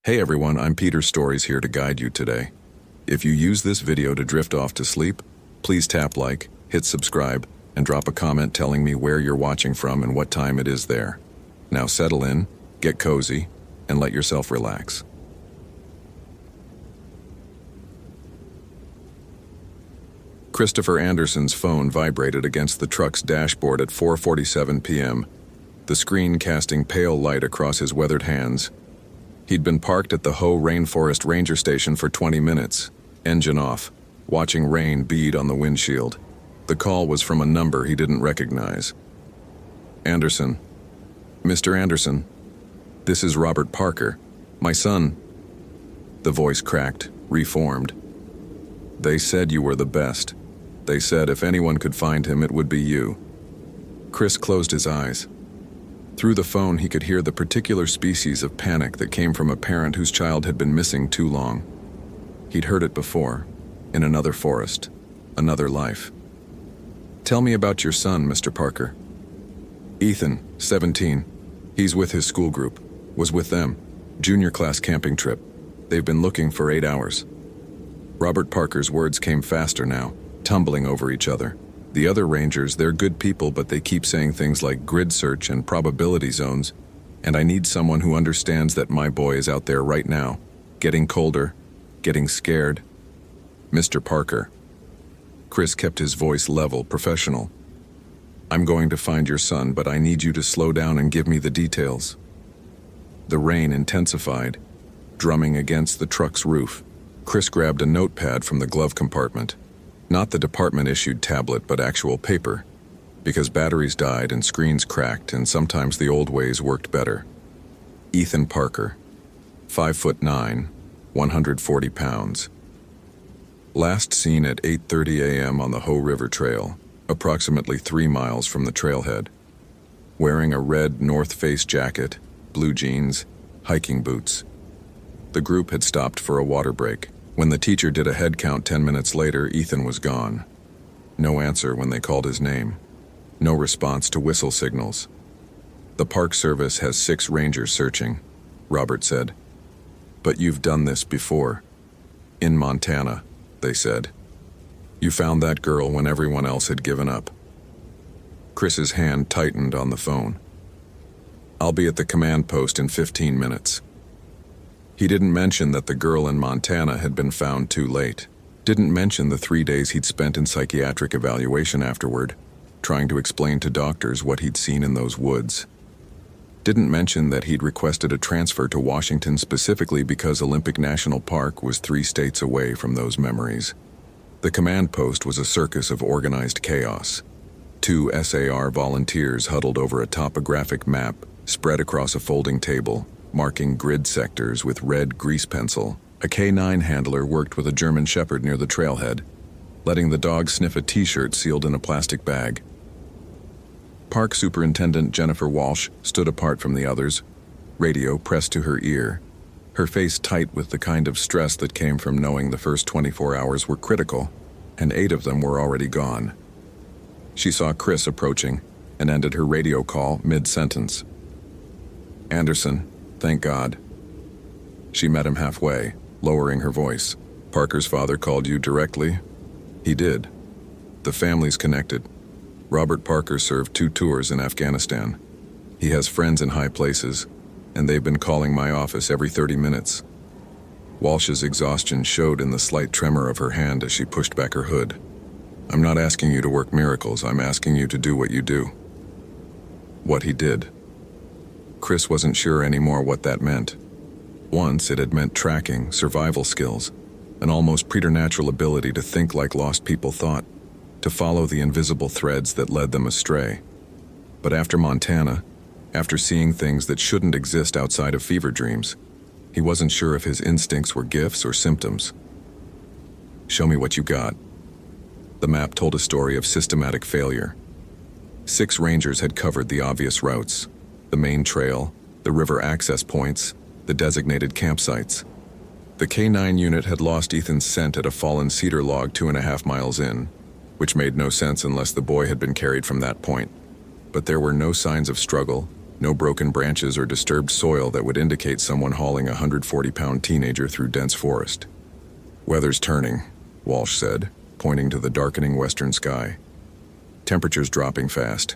Hey everyone, I'm Peter Stories here to guide you today. If you use this video to drift off to sleep, please tap like, hit subscribe, and drop a comment telling me where you're watching from and what time it is there. Now settle in, get cozy, and let yourself relax. Christopher Anderson's phone vibrated against the truck's dashboard at 4:47 p.m., the screen casting pale light across his weathered hands. He'd been parked at the Hoh Rainforest Ranger Station for 20 minutes, engine off, watching rain bead on the windshield. The call was from a number he didn't recognize. Anderson. Mr. Anderson. This is Robert Parker. My son. The voice cracked, reformed. They said you were the best. They said if anyone could find him, it would be you. Chris closed his eyes. Through the phone, he could hear the particular species of panic that came from a parent whose child had been missing too long. He'd heard it before, in another forest, another life. Tell me about your son, Mr. Parker. Ethan, 17. He's with his school group. Was with them. Junior class camping trip. They've been looking for 8 hours. Robert Parker's words came faster now, tumbling over each other. The other rangers, they're good people, but they keep saying things like grid search and probability zones, and I need someone who understands that my boy is out there right now, getting colder, getting scared. Mr. Parker. Chris kept his voice level, professional. I'm going to find your son, but I need you to slow down and give me the details. The rain intensified, drumming against the truck's roof. Chris grabbed a notepad from the glove compartment. Not the department-issued tablet, but actual paper, because batteries died and screens cracked, and sometimes the old ways worked better. Ethan Parker, 5'9", 140 pounds. Last seen at 8:30 a.m. on the Hoh River Trail, approximately 3 miles from the trailhead. Wearing a red North Face jacket, blue jeans, hiking boots. The group had stopped for a water break. When the teacher did a head count 10 minutes later, Ethan was gone. No answer when they called his name. No response to whistle signals. The Park Service has 6 rangers searching, Robert said. But you've done this before. In Montana, they said. You found that girl when everyone else had given up. Chris's hand tightened on the phone. I'll be at the command post in 15 minutes. He didn't mention that the girl in Montana had been found too late. Didn't mention the 3 days he'd spent in psychiatric evaluation afterward, trying to explain to doctors what he'd seen in those woods. Didn't mention that he'd requested a transfer to Washington specifically because Olympic National Park was 3 states away from those memories. The command post was a circus of organized chaos. 2 SAR volunteers huddled over a topographic map spread across a folding table, marking grid sectors with red grease pencil. A K9 handler worked with a German Shepherd near the trailhead, letting the dog sniff a t-shirt sealed in a plastic bag. Park Superintendent Jennifer Walsh stood apart from the others, radio pressed to her ear, her face tight with the kind of stress that came from knowing the first 24 hours were critical, and 8 of them were already gone. She saw Chris approaching and ended her radio call mid-sentence. Anderson, thank God. She met him halfway, lowering her voice. Parker's father called you directly? He did. The family's connected. Robert Parker served 2 tours in Afghanistan. He has friends in high places, and they've been calling my office every 30 minutes. Walsh's exhaustion showed in the slight tremor of her hand as she pushed back her hood. I'm not asking you to work miracles, I'm asking you to do what you do. What he did. Chris wasn't sure anymore what that meant. Once it had meant tracking, survival skills, an almost preternatural ability to think like lost people thought, to follow the invisible threads that led them astray. But after Montana, after seeing things that shouldn't exist outside of fever dreams, he wasn't sure if his instincts were gifts or symptoms. Show me what you got. The map told a story of systematic failure. 6 rangers had covered the obvious routes, the main trail, the river access points, the designated campsites. The K9 unit had lost Ethan's scent at a fallen cedar log 2.5 miles in, which made no sense unless the boy had been carried from that point. But there were no signs of struggle, No broken branches or disturbed soil that would indicate someone hauling a 140-pound teenager through dense forest. "Weather's turning," Walsh said, pointing to the darkening western sky. "Temperature's dropping fast.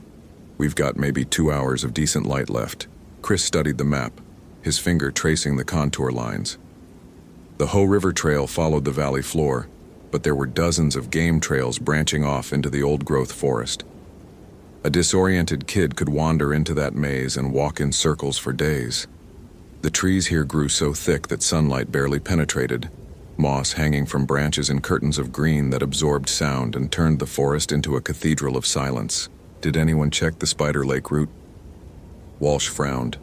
We've got maybe 2 hours of decent light left." Chris studied the map, his finger tracing the contour lines. The Hoh River Trail followed the valley floor, but there were dozens of game trails branching off into the old-growth forest. A disoriented kid could wander into that maze and walk in circles for days. The trees here grew so thick that sunlight barely penetrated, moss hanging from branches in curtains of green that absorbed sound and turned the forest into a cathedral of silence. "Did anyone check the Spider Lake route?" Walsh frowned.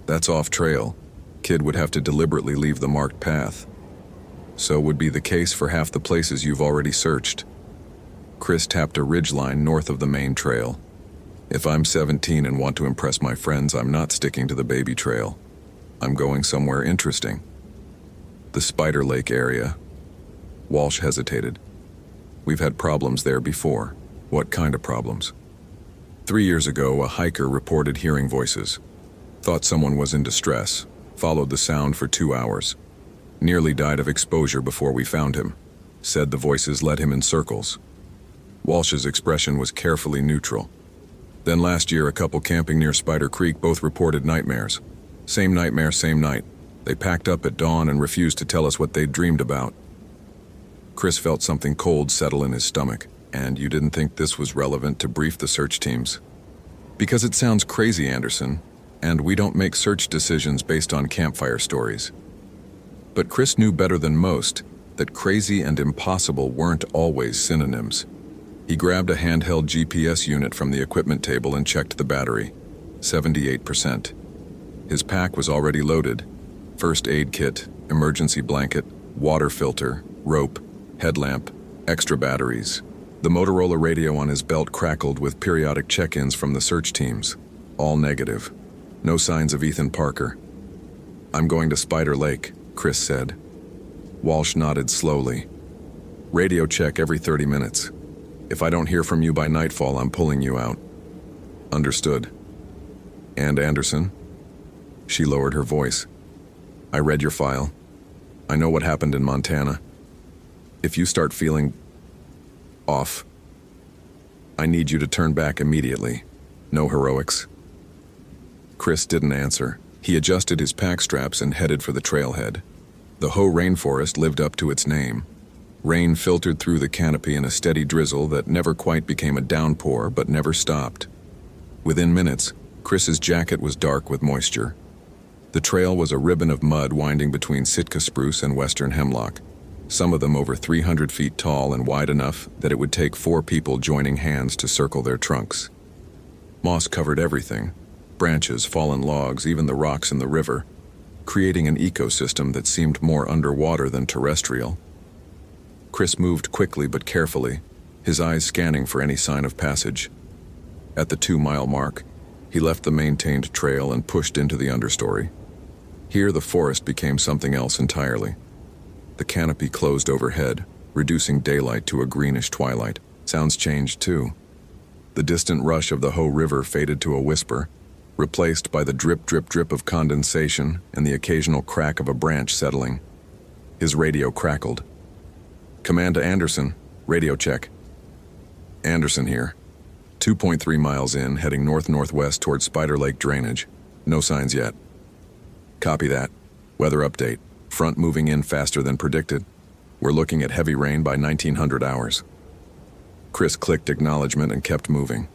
"That's off trail. Kid would have to deliberately leave the marked path. So would be the case for half the places you've already searched." Chris tapped a ridgeline north of the main trail. "If I'm 17 and want to impress my friends, I'm not sticking to the baby trail. I'm going somewhere interesting." "The Spider Lake area." Walsh hesitated. "We've had problems there before." "What kind of problems?" 3 years ago, a hiker reported hearing voices. Thought someone was in distress, followed the sound for 2 hours. Nearly died of exposure before we found him. Said the voices led him in circles. Walsh's expression was carefully neutral. "Then last year, a couple camping near Spider Creek both reported nightmares. Same nightmare, same night. They packed up at dawn and refused to tell us what they'd dreamed about." Chris felt something cold settle in his stomach. "And you didn't think this was relevant to brief the search teams?" "Because it sounds crazy, Anderson, and we don't make search decisions based on campfire stories." But Chris knew better than most that crazy and impossible weren't always synonyms. He grabbed a handheld GPS unit from the equipment table and checked the battery. 78%. His pack was already loaded. First aid kit, emergency blanket, water filter, rope, headlamp, extra batteries. The Motorola radio on his belt crackled with periodic check-ins from the search teams. All negative. No signs of Ethan Parker. "I'm going to Spider Lake," Chris said. Walsh nodded slowly. "Radio check every 30 minutes. If I don't hear from you by nightfall, I'm pulling you out." "Understood." "And Anderson?" She lowered her voice. "I read your file. I know what happened in Montana. If you start feeling off, I need you to turn back immediately. No heroics." Chris didn't answer. He adjusted his pack straps and headed for the trailhead. The Hoh rainforest lived up to its name. Rain filtered through the canopy in a steady drizzle that never quite became a downpour but never stopped. Within minutes, Chris's jacket was dark with moisture. The trail was a ribbon of mud winding between Sitka spruce and western hemlock, some of them over 300 feet tall and wide enough that it would take 4 people joining hands to circle their trunks. Moss covered everything, branches, fallen logs, even the rocks in the river, creating an ecosystem that seemed more underwater than terrestrial. Chris moved quickly but carefully, his eyes scanning for any sign of passage. At the 2-mile mark, he left the maintained trail and pushed into the understory. Here the forest became something else entirely. The canopy closed overhead, reducing daylight to a greenish twilight. Sounds changed too. The distant rush of the Hoh River faded to a whisper, replaced by the drip, drip, drip of condensation and the occasional crack of a branch settling. His radio crackled. "Command to Anderson. Radio check." "Anderson here. 2.3 miles in, heading north-northwest towards Spider Lake drainage. No signs yet." "Copy that. Weather update. Front moving in faster than predicted. We're looking at heavy rain by 1900 hours." Chris clicked acknowledgement and kept moving.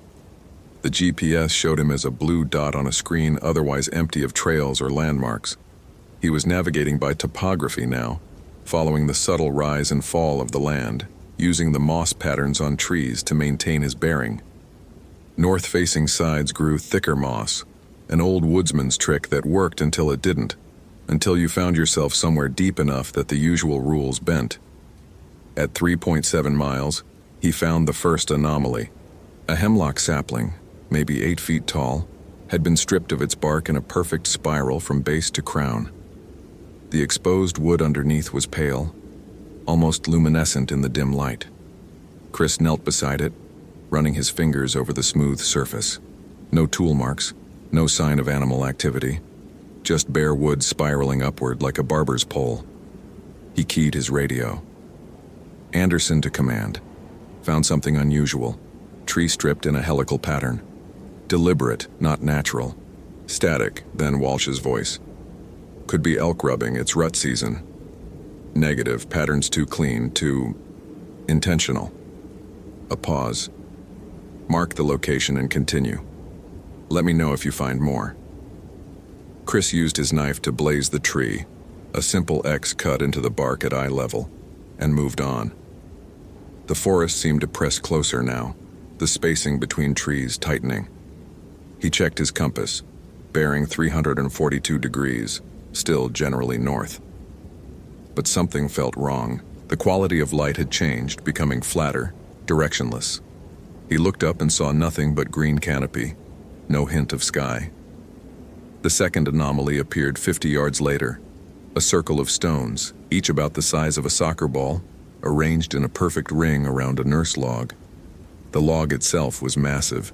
The GPS showed him as a blue dot on a screen otherwise empty of trails or landmarks. He was navigating by topography now, following the subtle rise and fall of the land, using the moss patterns on trees to maintain his bearing. North-facing sides grew thicker moss, an old woodsman's trick that worked until it didn't, until you found yourself somewhere deep enough that the usual rules bent. At 3.7 miles, he found the first anomaly. A hemlock sapling, maybe 8 feet tall, had been stripped of its bark in a perfect spiral from base to crown. The exposed wood underneath was pale, almost luminescent in the dim light. Chris knelt beside it, running his fingers over the smooth surface. No tool marks, No sign of animal activity, just bare wood spiraling upward like a barber's pole. He keyed his radio. Anderson to command. Found something unusual. Tree stripped in a helical pattern. Deliberate, not natural. Static, then Walsh's voice. Could be elk rubbing, it's rut season. Negative, patterns too clean, too intentional. A pause. Mark the location and continue. Let me know if you find more. Chris used his knife to blaze the tree, a simple X cut into the bark at eye level, and moved on. The forest seemed to press closer now, the spacing between trees tightening. He checked his compass, bearing 342 degrees, still generally north. But something felt wrong. The quality of light had changed, becoming flatter, directionless. He looked up and saw nothing but green canopy, no hint of sky. The second anomaly appeared 50 yards later, a circle of stones, each about the size of a soccer ball, arranged in a perfect ring around a nurse log. The log itself was massive,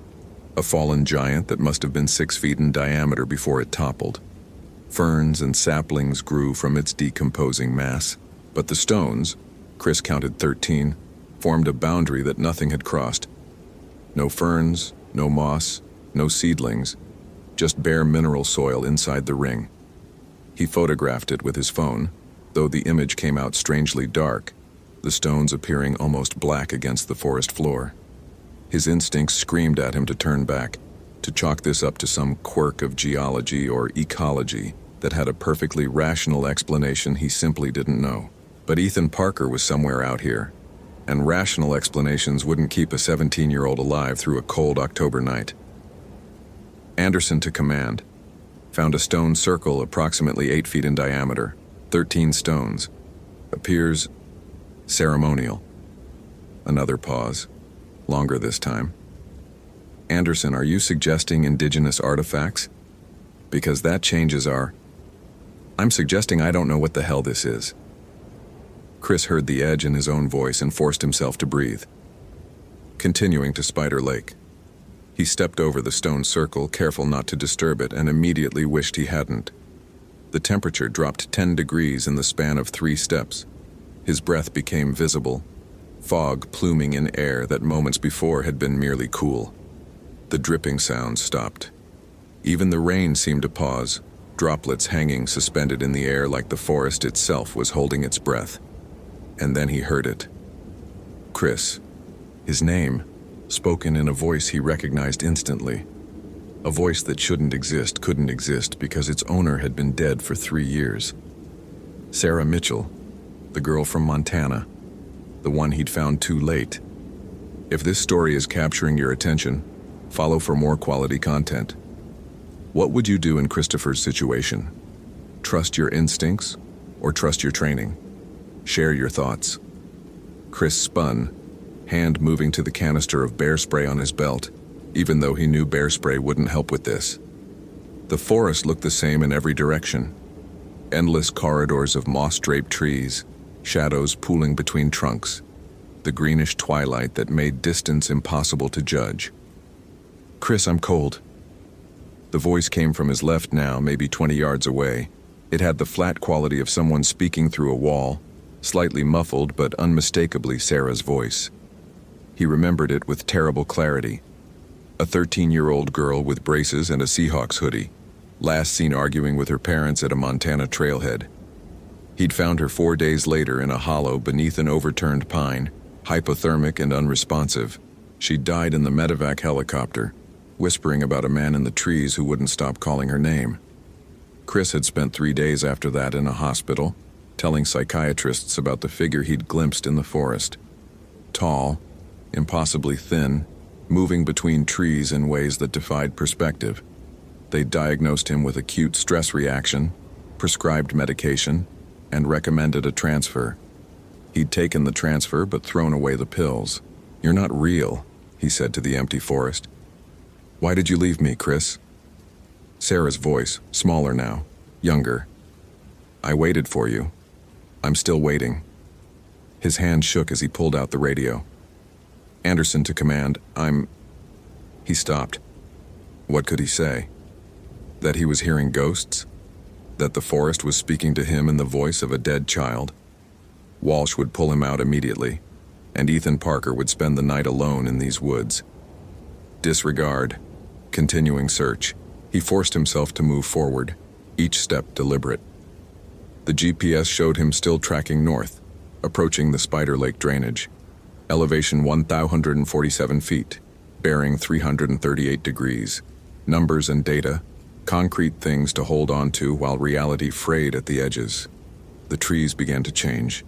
a fallen giant that must have been 6 feet in diameter before it toppled. Ferns and saplings grew from its decomposing mass, but the stones, Chris counted 13, formed a boundary that nothing had crossed. No ferns, no moss, no seedlings, just bare mineral soil inside the ring. He photographed it with his phone, though the image came out strangely dark, the stones appearing almost black against the forest floor. His instincts screamed at him to turn back, to chalk this up to some quirk of geology or ecology that had a perfectly rational explanation he simply didn't know. But Ethan Parker was somewhere out here, and rational explanations wouldn't keep a 17-year-old alive through a cold October night. Anderson to command. Found a stone circle approximately 8 feet in diameter, 13 stones. Appears ceremonial. Another pause, longer this time. Anderson, are you suggesting indigenous artifacts? Because that changes our... I'm suggesting I don't know what the hell this is. Chris heard the edge in his own voice and forced himself to breathe. Continuing to Spider Lake. He stepped over the stone circle, careful not to disturb it, and immediately wished he hadn't. The temperature dropped 10 degrees in the span of 3 steps. His breath became visible, fog pluming in air that moments before had been merely cool. The dripping sound stopped. Even the rain seemed to pause, droplets hanging suspended in the air like the forest itself was holding its breath. And then he heard it. Chris. His name, spoken in a voice he recognized instantly. A voice that shouldn't exist, couldn't exist, because its owner had been dead for 3 years. Sarah Mitchell, the girl from Montana, the one he'd found too late. If this story is capturing your attention, follow for more quality content. What would you do in Christopher's situation? Trust your instincts or trust your training? Share your thoughts. Chris spun, hand moving to the canister of bear spray on his belt, even though he knew bear spray wouldn't help with this. The forest looked the same in every direction. Endless corridors of moss-draped trees, shadows pooling between trunks, the greenish twilight that made distance impossible to judge. Chris, I'm cold. The voice came from his left now, maybe 20 yards away. It had the flat quality of someone speaking through a wall, slightly muffled but unmistakably Sarah's voice. He remembered it with terrible clarity. A 13-year-old girl with braces and a Seahawks hoodie, last seen arguing with her parents at a Montana trailhead. He'd found her 4 days later in a hollow beneath an overturned pine, hypothermic and unresponsive. She'd died in the medevac helicopter, whispering about a man in the trees who wouldn't stop calling her name. Chris had spent 3 days after that in a hospital, telling psychiatrists about the figure he'd glimpsed in the forest. Tall, impossibly thin, moving between trees in ways that defied perspective. They diagnosed him with acute stress reaction, prescribed medication, and recommended a transfer. He'd taken the transfer but thrown away the pills. "You're not real," he said to the empty forest. "Why did you leave me, Chris?" Sarah's voice, smaller now, younger. "I waited for you. I'm still waiting." His hand shook as he pulled out the radio. "Anderson to command, He stopped. What could he say? That he was hearing ghosts? That the forest was speaking to him in the voice of a dead child? Walsh would pull him out immediately, and Ethan Parker would spend the night alone in these woods. Disregard. Continuing search. He forced himself to move forward, each step deliberate. The GPS showed him still tracking north, approaching the Spider Lake drainage. Elevation 1,147 feet, bearing 338 degrees. Numbers and data, concrete things to hold on to while reality frayed at the edges. The trees began to change.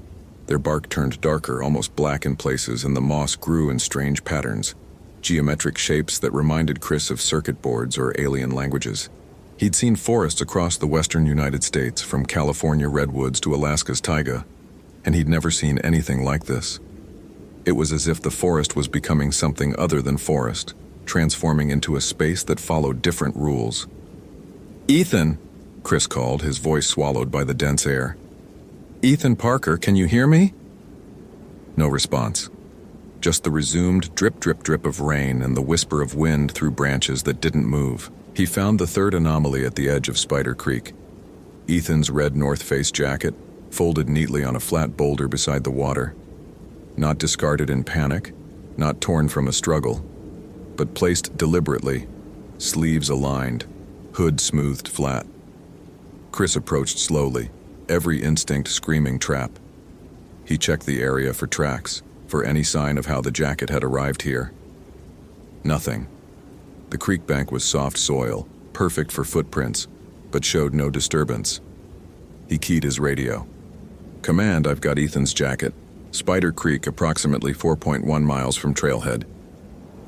Their bark turned darker, almost black in places, and the moss grew in strange patterns, geometric shapes that reminded Chris of circuit boards or alien languages. He'd seen forests across the western United States, from California redwoods to Alaska's taiga, and he'd never seen anything like this. It was as if the forest was becoming something other than forest, transforming into a space that followed different rules. "Ethan," Chris called, his voice swallowed by the dense air. "Ethan Parker, can you hear me?" No response. Just the resumed drip, drip, drip of rain and the whisper of wind through branches that didn't move. He found the third anomaly at the edge of Spider Creek. Ethan's red North Face jacket, folded neatly on a flat boulder beside the water. Not discarded in panic, not torn from a struggle, but placed deliberately, sleeves aligned, hood smoothed flat. Chris approached slowly, every instinct screaming trap. He checked the area for tracks, for any sign of how the jacket had arrived here. Nothing. The creek bank was soft soil, perfect for footprints, but showed no disturbance. He keyed his radio. "Command, I've got Ethan's jacket. Spider Creek, approximately 4.1 miles from Trailhead."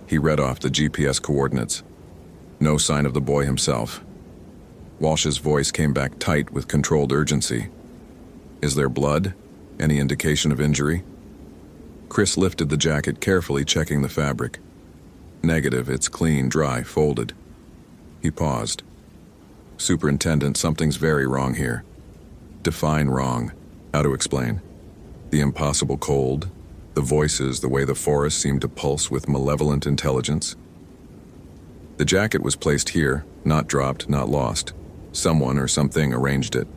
He read off the GPS coordinates. No sign of the boy himself. Walsh's voice came back tight with controlled urgency. "Is there blood? Any indication of injury?" Chris lifted the jacket, carefully checking the fabric. Negative, it's clean, dry, folded. He paused. "Superintendent, something's very wrong here." Define wrong. How to explain? The impossible cold, the voices, the way the forest seemed to pulse with malevolent intelligence. The jacket was placed here, not dropped, not lost. Someone or something arranged it.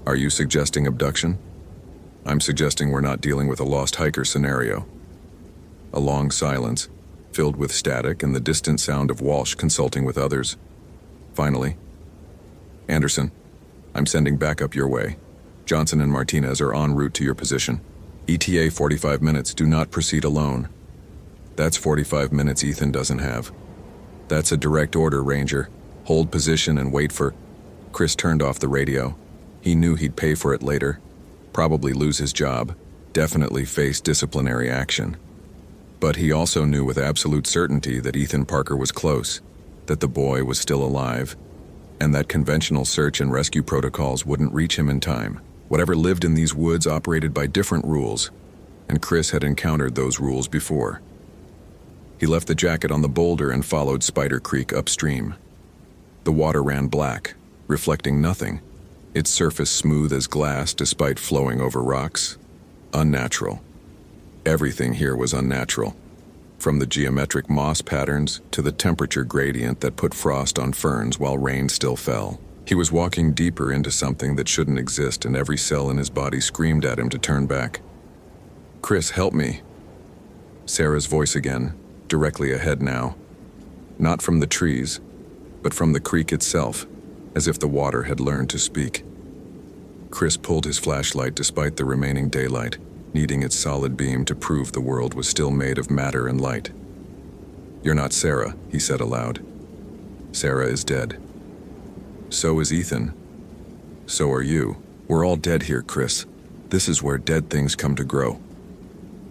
"Are you suggesting abduction?" "I'm suggesting we're not dealing with a lost hiker scenario." A long silence, filled with static and the distant sound of Walsh consulting with others. Finally, "Anderson, I'm sending backup your way. Johnson and Martinez are en route to your position. ETA 45 minutes, do not proceed alone." That's 45 minutes Ethan doesn't have. That's a direct order, Ranger. Hold position and wait for... Chris turned off the radio. He knew he'd pay for it later. Probably lose his job. Definitely face disciplinary action. But he also knew with absolute certainty that Ethan Parker was close, that the boy was still alive, and that conventional search and rescue protocols wouldn't reach him in time. Whatever lived in these woods operated by different rules, and Chris had encountered those rules before. He left the jacket on the boulder and followed Spider Creek upstream. The water ran black, reflecting nothing, its surface smooth as glass despite flowing over rocks. Unnatural. Everything here was unnatural, from the geometric moss patterns to the temperature gradient that put frost on ferns while rain still fell. He was walking deeper into something that shouldn't exist, and every cell in his body screamed at him to turn back. "Chris, help me." Sarah's voice again, directly ahead now. Not from the trees, but from the creek itself, as if the water had learned to speak. Chris pulled his flashlight despite the remaining daylight, needing its solid beam to prove the world was still made of matter and light. "You're not Sarah," he said aloud. "Sarah is dead. So is Ethan. So are you. We're all dead here, Chris. This is where dead things come to grow."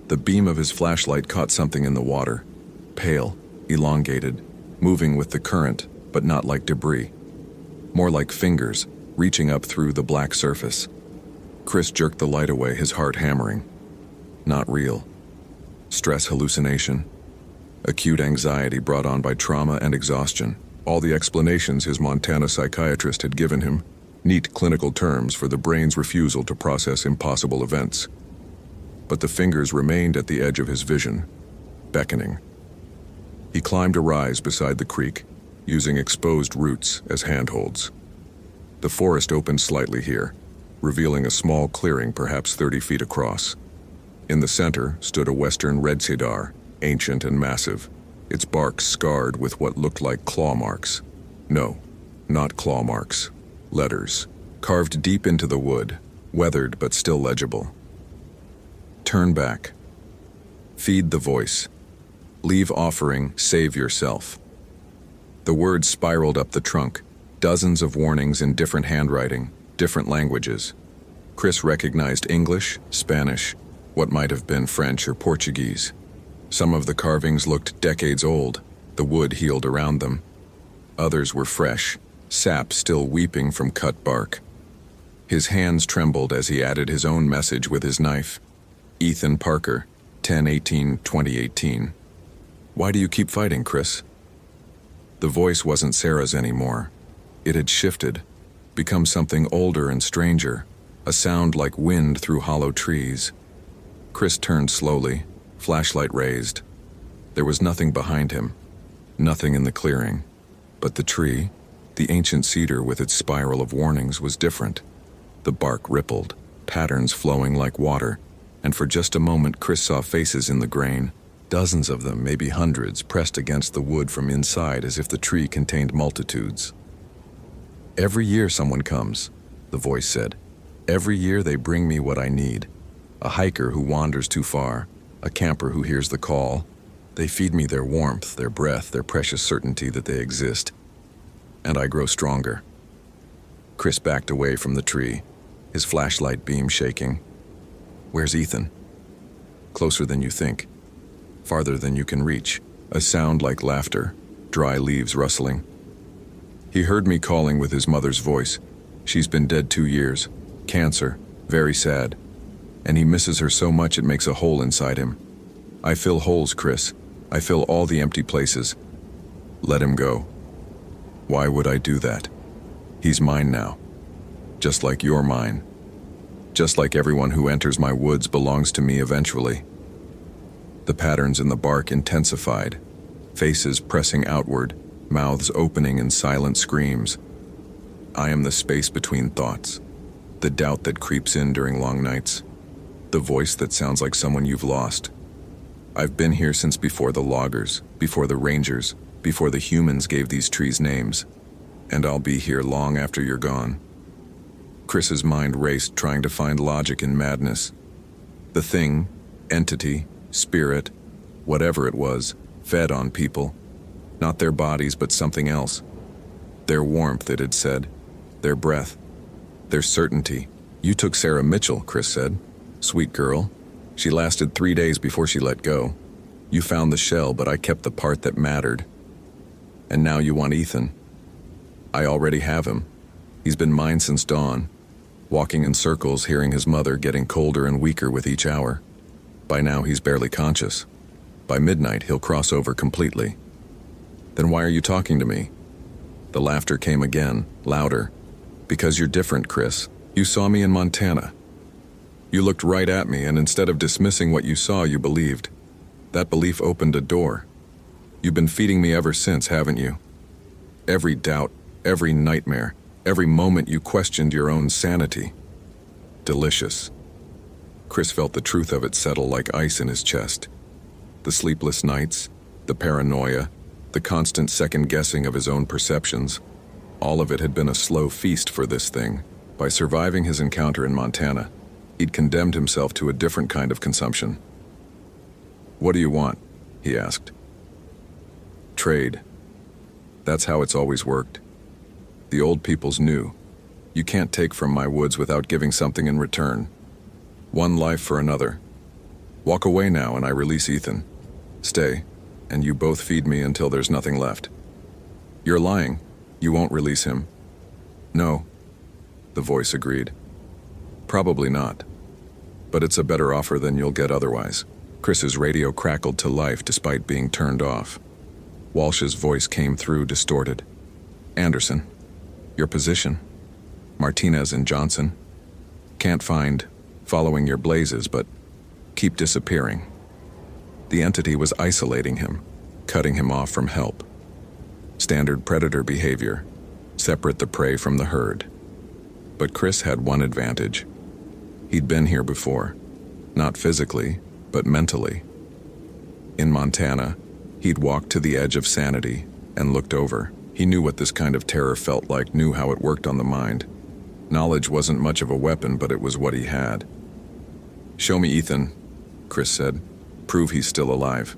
The beam of his flashlight caught something in the water. Pale, elongated, moving with the current, but not like debris. More like fingers, reaching up through the black surface. Chris jerked the light away, his heart hammering. Not real. Stress hallucination. Acute anxiety brought on by trauma and exhaustion. All the explanations his Montana psychiatrist had given him. Neat clinical terms for the brain's refusal to process impossible events. But the fingers remained at the edge of his vision, beckoning. He climbed a rise beside the creek, using exposed roots as handholds. The forest opened slightly here, revealing a small clearing perhaps 30 feet across. In the center stood a western red cedar, ancient and massive, its bark scarred with what looked like claw marks. No, not claw marks. Letters, carved deep into the wood, weathered but still legible. Turn back. Feed the voice. Leave offering, save yourself. The words spiraled up the trunk, dozens of warnings in different handwriting, different languages. Chris recognized English, Spanish, what might have been French or Portuguese. Some of the carvings looked decades old, the wood healed around them. Others were fresh, sap still weeping from cut bark. His hands trembled as he added his own message with his knife. Ethan Parker, 10/18/2018. Why do you keep fighting, Chris? The voice wasn't Sarah's anymore. It had shifted, become something older and stranger, a sound like wind through hollow trees. Chris turned slowly, flashlight raised. There was nothing behind him, nothing in the clearing. But the tree, the ancient cedar with its spiral of warnings, was different. The bark rippled, patterns flowing like water, and for just a moment Chris saw faces in the grain, dozens of them, maybe hundreds, pressed against the wood from inside as if the tree contained multitudes. Every year someone comes, the voice said. Every year they bring me what I need. A hiker who wanders too far, a camper who hears the call. They feed me their warmth, their breath, their precious certainty that they exist. And I grow stronger. Chris backed away from the tree, his flashlight beam shaking. Where's Ethan? Closer than you think. Farther than you can reach. A sound like laughter, dry leaves rustling. He heard me calling with his mother's voice. She's been dead 2 years. Cancer. Very sad. And he misses her so much it makes a hole inside him. I fill holes, Chris. I fill all the empty places. Let him go. Why would I do that? He's mine now. Just like you're mine. Just like everyone who enters my woods belongs to me eventually. The patterns in the bark intensified, faces pressing outward, mouths opening in silent screams. I am the space between thoughts, the doubt that creeps in during long nights, the voice that sounds like someone you've lost. I've been here since before the loggers, before the rangers, before the humans gave these trees names, and I'll be here long after you're gone. Chris's mind raced, trying to find logic in madness. The thing, entity, spirit, whatever it was, fed on people. Not their bodies, but something else. Their warmth, it had said. Their breath. Their certainty. You took Sarah Mitchell, Chris said. Sweet girl. She lasted 3 days before she let go. You found the shell, but I kept the part that mattered. And now you want Ethan. I already have him. He's been mine since dawn, walking in circles, hearing his mother getting colder and weaker with each hour. By now he's barely conscious. By midnight he'll cross over completely. Then why are you talking to me? The laughter came again, louder. Because you're different, Chris. You saw me in Montana. You looked right at me, and instead of dismissing what you saw, you believed. That belief opened a door. You've been feeding me ever since, haven't you? Every doubt, every nightmare, every moment you questioned your own sanity. Delicious. Chris felt the truth of it settle like ice in his chest. The sleepless nights, the paranoia, the constant second-guessing of his own perceptions, all of it had been a slow feast for this thing. By surviving his encounter in Montana, he'd condemned himself to a different kind of consumption. What do you want? He asked. Trade. That's how it's always worked. The old peoples knew. You can't take from my woods without giving something in return. One life for another. Walk away now and I release Ethan. Stay, and you both feed me until there's nothing left. You're lying. You won't release him. No, the voice agreed. Probably not. But it's a better offer than you'll get otherwise. Chris's radio crackled to life despite being turned off. Walsh's voice came through, distorted. Anderson, your position? Martinez and Johnson? Can't find, following your blazes, but keep disappearing. The entity was isolating him, cutting him off from help. Standard predator behavior. Separate the prey from the herd. But Chris had one advantage. He'd been here before. Not physically, but mentally. In Montana, he'd walked to the edge of sanity and looked over. He knew what this kind of terror felt like, knew how it worked on the mind. Knowledge wasn't much of a weapon, but it was what he had. "Show me Ethan," Chris said. "Prove he's still alive."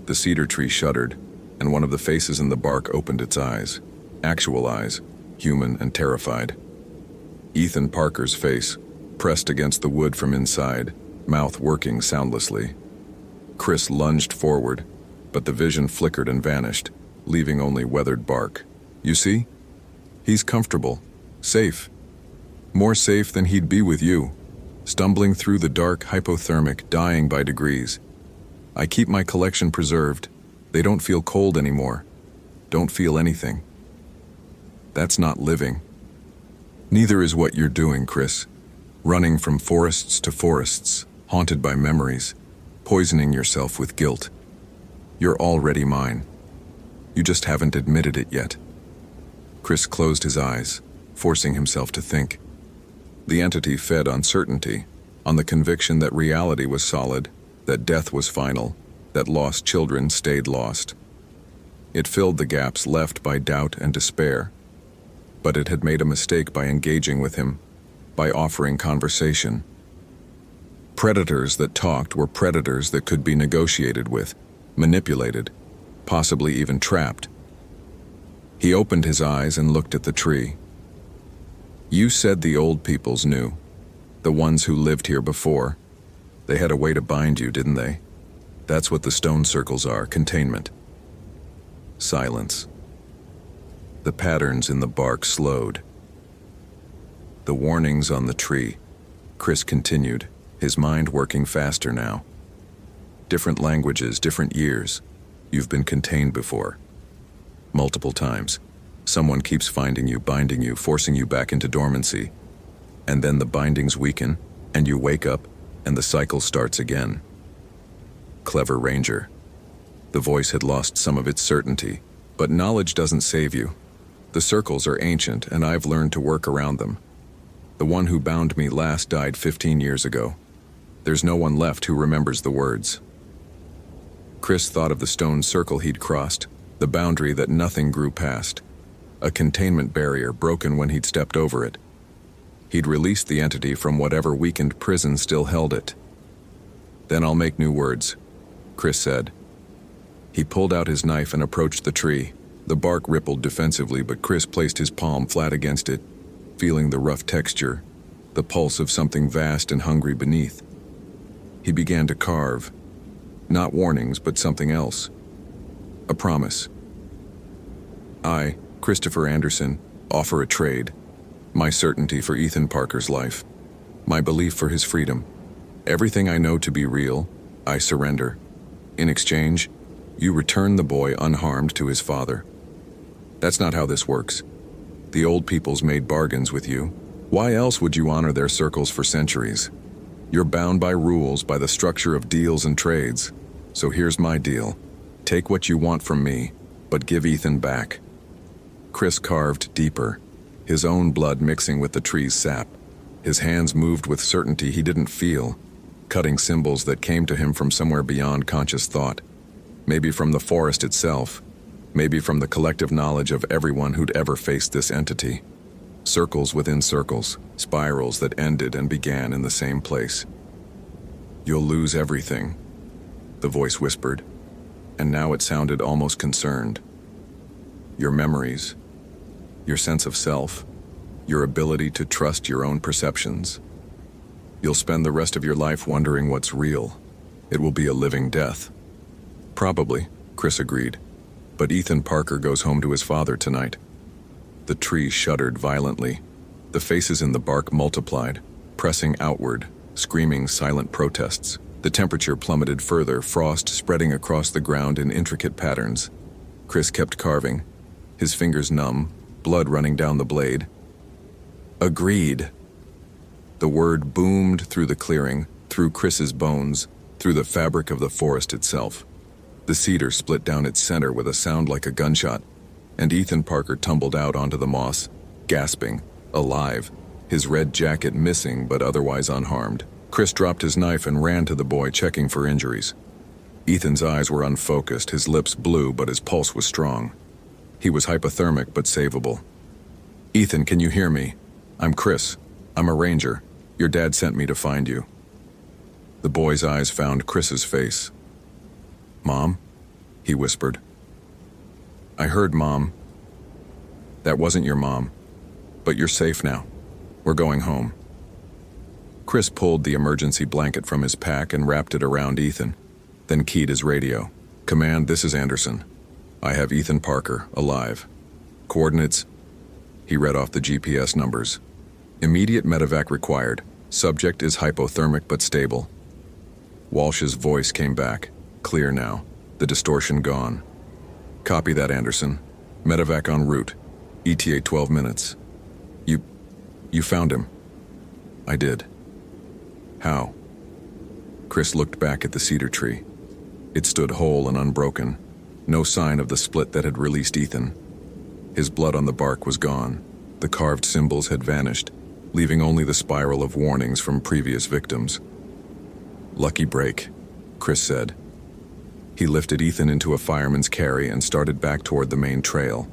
The cedar tree shuddered, and one of the faces in the bark opened its eyes. Actual eyes, human and terrified. Ethan Parker's face, pressed against the wood from inside, mouth working soundlessly. Chris lunged forward, but the vision flickered and vanished, leaving only weathered bark. "You see? He's comfortable, safe. More safe than he'd be with you, stumbling through the dark, hypothermic, dying by degrees. I keep my collection preserved. They don't feel cold anymore. Don't feel anything. That's not living. Neither is what you're doing, Chris. Running from forests to forests, haunted by memories, poisoning yourself with guilt. You're already mine. You just haven't admitted it yet." Chris closed his eyes, forcing himself to think. The entity fed on certainty, on the conviction that reality was solid, that death was final, that lost children stayed lost. It filled the gaps left by doubt and despair. But it had made a mistake by engaging with him, by offering conversation. Predators that talked were predators that could be negotiated with, manipulated, possibly even trapped. He opened his eyes and looked at the tree. "You said the old peoples knew, the ones who lived here before. They had a way to bind you, didn't they? That's what the stone circles are, containment." Silence. The patterns in the bark slowed. "The warnings on the tree," Chris continued, his mind working faster now. "Different languages, different years. You've been contained before. Multiple times. Someone keeps finding you, binding you, forcing you back into dormancy. And then the bindings weaken, and you wake up, and the cycle starts again." Clever ranger. The voice had lost some of its certainty, but knowledge doesn't save you. The circles are ancient, and I've learned to work around them. The one who bound me last died 15 years ago. There's no one left who remembers the words. Chris thought of the stone circle he'd crossed, the boundary that nothing grew past. A containment barrier broken when he'd stepped over it. He'd released the entity from whatever weakened prison still held it. "Then I'll make new words," Chris said. He pulled out his knife and approached the tree. The bark rippled defensively, but Chris placed his palm flat against it, feeling the rough texture, the pulse of something vast and hungry beneath. He began to carve. Not warnings, but something else. A promise. "I, Christopher Anderson, offer a trade. My certainty for Ethan Parker's life. My belief for his freedom. Everything I know to be real, I surrender. In exchange, you return the boy unharmed to his father." That's not how this works. The old peoples made bargains with you. Why else would you honor their circles for centuries? You're bound by rules, by the structure of deals and trades. So here's my deal. Take what you want from me, but give Ethan back. Chris carved deeper, his own blood mixing with the tree's sap. His hands moved with certainty he didn't feel, cutting symbols that came to him from somewhere beyond conscious thought. Maybe from the forest itself. Maybe from the collective knowledge of everyone who'd ever faced this entity. Circles within circles, spirals that ended and began in the same place. "You'll lose everything," the voice whispered, and now it sounded almost concerned. "Your memories, your sense of self, your ability to trust your own perceptions. You'll spend the rest of your life wondering what's real. It will be a living death." "Probably," Chris agreed. "But Ethan Parker goes home to his father tonight." The tree shuddered violently. The faces in the bark multiplied, pressing outward, screaming silent protests. The temperature plummeted further, frost spreading across the ground in intricate patterns. Chris kept carving, his fingers numb, blood running down the blade. "Agreed." The word boomed through the clearing, through Chris's bones, through the fabric of the forest itself. The cedar split down its center with a sound like a gunshot, and Ethan Parker tumbled out onto the moss, gasping, alive, his red jacket missing but otherwise unharmed. Chris dropped his knife and ran to the boy, checking for injuries. Ethan's eyes were unfocused, his lips blue, but his pulse was strong. He was hypothermic but savable. "Ethan, can you hear me? I'm Chris. I'm a ranger. Your dad sent me to find you." The boy's eyes found Chris's face. "Mom?" he whispered. "I heard Mom. That wasn't your mom. But you're safe now. We're going home." Chris pulled the emergency blanket from his pack and wrapped it around Ethan, then keyed his radio. "Command, this is Anderson. I have Ethan Parker, alive. Coordinates." He read off the GPS numbers. "Immediate medevac required. Subject is hypothermic but stable." Walsh's voice came back, clear now, the distortion gone. "Copy that, Anderson. Medevac en route. ETA 12 minutes. You found him?" "I did." "How?" Chris looked back at the cedar tree. It stood whole and unbroken, no sign of the split that had released Ethan. His blood on the bark was gone. The carved symbols had vanished, leaving only the spiral of warnings from previous victims. "Lucky break," Chris said. He lifted Ethan into a fireman's carry and started back toward the main trail.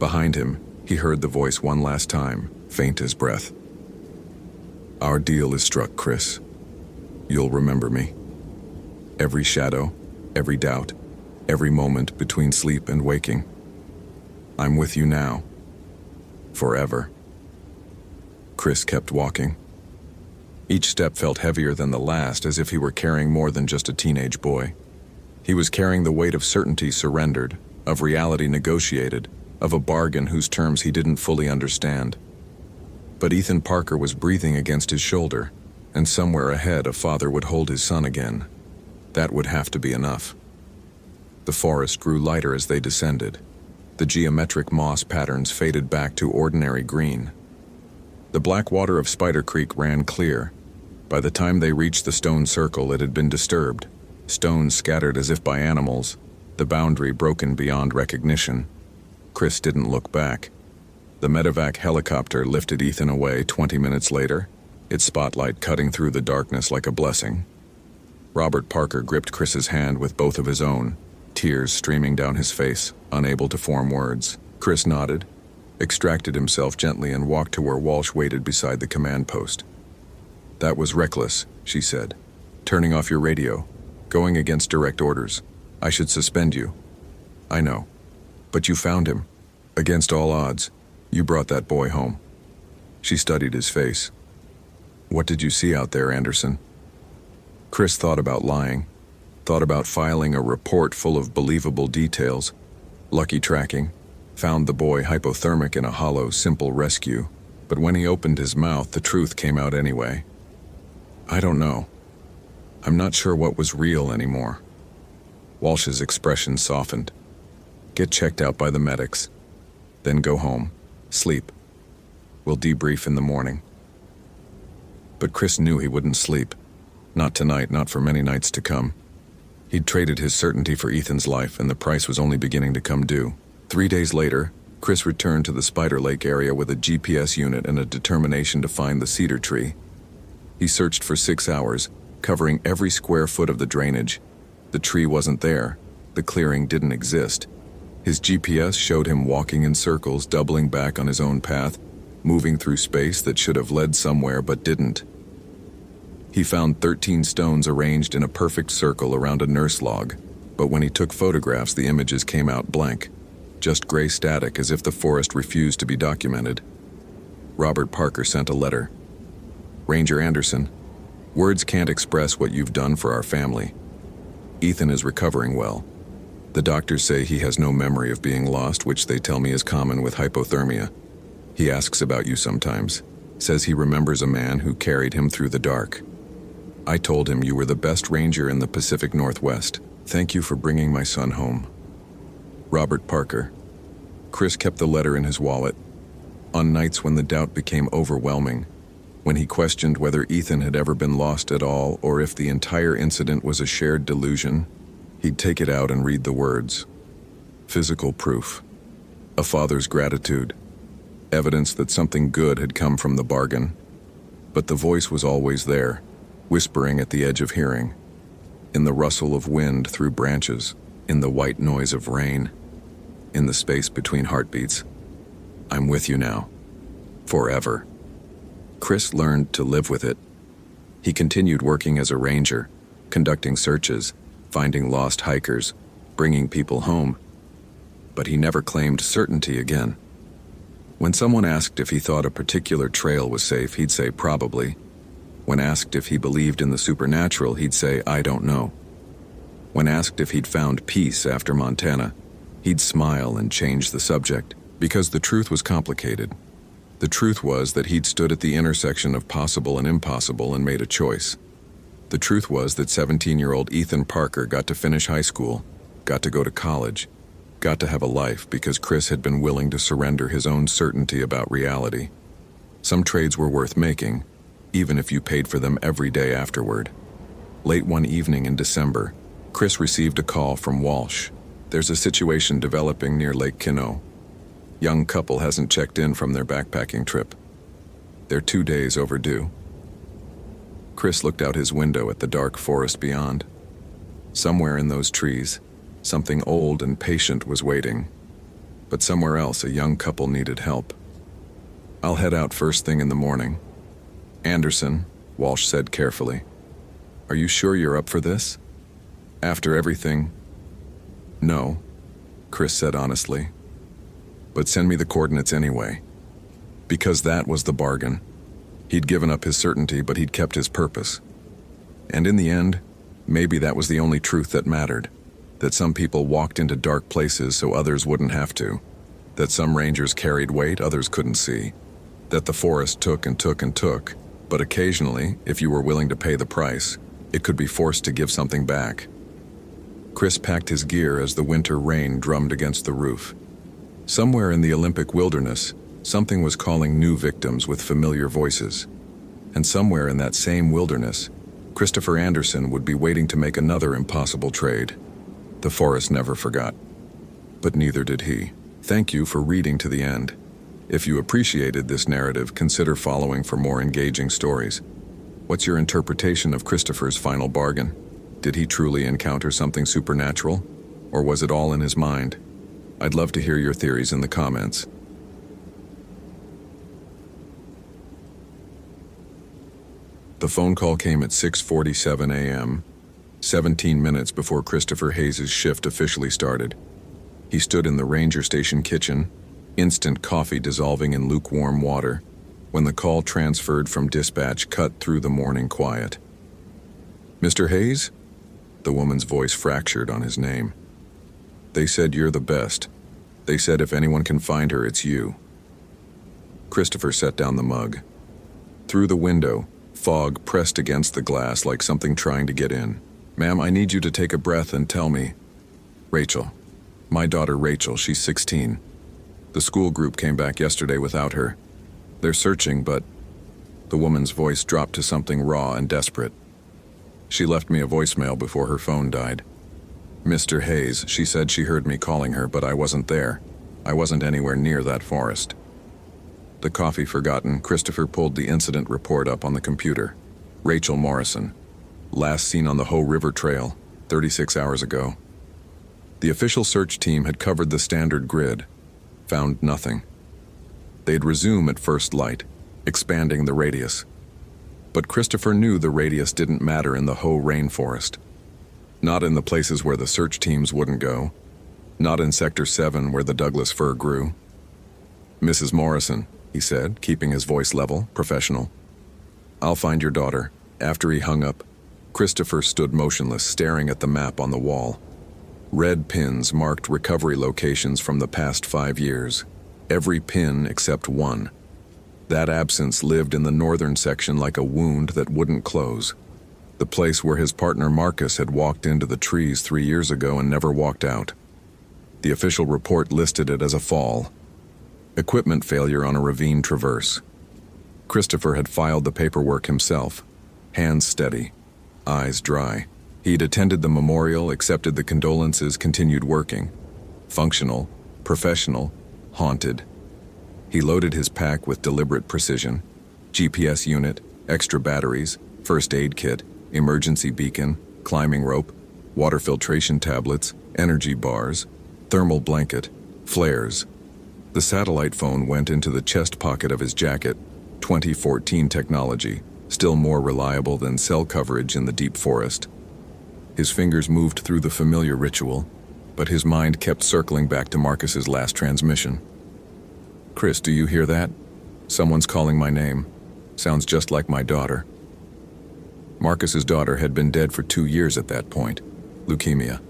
Behind him, he heard the voice one last time, faint as breath. "Our deal is struck, Chris. You'll remember me. Every shadow, every doubt, every moment between sleep and waking. I'm with you now. Forever." Chris kept walking. Each step felt heavier than the last, as if he were carrying more than just a teenage boy. He was carrying the weight of certainty surrendered, of reality negotiated, of a bargain whose terms he didn't fully understand. But Ethan Parker was breathing against his shoulder, and somewhere ahead a father would hold his son again. That would have to be enough. The forest grew lighter as they descended. The geometric moss patterns faded back to ordinary green. The black water of Spider Creek ran clear. By the time they reached the stone circle, it had been disturbed. Stones scattered as if by animals, the boundary broken beyond recognition. Chris didn't look back. The medevac helicopter lifted Ethan away 20 minutes later, its spotlight cutting through the darkness like a blessing. Robert Parker gripped Chris's hand with both of his own, tears streaming down his face, unable to form words. Chris nodded, extracted himself gently, and walked to where Walsh waited beside the command post. "That was reckless," she said. "Turning off your radio, going against direct orders. I should suspend you." "I know. But you found him. Against all odds, you brought that boy home." She studied his face. "What did you see out there, Anderson?" Chris thought about lying, thought about filing a report full of believable details. Lucky tracking, found the boy hypothermic in a hollow, simple rescue. But when he opened his mouth, the truth came out anyway. "I don't know. I'm not sure what was real anymore." Walsh's expression softened. "Get checked out by the medics. Then go home. Sleep. We'll debrief in the morning." But Chris knew he wouldn't sleep. Not tonight, not for many nights to come. He'd traded his certainty for Ethan's life, and the price was only beginning to come due. 3 days later, Chris returned to the Spider Lake area with a GPS unit and a determination to find the cedar tree. He searched for 6 hours, covering every square foot of the drainage. The tree wasn't there. The clearing didn't exist. His GPS showed him walking in circles, doubling back on his own path, moving through space that should have led somewhere but didn't. He found 13 stones arranged in a perfect circle around a nurse log, but when he took photographs, the images came out blank, just gray static, as if the forest refused to be documented. Robert Parker sent a letter. "Ranger Anderson, words can't express what you've done for our family. Ethan is recovering well. The doctors say he has no memory of being lost, which they tell me is common with hypothermia. He asks about you sometimes, says he remembers a man who carried him through the dark. I told him you were the best ranger in the Pacific Northwest. Thank you for bringing my son home. Robert Parker." Chris kept the letter in his wallet. On nights when the doubt became overwhelming, when he questioned whether Ethan had ever been lost at all or if the entire incident was a shared delusion, he'd take it out and read the words. Physical proof. A father's gratitude, evidence that something good had come from the bargain. But the voice was always there, whispering at the edge of hearing, in the rustle of wind through branches, in the white noise of rain, in the space between heartbeats. I'm with you now. Forever. Chris learned to live with it. He continued working as a ranger, conducting searches, finding lost hikers, bringing people home. But he never claimed certainty again. When someone asked if he thought a particular trail was safe, he'd say probably. When asked if he believed in the supernatural, he'd say, I don't know. When asked if he'd found peace after Montana, he'd smile and change the subject, because the truth was complicated. The truth was that he'd stood at the intersection of possible and impossible and made a choice. The truth was that 17-year-old Ethan Parker got to finish high school, got to go to college, got to have a life because Chris had been willing to surrender his own certainty about reality. Some trades were worth making, even if you paid for them every day afterward. Late one evening in December, Chris received a call from Walsh. There's a situation developing near Lake Quinault. Young couple hasn't checked in from their backpacking trip. They're 2 days overdue. Chris looked out his window at the dark forest beyond. Somewhere in those trees, something old and patient was waiting. But somewhere else, a young couple needed help. I'll head out first thing in the morning. Anderson, Walsh said carefully. Are you sure you're up for this? After everything? No, Chris said honestly. But send me the coordinates anyway. Because that was the bargain. He'd given up his certainty, but he'd kept his purpose. And in the end, maybe that was the only truth that mattered. That some people walked into dark places so others wouldn't have to. That some rangers carried weight others couldn't see. That the forest took and took and took, but occasionally, if you were willing to pay the price, it could be forced to give something back. Chris packed his gear as the winter rain drummed against the roof. Somewhere in the Olympic wilderness, something was calling new victims with familiar voices. And somewhere in that same wilderness, Christopher Anderson would be waiting to make another impossible trade. The forest never forgot. But neither did he. Thank you for reading to the end. If you appreciated this narrative, consider following for more engaging stories. What's your interpretation of Christopher's final bargain? Did he truly encounter something supernatural? Or was it all in his mind? I'd love to hear your theories in the comments. The phone call came at 6:47 a.m., 17 minutes before Christopher Hayes' shift officially started. He stood in the ranger station kitchen, instant coffee dissolving in lukewarm water, when the call transferred from dispatch cut through the morning quiet. Mr. Hayes? The woman's voice fractured on his name. They said you're the best. They said if anyone can find her, it's you. Christopher set down the mug. Through the window, fog pressed against the glass like something trying to get in. Ma'am, I need you to take a breath and tell me. Rachel. My daughter Rachel, she's 16. The school group came back yesterday without her. They're searching, but... The woman's voice dropped to something raw and desperate. She left me a voicemail before her phone died. Mr. Hayes, she said she heard me calling her, but I wasn't there. I wasn't anywhere near that forest. The coffee forgotten, Christopher pulled the incident report up on the computer. Rachel Morrison. Last seen on the Hoh River Trail, 36 hours ago. The official search team had covered the standard grid. Found nothing. They'd resume at first light, expanding the radius. But Christopher knew the radius didn't matter in the Hoh rainforest. Not in the places where the search teams wouldn't go. Not in Sector 7 where the Douglas fir grew. Mrs. Morrison, he said, keeping his voice level, professional. I'll find your daughter. After he hung up, Christopher stood motionless, staring at the map on the wall. Red pins marked recovery locations from the past 5 years. Every pin except one. That absence lived in the northern section like a wound that wouldn't close. The place where his partner Marcus had walked into the trees 3 years ago and never walked out. The official report listed it as a fall. Equipment failure on a ravine traverse. Christopher had filed the paperwork himself, hands steady, eyes dry. He'd attended the memorial, accepted the condolences, continued working. Functional, professional, haunted. He loaded his pack with deliberate precision: GPS unit, extra batteries, first aid kit, emergency beacon, climbing rope, water filtration tablets, energy bars, thermal blanket, flares. The satellite phone went into the chest pocket of his jacket. 2014 technology, still more reliable than cell coverage in the deep forest. His fingers moved through the familiar ritual, but his mind kept circling back to Marcus's last transmission. "Chris, do you hear that? Someone's calling my name. Sounds just like my daughter." Marcus's daughter had been dead for 2 years at that point. Leukemia.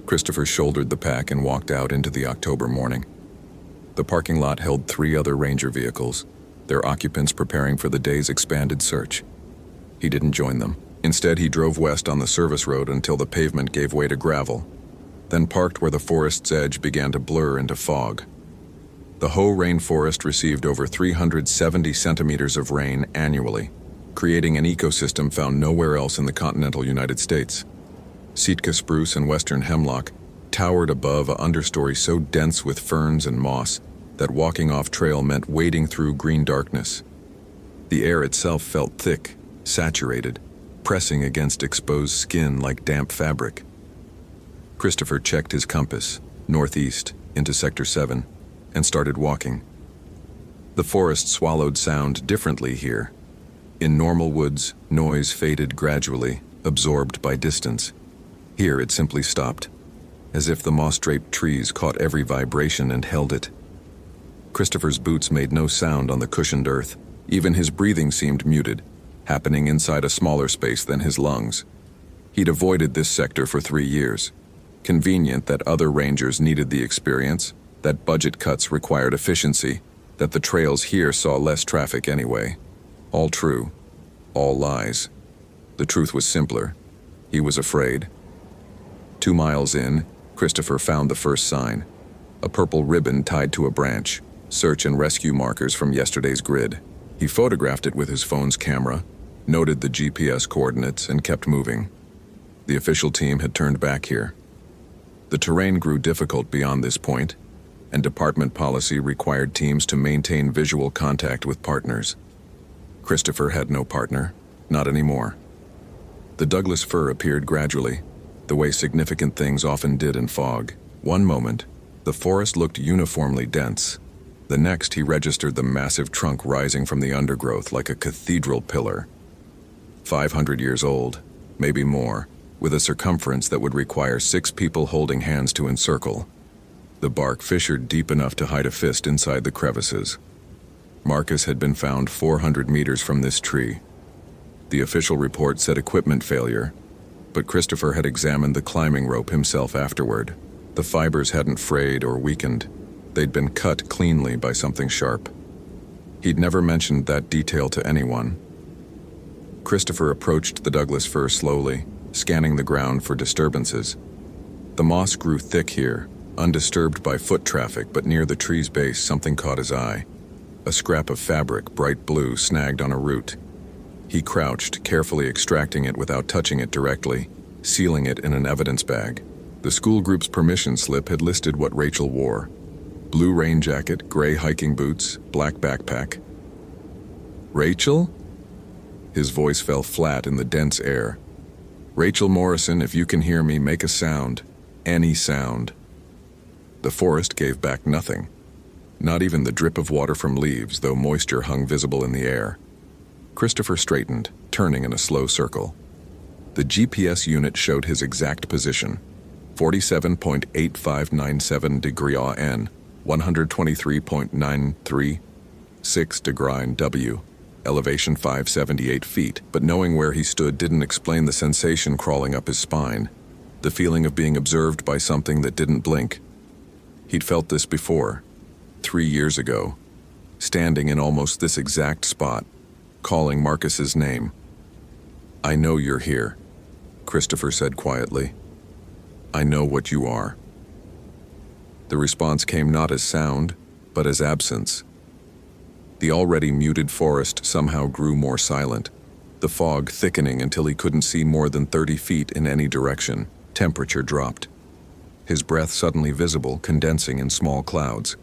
Christopher shouldered the pack and walked out into the October morning. The parking lot held 3 other Ranger vehicles, their occupants preparing for the day's expanded search. He didn't join them. Instead, he drove west on the service road until the pavement gave way to gravel, then parked where the forest's edge began to blur into fog. The Hoh rainforest received over 370 centimeters of rain annually, creating an ecosystem found nowhere else in the continental United States. Sitka spruce and western hemlock towered above an understory so dense with ferns and moss that walking off trail meant wading through green darkness. The air itself felt thick, saturated, pressing against exposed skin like damp fabric. Christopher checked his compass, northeast, into Sector 7, and started walking. The forest swallowed sound differently here. In normal woods, noise faded gradually, absorbed by distance. Here it simply stopped, as if the moss-draped trees caught every vibration and held it. Christopher's boots made no sound on the cushioned earth. Even his breathing seemed muted, happening inside a smaller space than his lungs. He'd avoided this sector for 3 years. Convenient that other rangers needed the experience, that budget cuts required efficiency, that the trails here saw less traffic anyway. All true. All lies. The truth was simpler. He was afraid. 2 miles in, Christopher found the first sign. A purple ribbon tied to a branch, search and rescue markers from yesterday's grid. He photographed it with his phone's camera, noted the GPS coordinates, and kept moving. The official team had turned back here. The terrain grew difficult beyond this point, and department policy required teams to maintain visual contact with partners. Christopher had no partner, not anymore. The Douglas fir appeared gradually, the way significant things often did in fog. One moment, the forest looked uniformly dense. The next, he registered the massive trunk rising from the undergrowth like a cathedral pillar. 500 years old, maybe more, with a circumference that would require 6 people holding hands to encircle. The bark fissured deep enough to hide a fist inside the crevices. Marcus had been found 400 meters from this tree. The official report said equipment failure, but Christopher had examined the climbing rope himself afterward. The fibers hadn't frayed or weakened. They'd been cut cleanly by something sharp. He'd never mentioned that detail to anyone. Christopher approached the Douglas fir slowly, scanning the ground for disturbances. The moss grew thick here, undisturbed by foot traffic, but near the tree's base something caught his eye. A scrap of fabric, bright blue, snagged on a root. He crouched, carefully extracting it without touching it directly, sealing it in an evidence bag. The school group's permission slip had listed what Rachel wore: blue rain jacket, gray hiking boots, black backpack. "Rachel?" His voice fell flat in the dense air. "Rachel Morrison, if you can hear me, make a sound. Any sound." The forest gave back nothing. Not even the drip of water from leaves, though moisture hung visible in the air. Christopher straightened, turning in a slow circle. The GPS unit showed his exact position: 47.8597 degree AN, 123.936 degree W, elevation 578 feet, but knowing where he stood didn't explain the sensation crawling up his spine, the feeling of being observed by something that didn't blink. He'd felt this before, 3 years ago, standing in almost this exact spot, calling Marcus's name. "I know you're here," Christopher said quietly. "I know what you are." The response came not as sound, but as absence. The already muted forest somehow grew more silent, the fog thickening until he couldn't see more than 30 feet in any direction. Temperature dropped. His breath suddenly visible, condensing in small clouds.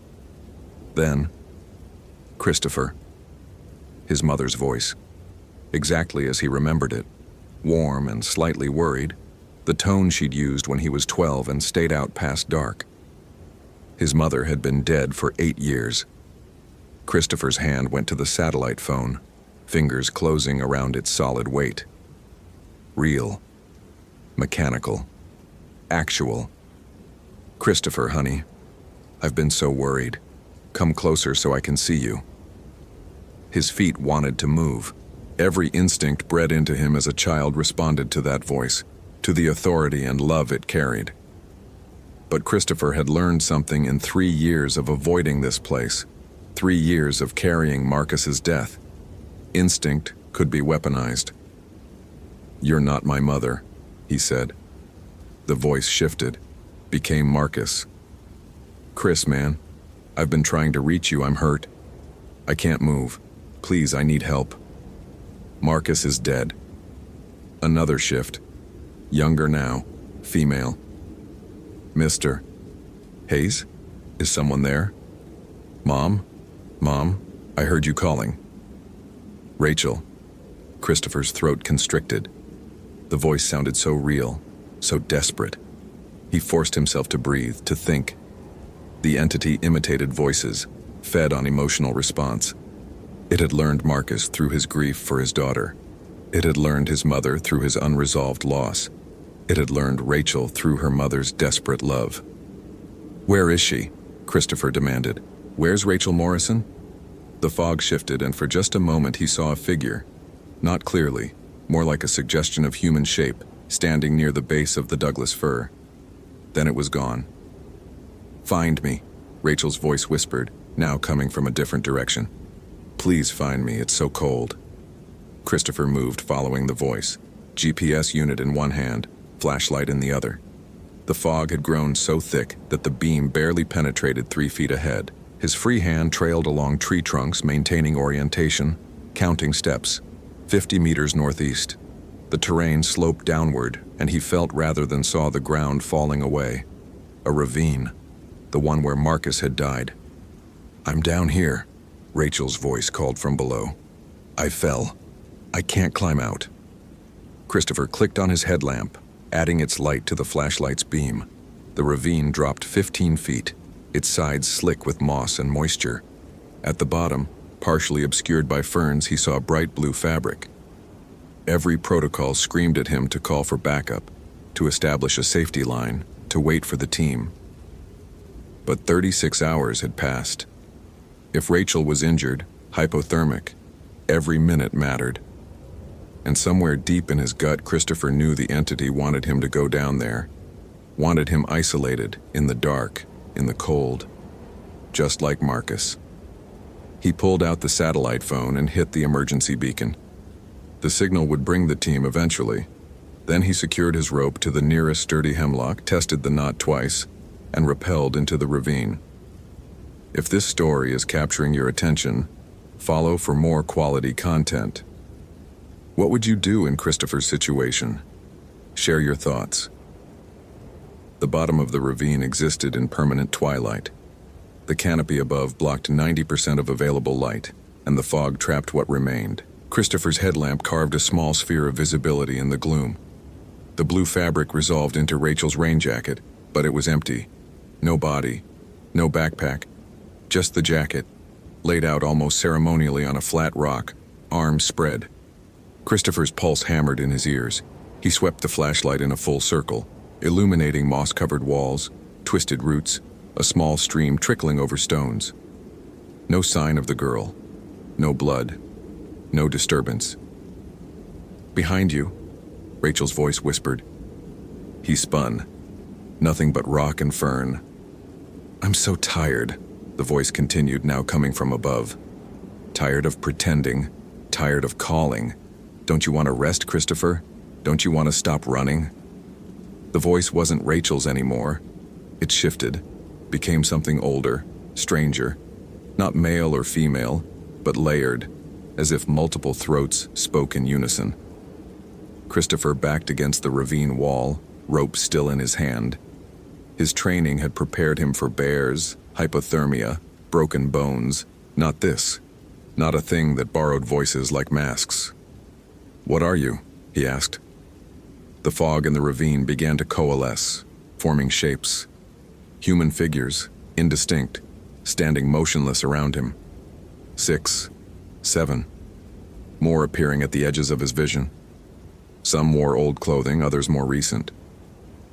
Then, Christopher. His mother's voice. Exactly as he remembered it. Warm and slightly worried. The tone she'd used when he was 12 and stayed out past dark. His mother had been dead for 8 years. Christopher's hand went to the satellite phone, fingers closing around its solid weight. Real. Mechanical. Actual. Christopher, honey. I've been so worried. Come closer so I can see you. His feet wanted to move. Every instinct bred into him as a child responded to that voice, to the authority and love it carried. But Christopher had learned something in 3 years of avoiding this place, 3 years of carrying Marcus's death. Instinct could be weaponized. "You're not my mother," he said. The voice shifted, became Marcus. "Chris, man, I've been trying to reach you. I'm hurt. I can't move. Please, I need help." Marcus is dead. Another shift. Younger now, female. "Mr. Hayes? Is someone there? Mom? Mom, I heard you calling." "Rachel." Christopher's throat constricted. The voice sounded so real, so desperate. He forced himself to breathe, to think. The entity imitated voices, fed on emotional response. It had learned Marcus through his grief for his daughter. It had learned his mother through his unresolved loss. It had learned Rachel through her mother's desperate love. "Where is she?" Christopher demanded. "Where's Rachel Morrison?" The fog shifted, and for just a moment he saw a figure. Not clearly, more like a suggestion of human shape, standing near the base of the Douglas fir. Then it was gone. "Find me," Rachel's voice whispered, now coming from a different direction. "Please find me, it's so cold." Christopher moved, following the voice, GPS unit in one hand, flashlight in the other. The fog had grown so thick that the beam barely penetrated 3 feet ahead. His free hand trailed along tree trunks, maintaining orientation, counting steps. 50 meters northeast. The terrain sloped downward, and he felt rather than saw the ground falling away. A ravine, the one where Marcus had died. "I'm down here," Rachel's voice called from below. "I fell. I can't climb out." Christopher clicked on his headlamp, adding its light to the flashlight's beam. The ravine dropped 15 feet, its sides slick with moss and moisture. At the bottom, partially obscured by ferns, he saw bright blue fabric. Every protocol screamed at him to call for backup, to establish a safety line, to wait for the team. But 36 hours had passed. If Rachel was injured, hypothermic, every minute mattered. And somewhere deep in his gut, Christopher knew the entity wanted him to go down there, wanted him isolated, in the dark, in the cold, just like Marcus. He pulled out the satellite phone and hit the emergency beacon. The signal would bring the team eventually. Then he secured his rope to the nearest sturdy hemlock, tested the knot twice, and rappelled into the ravine. If this story is capturing your attention, follow for more quality content. What would you do in Christopher's situation? Share your thoughts. The bottom of the ravine existed in permanent twilight. The canopy above blocked 90% of available light, and the fog trapped what remained. Christopher's headlamp carved a small sphere of visibility in the gloom. The blue fabric resolved into Rachel's rain jacket, but it was empty. No body, no backpack, just the jacket, laid out almost ceremonially on a flat rock, arms spread. Christopher's pulse hammered in his ears. He swept the flashlight in a full circle, illuminating moss-covered walls, twisted roots, a small stream trickling over stones. No sign of the girl. No blood. No disturbance. "Behind you," Rachel's voice whispered. He spun. Nothing but rock and fern. "I'm so tired," the voice continued, now coming from above. "Tired of pretending. Tired of calling. Don't you want to rest, Christopher? Don't you want to stop running?" The voice wasn't Rachel's anymore. It shifted, became something older, stranger, not male or female, but layered, as if multiple throats spoke in unison. Christopher backed against the ravine wall, rope still in his hand. His training had prepared him for bears, hypothermia, broken bones, not this. Not a thing that borrowed voices like masks. "What are you?" he asked. The fog in the ravine began to coalesce, forming shapes. Human figures, indistinct, standing motionless around him. 6, 7. More appearing at the edges of his vision. Some wore old clothing, others more recent.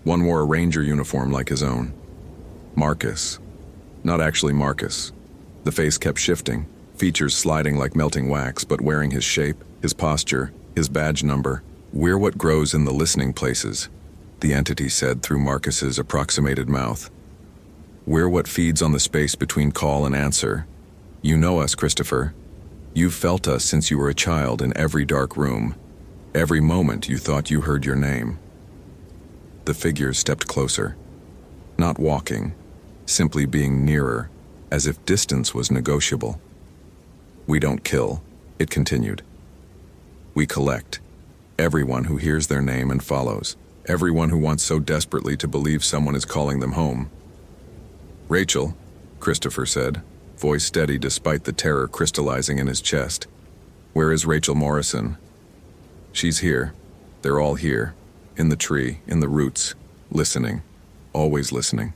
One wore a ranger uniform like his own. Marcus. Not actually Marcus. The face kept shifting, features sliding like melting wax, but wearing his shape, his posture, his badge number. "We're what grows in the listening places," the entity said through Marcus's approximated mouth. "We're what feeds on the space between call and answer. You know us, Christopher. You've felt us since you were a child in every dark room. Every moment you thought you heard your name." The figures stepped closer. Not walking, simply being nearer, as if distance was negotiable. "We don't kill," it continued. "We collect. Everyone who hears their name and follows. Everyone who wants so desperately to believe someone is calling them home." "Rachel," Christopher said, voice steady despite the terror crystallizing in his chest. "Where is Rachel Morrison?" "She's here. They're all here. In the tree, in the roots, listening. Always listening."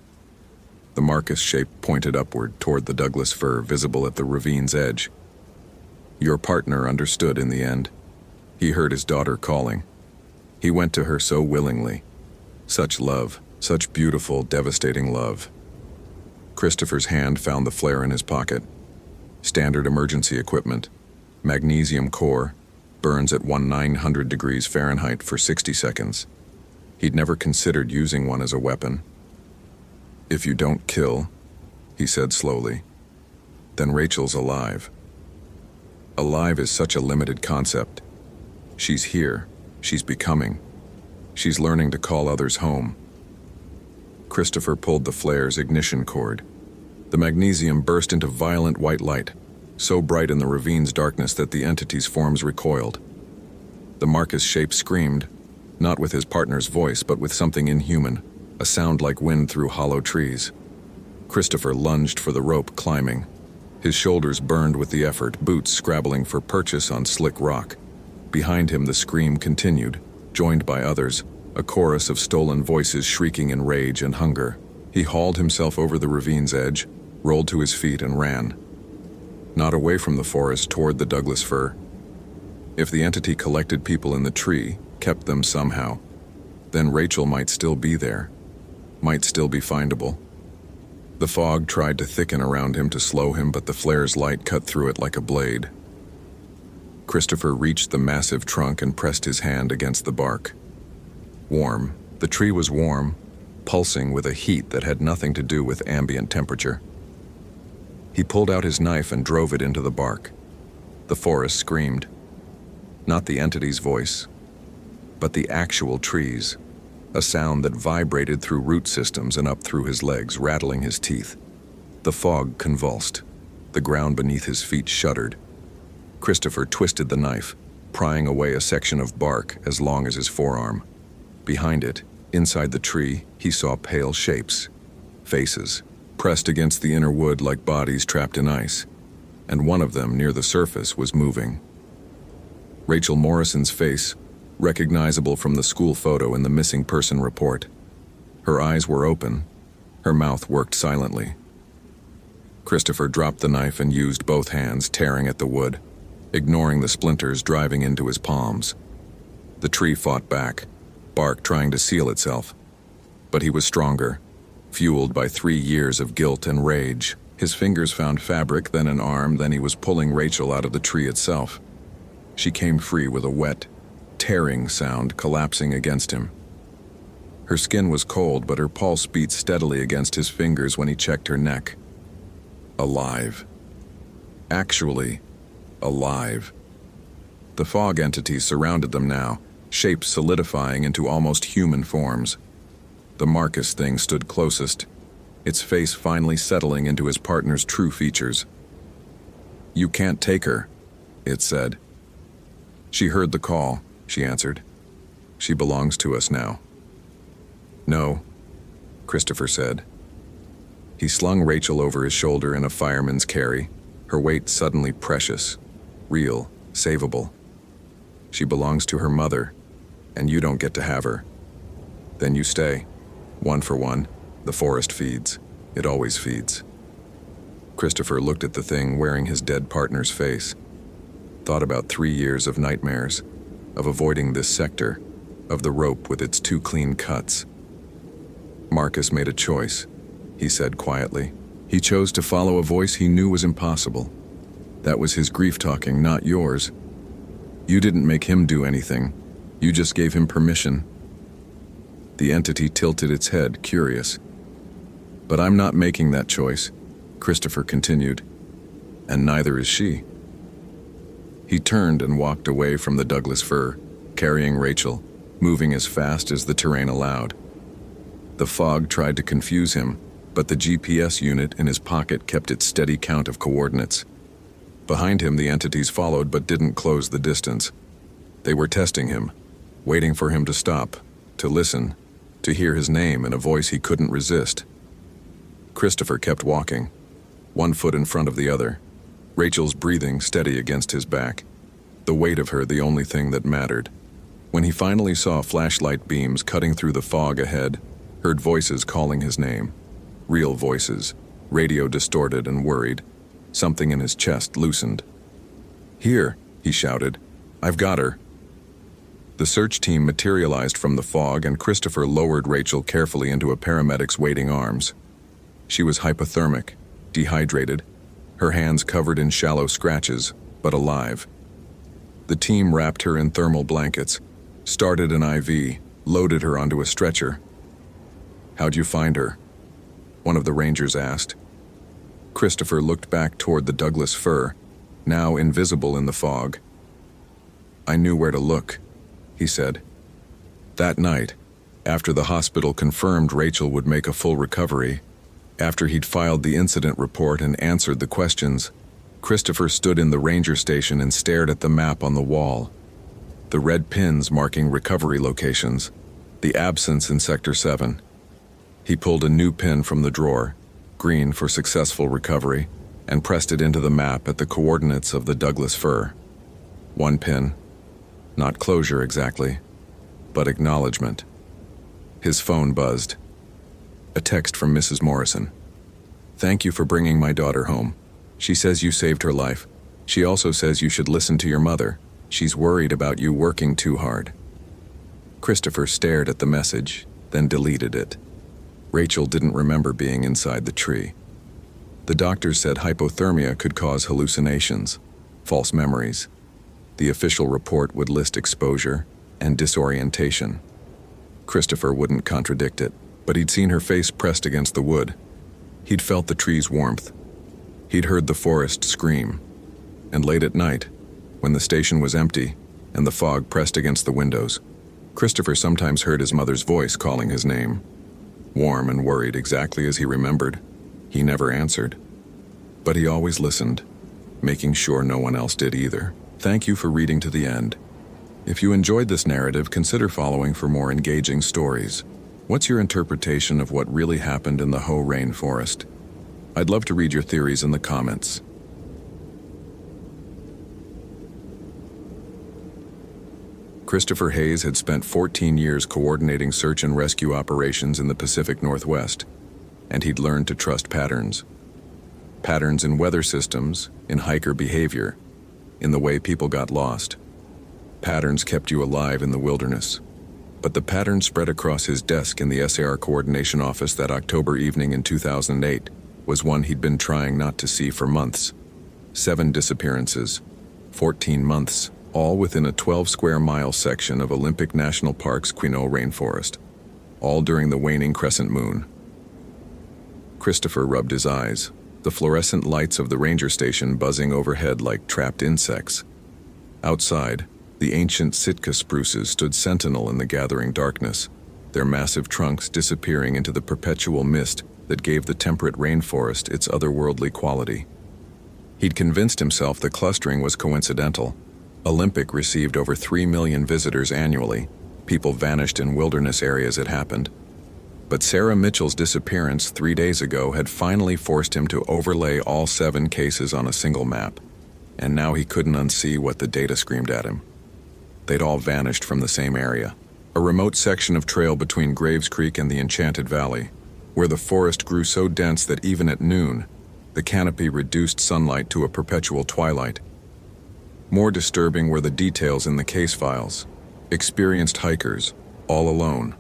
The Marcus shape pointed upward toward the Douglas fir visible at the ravine's edge. "Your partner understood in the end. He heard his daughter calling. He went to her so willingly. Such love, such beautiful, devastating love." Christopher's hand found the flare in his pocket. Standard emergency equipment. Magnesium core. Burns at 1900 degrees Fahrenheit for 60 seconds. He'd never considered using one as a weapon. "If you don't kill," he said slowly, "then Rachel's alive." Alive is such a limited concept. She's here. She's becoming. She's learning to call others home. Christopher pulled the flare's ignition cord. The magnesium burst into violent white light, so bright in the ravine's darkness that the entity's forms recoiled. The Marcus shape screamed, not with his partner's voice, but with something inhuman, a sound like wind through hollow trees. Christopher lunged for the rope, climbing. His shoulders burned with the effort, boots scrabbling for purchase on slick rock. Behind him the scream continued, joined by others, a chorus of stolen voices shrieking in rage and hunger. He hauled himself over the ravine's edge, rolled to his feet and ran. Not away from the forest toward the Douglas fir. If the entity collected people in the tree, kept them somehow, then Rachel might still be there, might still be findable. The fog tried to thicken around him to slow him, but the flare's light cut through it like a blade. Christopher reached the massive trunk and pressed his hand against the bark. Warm. The tree was warm, pulsing with a heat that had nothing to do with ambient temperature. He pulled out his knife and drove it into the bark. The forest screamed. Not the entity's voice, but the actual trees, a sound that vibrated through root systems and up through his legs, rattling his teeth. The fog convulsed. The ground beneath his feet shuddered. Christopher twisted the knife, prying away a section of bark as long as his forearm. Behind it, inside the tree, he saw pale shapes, faces, pressed against the inner wood like bodies trapped in ice, and one of them near the surface was moving. Rachel Morrison's face, recognizable from the school photo in the missing person report. Her eyes were open, her mouth worked silently. Christopher dropped the knife and used both hands, tearing at the wood, ignoring the splinters driving into his palms. The tree fought back, bark trying to seal itself. But he was stronger, fueled by 3 years of guilt and rage. His fingers found fabric, then an arm, then he was pulling Rachel out of the tree itself. She came free with a wet, tearing sound collapsing against him. Her skin was cold, but her pulse beat steadily against his fingers when he checked her neck. Alive. Actually, alive. The fog entities surrounded them now, shapes solidifying into almost human forms. The Marcus thing stood closest, its face finally settling into his partner's true features. "You can't take her," it said. "She heard the call," she answered. "She belongs to us now." "No," Christopher said. He slung Rachel over his shoulder in a fireman's carry, her weight suddenly precious, real, savable. She belongs to her mother, and you don't get to have her. Then you stay. One for one, the forest feeds. It always feeds. Christopher looked at the thing wearing his dead partner's face. Thought about 3 years of nightmares, of avoiding this sector, of the rope with its 2 clean cuts. Marcus made a choice, he said quietly. He chose to follow a voice he knew was impossible. That was his grief talking, not yours. You didn't make him do anything. You just gave him permission. The entity tilted its head, curious. But I'm not making that choice, Christopher continued. And neither is she. He turned and walked away from the Douglas fir, carrying Rachel, moving as fast as the terrain allowed. The fog tried to confuse him, but the GPS unit in his pocket kept its steady count of coordinates. Behind him, the entities followed but didn't close the distance. They were testing him, waiting for him to stop, to listen, to hear his name in a voice he couldn't resist. Christopher kept walking, one foot in front of the other, Rachel's breathing steady against his back, the weight of her the only thing that mattered. When he finally saw flashlight beams cutting through the fog ahead, heard voices calling his name. Real voices, radio distorted and worried. Something in his chest loosened. "Here," he shouted. "I've got her." The search team materialized from the fog, and Christopher lowered Rachel carefully into a paramedic's waiting arms. She was hypothermic, dehydrated, her hands covered in shallow scratches, but alive. The team wrapped her in thermal blankets, started an IV, loaded her onto a stretcher. "How'd you find her?" one of the rangers asked. Christopher looked back toward the Douglas fir, now invisible in the fog. "I knew where to look," he said. That night, after the hospital confirmed Rachel would make a full recovery, after he'd filed the incident report and answered the questions, Christopher stood in the ranger station and stared at the map on the wall. The red pins marking recovery locations, the absence in Sector 7. He pulled a new pin from the drawer, green for successful recovery, and pressed it into the map at the coordinates of the Douglas fir. One pin. Not closure exactly, but acknowledgement. His phone buzzed. A text from Mrs. Morrison. "Thank you for bringing my daughter home. She says you saved her life. She also says you should listen to your mother. She's worried about you working too hard." Christopher stared at the message, then deleted it. Rachel didn't remember being inside the tree. The doctors said hypothermia could cause hallucinations, false memories. The official report would list exposure and disorientation. Christopher wouldn't contradict it, but he'd seen her face pressed against the wood. He'd felt the tree's warmth. He'd heard the forest scream. And late at night, when the station was empty and the fog pressed against the windows, Christopher sometimes heard his mother's voice calling his name. Warm and worried, exactly as he remembered. He never answered. But he always listened, making sure no one else did either. Thank you for reading to the end. If you enjoyed this narrative, consider following for more engaging stories. What's your interpretation of what really happened in the Hoh rainforest? I'd love to read your theories in the comments. Christopher Hayes had spent 14 years coordinating search and rescue operations in the Pacific Northwest, and he'd learned to trust patterns. Patterns in weather systems, in hiker behavior, in the way people got lost. Patterns kept you alive in the wilderness. But the pattern spread across his desk in the SAR coordination office that October evening in 2008 was one he'd been trying not to see for months. 7 disappearances, 14 months, all within a 12-square-mile section of Olympic National Park's Quinault rainforest, all during the waning crescent moon. Christopher rubbed his eyes, the fluorescent lights of the ranger station buzzing overhead like trapped insects. Outside, the ancient Sitka spruces stood sentinel in the gathering darkness, their massive trunks disappearing into the perpetual mist that gave the temperate rainforest its otherworldly quality. He'd convinced himself the clustering was coincidental. Olympic received over 3 million visitors annually. People vanished in wilderness areas it happened. But Sarah Mitchell's disappearance 3 days ago had finally forced him to overlay all 7 cases on a single map, and now he couldn't unsee what the data screamed at him. They'd all vanished from the same area, a remote section of trail between Graves Creek and the Enchanted Valley, where the forest grew so dense that even at noon, the canopy reduced sunlight to a perpetual twilight. More disturbing were the details in the case files. Experienced hikers, all alone,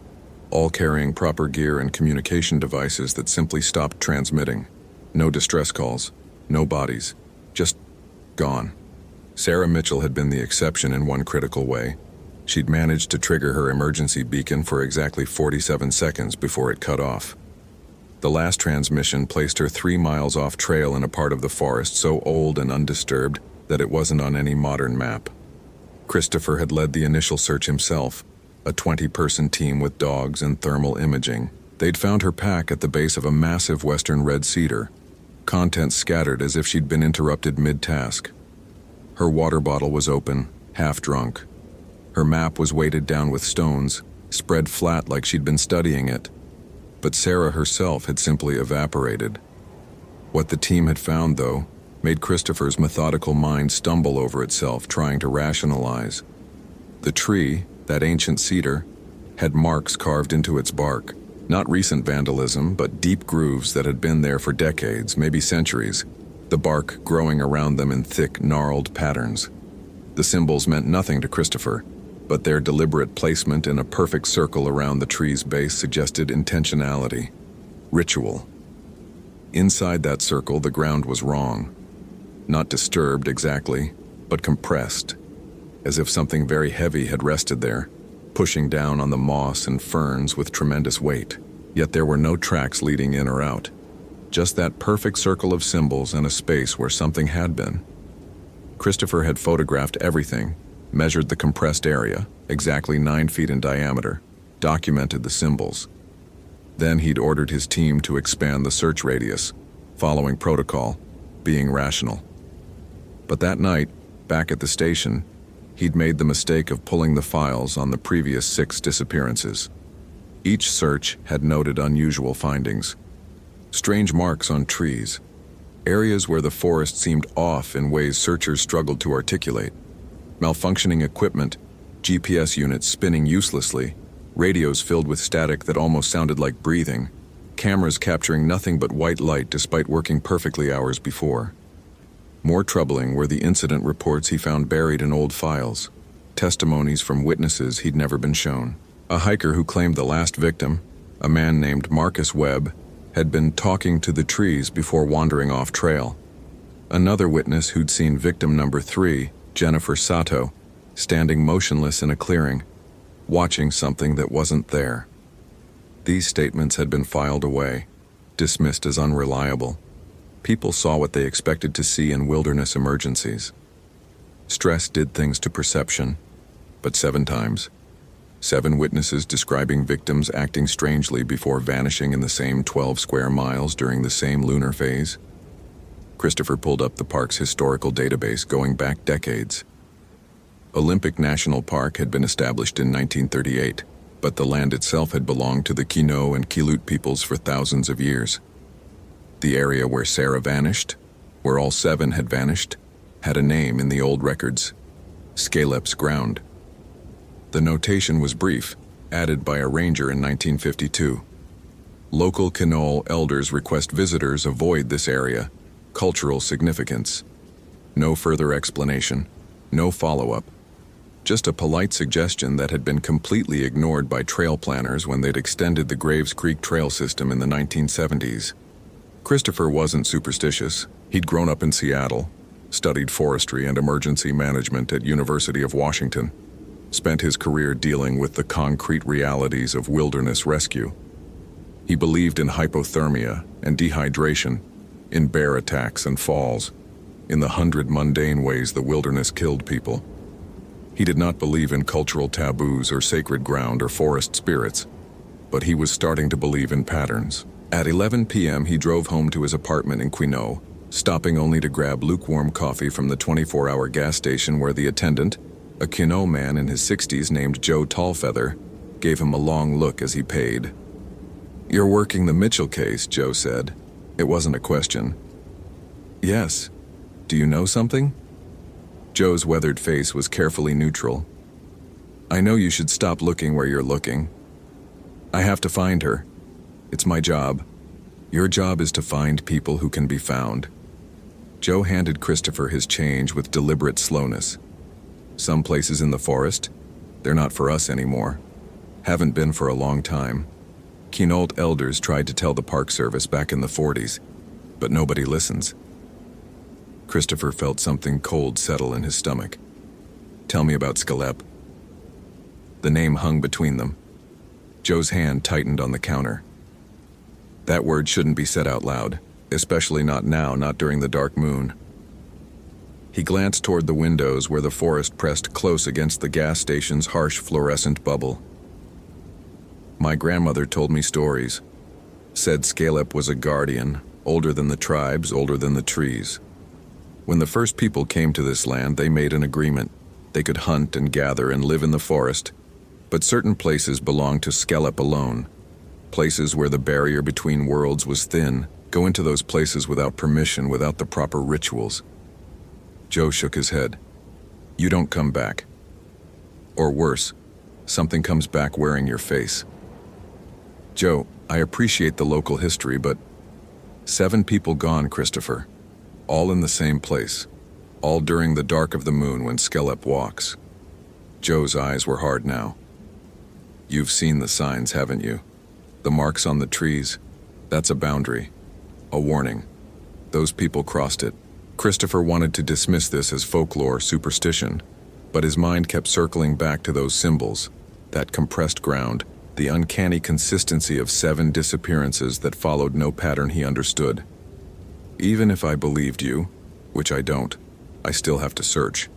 all carrying proper gear and communication devices that simply stopped transmitting. No distress calls, no bodies, just gone. Sarah Mitchell had been the exception in one critical way. She'd managed to trigger her emergency beacon for exactly 47 seconds before it cut off. The last transmission placed her 3 miles off trail in a part of the forest so old and undisturbed that it wasn't on any modern map. Christopher had led the initial search himself, a 20-person team with dogs and thermal imaging. They'd found her pack at the base of a massive western red cedar, contents scattered as if she'd been interrupted mid-task. Her water bottle was open, half drunk. Her map was weighted down with stones, spread flat like she'd been studying it. But Sarah herself had simply evaporated. What the team had found, though, made Christopher's methodical mind stumble over itself, trying to rationalize. The tree, that ancient cedar, had marks carved into its bark. Not recent vandalism, but deep grooves that had been there for decades, maybe centuries, the bark growing around them in thick, gnarled patterns. The symbols meant nothing to Christopher, but their deliberate placement in a perfect circle around the tree's base suggested intentionality, ritual. Inside that circle, the ground was wrong. Not disturbed exactly, but compressed, as if something very heavy had rested there, pushing down on the moss and ferns with tremendous weight. Yet there were no tracks leading in or out, just that perfect circle of symbols and a space where something had been. Christopher had photographed everything, measured the compressed area, exactly 9 feet in diameter, documented the symbols. Then he'd ordered his team to expand the search radius, following protocol, being rational. But that night, back at the station, he'd made the mistake of pulling the files on the previous 6 disappearances. Each search had noted unusual findings. Strange marks on trees, areas where the forest seemed off in ways searchers struggled to articulate, malfunctioning equipment, GPS units spinning uselessly, radios filled with static that almost sounded like breathing, cameras capturing nothing but white light despite working perfectly hours before. More troubling were the incident reports he found buried in old files, testimonies from witnesses he'd never been shown. A hiker who claimed the last victim, a man named Marcus Webb, had been talking to the trees before wandering off trail. Another witness who'd seen victim number 3, Jennifer Sato, standing motionless in a clearing, watching something that wasn't there. These statements had been filed away, dismissed as unreliable. People saw what they expected to see in wilderness emergencies. Stress did things to perception, but 7 times. 7 witnesses describing victims acting strangely before vanishing in the same 12 square miles during the same lunar phase. Christopher pulled up the park's historical database going back decades. Olympic National Park had been established in 1938, but the land itself had belonged to the Quinault and Quileute peoples for thousands of years. The area where Sarah vanished, where all 7 had vanished, had a name in the old records: Scalep's Ground. The notation was brief, added by a ranger in 1952. Local Quinault elders request visitors avoid this area. Cultural significance. No further explanation, no follow-up. Just a polite suggestion that had been completely ignored by trail planners when they'd extended the Graves Creek trail system in the 1970s. Christopher wasn't superstitious. He'd grown up in Seattle, studied forestry and emergency management at University of Washington, spent his career dealing with the concrete realities of wilderness rescue. He believed in hypothermia and dehydration, in bear attacks and falls, in the 100 mundane ways the wilderness killed people. He did not believe in cultural taboos or sacred ground or forest spirits, but he was starting to believe in patterns. At 11 p.m. he drove home to his apartment in Quinault, stopping only to grab lukewarm coffee from the 24-hour gas station where the attendant, a Quinault man in his 60s named Joe Tallfeather, gave him a long look as he paid. You're working the Mitchell case, Joe said. It wasn't a question. Yes. Do you know something? Joe's weathered face was carefully neutral. I know you should stop looking where you're looking. I have to find her. It's my job. Your job is to find people who can be found. Joe handed Christopher his change with deliberate slowness. Some places in the forest, they're not for us anymore. Haven't been for a long time. Quinault elders tried to tell the Park Service back in the 40s, but nobody listens. Christopher felt something cold settle in his stomach. Tell me about Scalep. The name hung between them. Joe's hand tightened on the counter. That word shouldn't be said out loud, especially not now, not during the dark moon. He glanced toward the windows where the forest pressed close against the gas station's harsh fluorescent bubble. My grandmother told me stories. Said Scalep was a guardian, older than the tribes, older than the trees. When the first people came to this land, they made an agreement. They could hunt and gather and live in the forest, but certain places belonged to Scalep alone. Places where the barrier between worlds was thin. Go into those places without permission, without the proper rituals. Joe shook his head. You don't come back. Or worse, something comes back wearing your face. Joe, I appreciate the local history, but 7 people gone, Christopher. All in the same place. All during the dark of the moon when Scalep walks. Joe's eyes were hard now. You've seen the signs, haven't you? The marks on the trees. That's a boundary. A warning. Those people crossed it. Christopher wanted to dismiss this as folklore, superstition, but his mind kept circling back to those symbols, that compressed ground, the uncanny consistency of 7 disappearances that followed no pattern he understood. Even if I believed you, which I don't, I still have to search.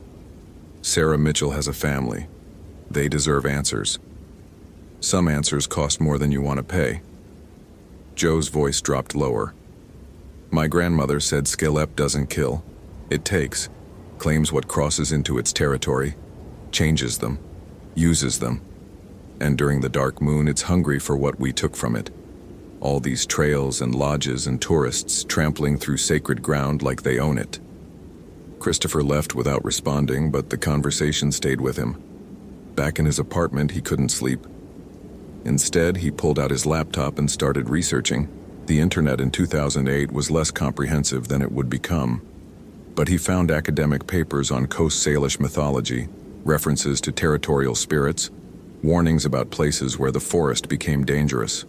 Sarah Mitchell has a family. They deserve answers. Some answers cost more than you want to pay. Joe's voice dropped lower. My grandmother said Scalep doesn't kill. It takes, claims what crosses into its territory, changes them, uses them. And during the dark moon, it's hungry for what we took from it. All these trails and lodges and tourists trampling through sacred ground like they own it. Christopher left without responding, but the conversation stayed with him. Back in his apartment, he couldn't sleep. Instead, he pulled out his laptop and started researching. The internet in 2008 was less comprehensive than it would become. But he found academic papers on Coast Salish mythology, references to territorial spirits, warnings about places where the forest became dangerous.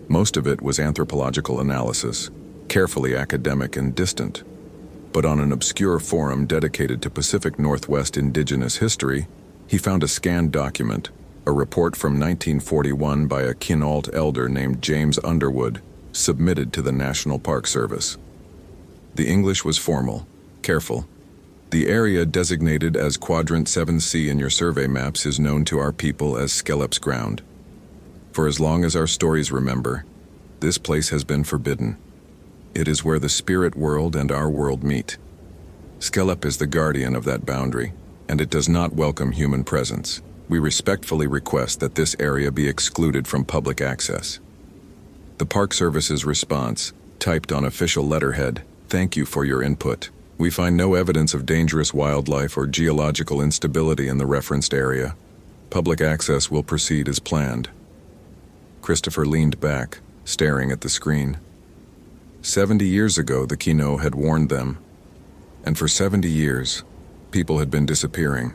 Most of it was anthropological analysis, carefully academic and distant. But on an obscure forum dedicated to Pacific Northwest indigenous history, he found a scanned document, a report from 1941 by a Quinault elder named James Underwood, submitted to the National Park Service. The English was formal, careful. The area designated as Quadrant 7C in your survey maps is known to our people as Scalep's Ground. For as long as our stories remember, this place has been forbidden. It is where the spirit world and our world meet. Scalep is the guardian of that boundary, and it does not welcome human presence. We respectfully request that this area be excluded from public access. The Park Service's response, typed on official letterhead, "Thank you for your input. We find no evidence of dangerous wildlife or geological instability in the referenced area. Public access will proceed as planned." Christopher leaned back, staring at the screen. 70 years ago, the Quinault had warned them, and for 70 years, people had been disappearing.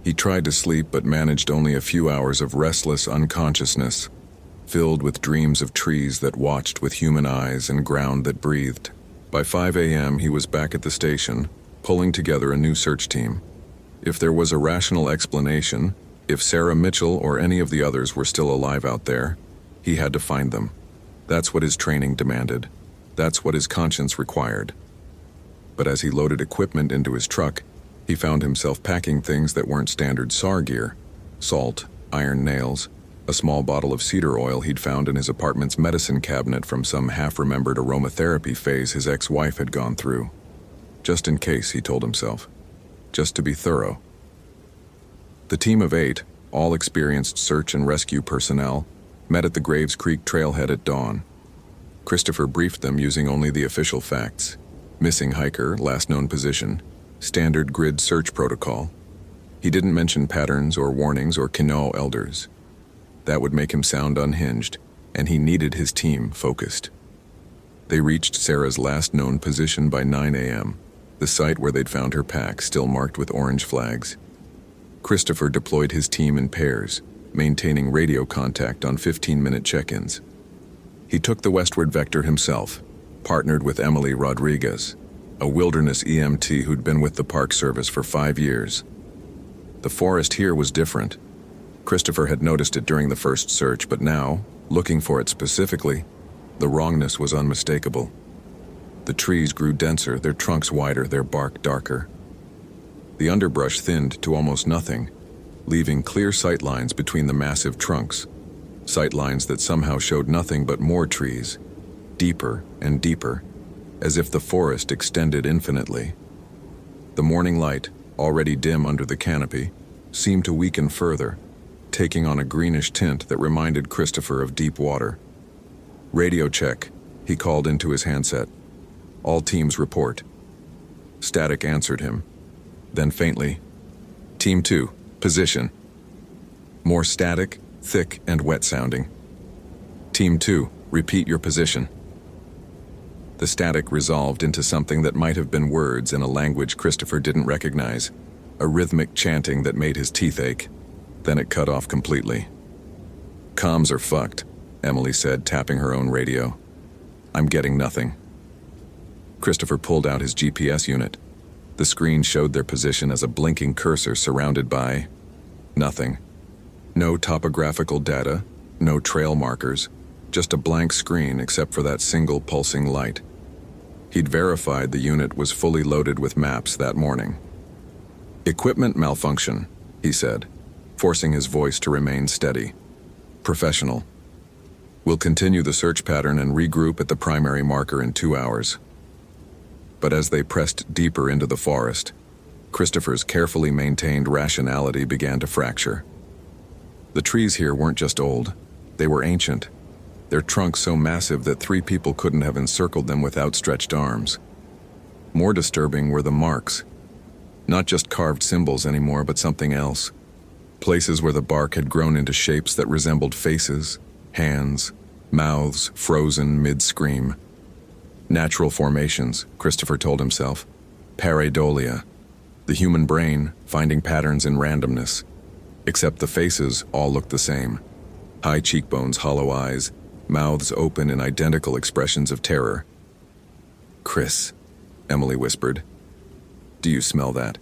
He tried to sleep but managed only a few hours of restless unconsciousness, filled with dreams of trees that watched with human eyes and ground that breathed. By 5 a.m., he was back at the station, pulling together a new search team. If there was a rational explanation, if Sarah Mitchell or any of the others were still alive out there, he had to find them. That's what his training demanded. That's what his conscience required. But as he loaded equipment into his truck, he found himself packing things that weren't standard SAR gear: salt, iron nails, a small bottle of cedar oil he'd found in his apartment's medicine cabinet from some half-remembered aromatherapy phase his ex-wife had gone through. Just in case, he told himself. Just to be thorough. The team of 8, all experienced search and rescue personnel, Met at the Graves Creek trailhead at dawn. Christopher briefed them using only the official facts. Missing hiker, last known position, standard grid search protocol. He didn't mention patterns or warnings or Quinault elders. That would make him sound unhinged, and he needed his team focused. They reached Sarah's last known position by 9 a.m., the site where they'd found her pack still marked with orange flags. Christopher deployed his team in pairs, maintaining radio contact on 15-minute check-ins. He took the westward vector himself, partnered with Emily Rodriguez, a wilderness EMT who'd been with the Park Service for 5 years. The forest here was different. Christopher had noticed it during the first search, but now, looking for it specifically, the wrongness was unmistakable. The trees grew denser, their trunks wider, their bark darker. The underbrush thinned to almost nothing, leaving clear sightlines between the massive trunks, sightlines that somehow showed nothing but more trees, deeper and deeper, as if the forest extended infinitely. The morning light, already dim under the canopy, seemed to weaken further, taking on a greenish tint that reminded Christopher of deep water. "Radio check," he called into his handset. "All teams report." Static answered him. Then faintly, "Team 2, position." More static, thick and wet sounding. "Team 2, repeat your position." The static resolved into something that might have been words in a language Christopher didn't recognize, a rhythmic chanting that made his teeth ache. Then it cut off completely. "Comms are fucked," Emily said, tapping her own radio. "I'm getting nothing." Christopher pulled out his GPS unit. The screen showed their position as a blinking cursor surrounded by nothing. No topographical data, no trail markers, just a blank screen except for that single pulsing light. He'd verified the unit was fully loaded with maps that morning. "Equipment malfunction," he said, forcing his voice to remain steady. "Professional. We'll continue the search pattern and regroup at the primary marker in 2 hours." But as they pressed deeper into the forest, Christopher's carefully maintained rationality began to fracture. The trees here weren't just old, they were ancient, their trunks so massive that 3 people couldn't have encircled them with outstretched arms. More disturbing were the marks. Not just carved symbols anymore, but something else. Places where the bark had grown into shapes that resembled faces, hands, mouths frozen mid-scream. Natural formations, Christopher told himself. Pareidolia. The human brain finding patterns in randomness. Except the faces all looked the same. High cheekbones, hollow eyes, mouths open in identical expressions of terror. "Chris," Emily whispered. "Do you smell that?"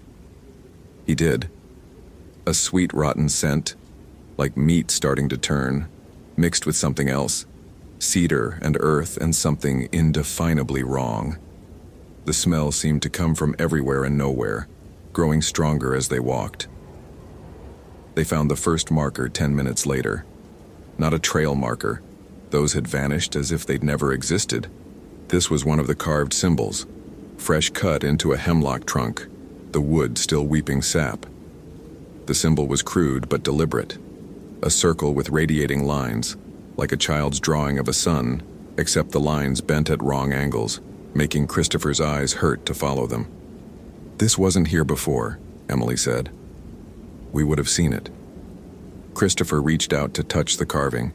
He did. A sweet, rotten scent, like meat starting to turn, mixed with something else. Cedar and earth and something indefinably wrong. The smell seemed to come from everywhere and nowhere, growing stronger as they walked. They found the first marker 10 minutes later. Not a trail marker. Those had vanished as if they'd never existed. This was one of the carved symbols, fresh cut into a hemlock trunk, the wood still weeping sap. The symbol was crude but deliberate. A circle with radiating lines, like a child's drawing of a sun, except the lines bent at wrong angles, making Christopher's eyes hurt to follow them. "This wasn't here before," Emily said. "We would have seen it." Christopher reached out to touch the carving,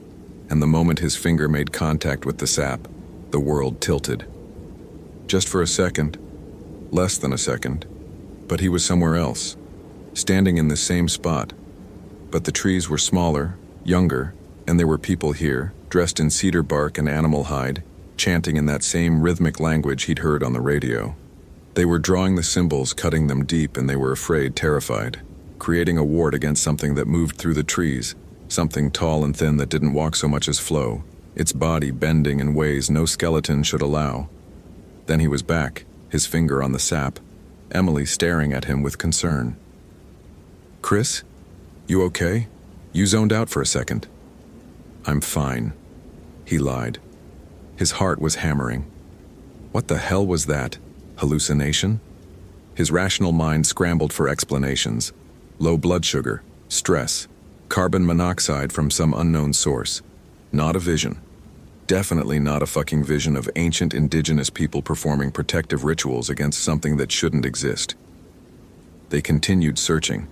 and the moment his finger made contact with the sap, the world tilted. Just for a second, less than a second, but he was somewhere else, standing in the same spot. But the trees were smaller, younger, and there were people here, dressed in cedar bark and animal hide, chanting in that same rhythmic language he'd heard on the radio. They were drawing the symbols, cutting them deep, and they were afraid, terrified, creating a ward against something that moved through the trees, something tall and thin that didn't walk so much as flow, its body bending in ways no skeleton should allow. Then he was back, his finger on the sap, Emily staring at him with concern. "Chris, you okay? You zoned out for a second." "I'm fine," he lied. His heart was hammering. What the hell was that? Hallucination? His rational mind scrambled for explanations. Low blood sugar, stress, carbon monoxide from some unknown source. Not a vision. Definitely not a fucking vision of ancient indigenous people performing protective rituals against something that shouldn't exist. They continued searching,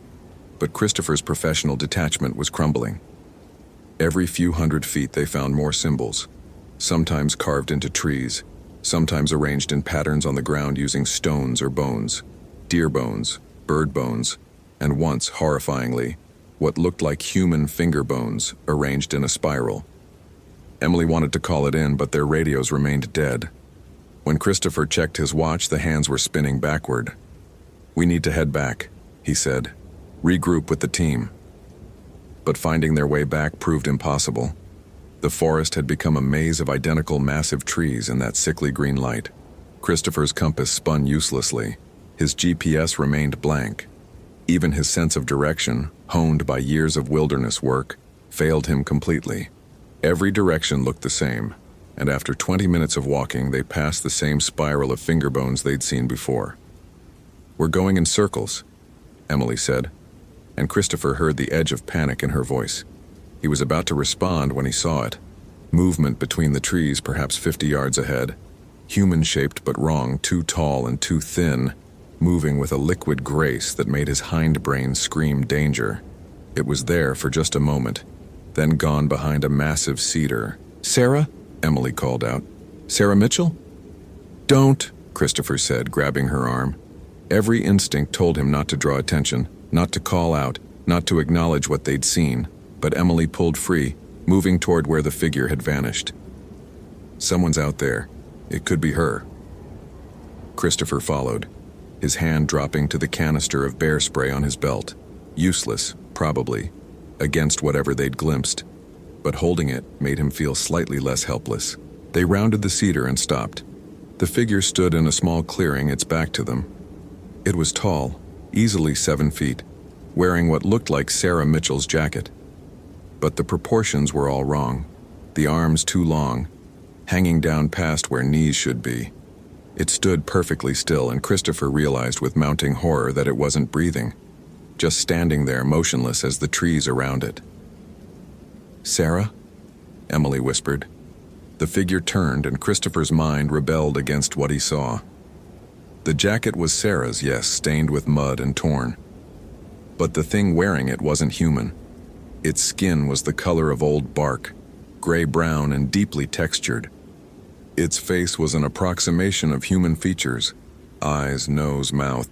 but Christopher's professional detachment was crumbling. Every few hundred feet they found more symbols, sometimes carved into trees, sometimes arranged in patterns on the ground using stones or bones, deer bones, bird bones, and once, horrifyingly, what looked like human finger bones arranged in a spiral. Emily wanted to call it in, but their radios remained dead. When Christopher checked his watch, the hands were spinning backward. "We need to head back," he said. "Regroup with the team." But finding their way back proved impossible. The forest had become a maze of identical massive trees in that sickly green light. Christopher's compass spun uselessly. His GPS remained blank. Even his sense of direction, honed by years of wilderness work, failed him completely. Every direction looked the same, and after 20 minutes of walking, they passed the same spiral of finger bones they'd seen before. "We're going in circles," Emily said, and Christopher heard the edge of panic in her voice. He was about to respond when he saw it. Movement between the trees, perhaps 50 yards ahead. Human-shaped but wrong, too tall and too thin, moving with a liquid grace that made his hindbrain scream danger. It was there for just a moment, then gone behind a massive cedar. "Sarah?" Emily called out. "Sarah Mitchell?" "Don't," Christopher said, grabbing her arm. Every instinct told him not to draw attention, not to call out, not to acknowledge what they'd seen, but Emily pulled free, moving toward where the figure had vanished. "Someone's out there. It could be her." Christopher followed, his hand dropping to the canister of bear spray on his belt. Useless, probably, against whatever they'd glimpsed, but holding it made him feel slightly less helpless. They rounded the cedar and stopped. The figure stood in a small clearing, its back to them. It was tall, easily 7 feet, wearing what looked like Sarah Mitchell's jacket. But the proportions were all wrong. The arms too long, hanging down past where knees should be. It stood perfectly still, and Christopher realized with mounting horror that it wasn't breathing, just standing there motionless as the trees around it. "Sarah?" Emily whispered. The figure turned, and Christopher's mind rebelled against what he saw. The jacket was Sarah's, yes, stained with mud and torn. But the thing wearing it wasn't human. Its skin was the color of old bark, gray-brown and deeply textured. Its face was an approximation of human features, eyes, nose, mouth,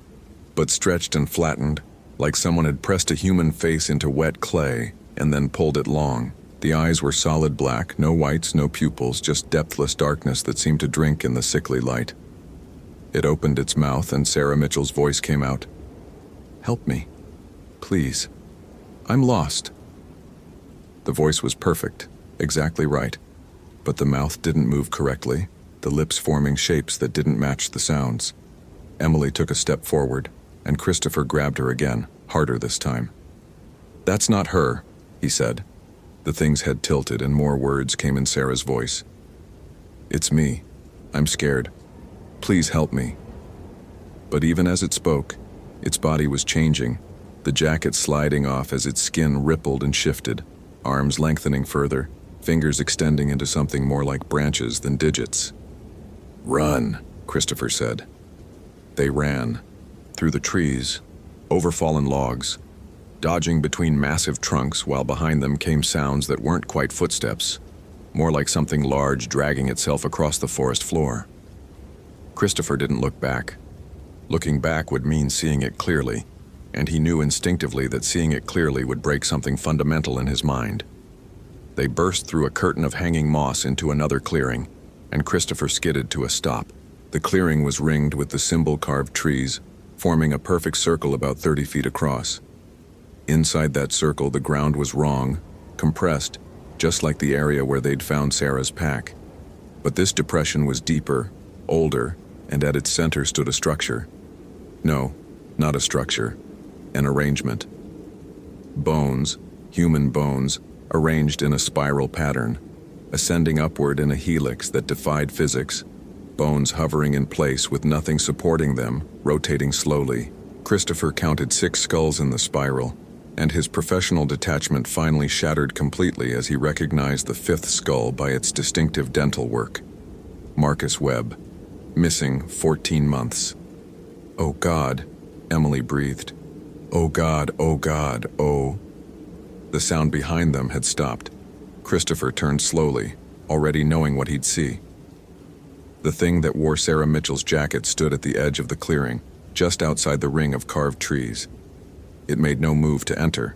but stretched and flattened, like someone had pressed a human face into wet clay and then pulled it long. The eyes were solid black, no whites, no pupils, just depthless darkness that seemed to drink in the sickly light. It opened its mouth, and Sarah Mitchell's voice came out. "Help me. Please. I'm lost." The voice was perfect, exactly right, but the mouth didn't move correctly, the lips forming shapes that didn't match the sounds. Emily took a step forward, and Christopher grabbed her again, harder this time. "That's not her," he said. The thing's head tilted, and more words came in Sarah's voice. "It's me. I'm scared. Please help me." But even as it spoke, its body was changing, the jacket sliding off as its skin rippled and shifted, arms lengthening further, fingers extending into something more like branches than digits. "Run," Christopher said. They ran, through the trees, over fallen logs, dodging between massive trunks while behind them came sounds that weren't quite footsteps, more like something large dragging itself across the forest floor. Christopher didn't look back. Looking back would mean seeing it clearly, and he knew instinctively that seeing it clearly would break something fundamental in his mind. They burst through a curtain of hanging moss into another clearing, and Christopher skidded to a stop. The clearing was ringed with the symbol-carved trees, forming a perfect circle about 30 feet across. Inside that circle, the ground was wrong, compressed, just like the area where they'd found Sarah's pack. But this depression was deeper, older, and at its center stood a structure. No, not a structure, an arrangement. Bones, human bones, arranged in a spiral pattern, ascending upward in a helix that defied physics, bones hovering in place with nothing supporting them, rotating slowly. Christopher counted 6 skulls in the spiral, and his professional detachment finally shattered completely as he recognized the fifth skull by its distinctive dental work. Marcus Webb, missing 14 months. "Oh God," Emily breathed. "Oh God, oh God, oh." The sound behind them had stopped. Christopher turned slowly, already knowing what he'd see. The thing that wore Sarah Mitchell's jacket stood at the edge of the clearing, just outside the ring of carved trees. It made no move to enter.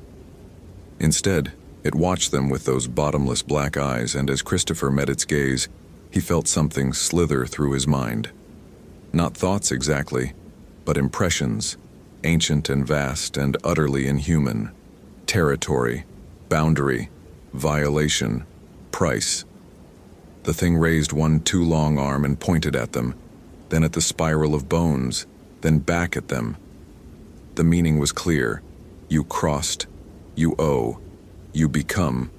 Instead, it watched them with those bottomless black eyes, and as Christopher met its gaze, he felt something slither through his mind. Not thoughts exactly, but impressions, ancient and vast and utterly inhuman. Territory, boundary, violation, price. The thing raised one too long arm and pointed at them, then at the spiral of bones, then back at them. The meaning was clear. You crossed. You owe. You become.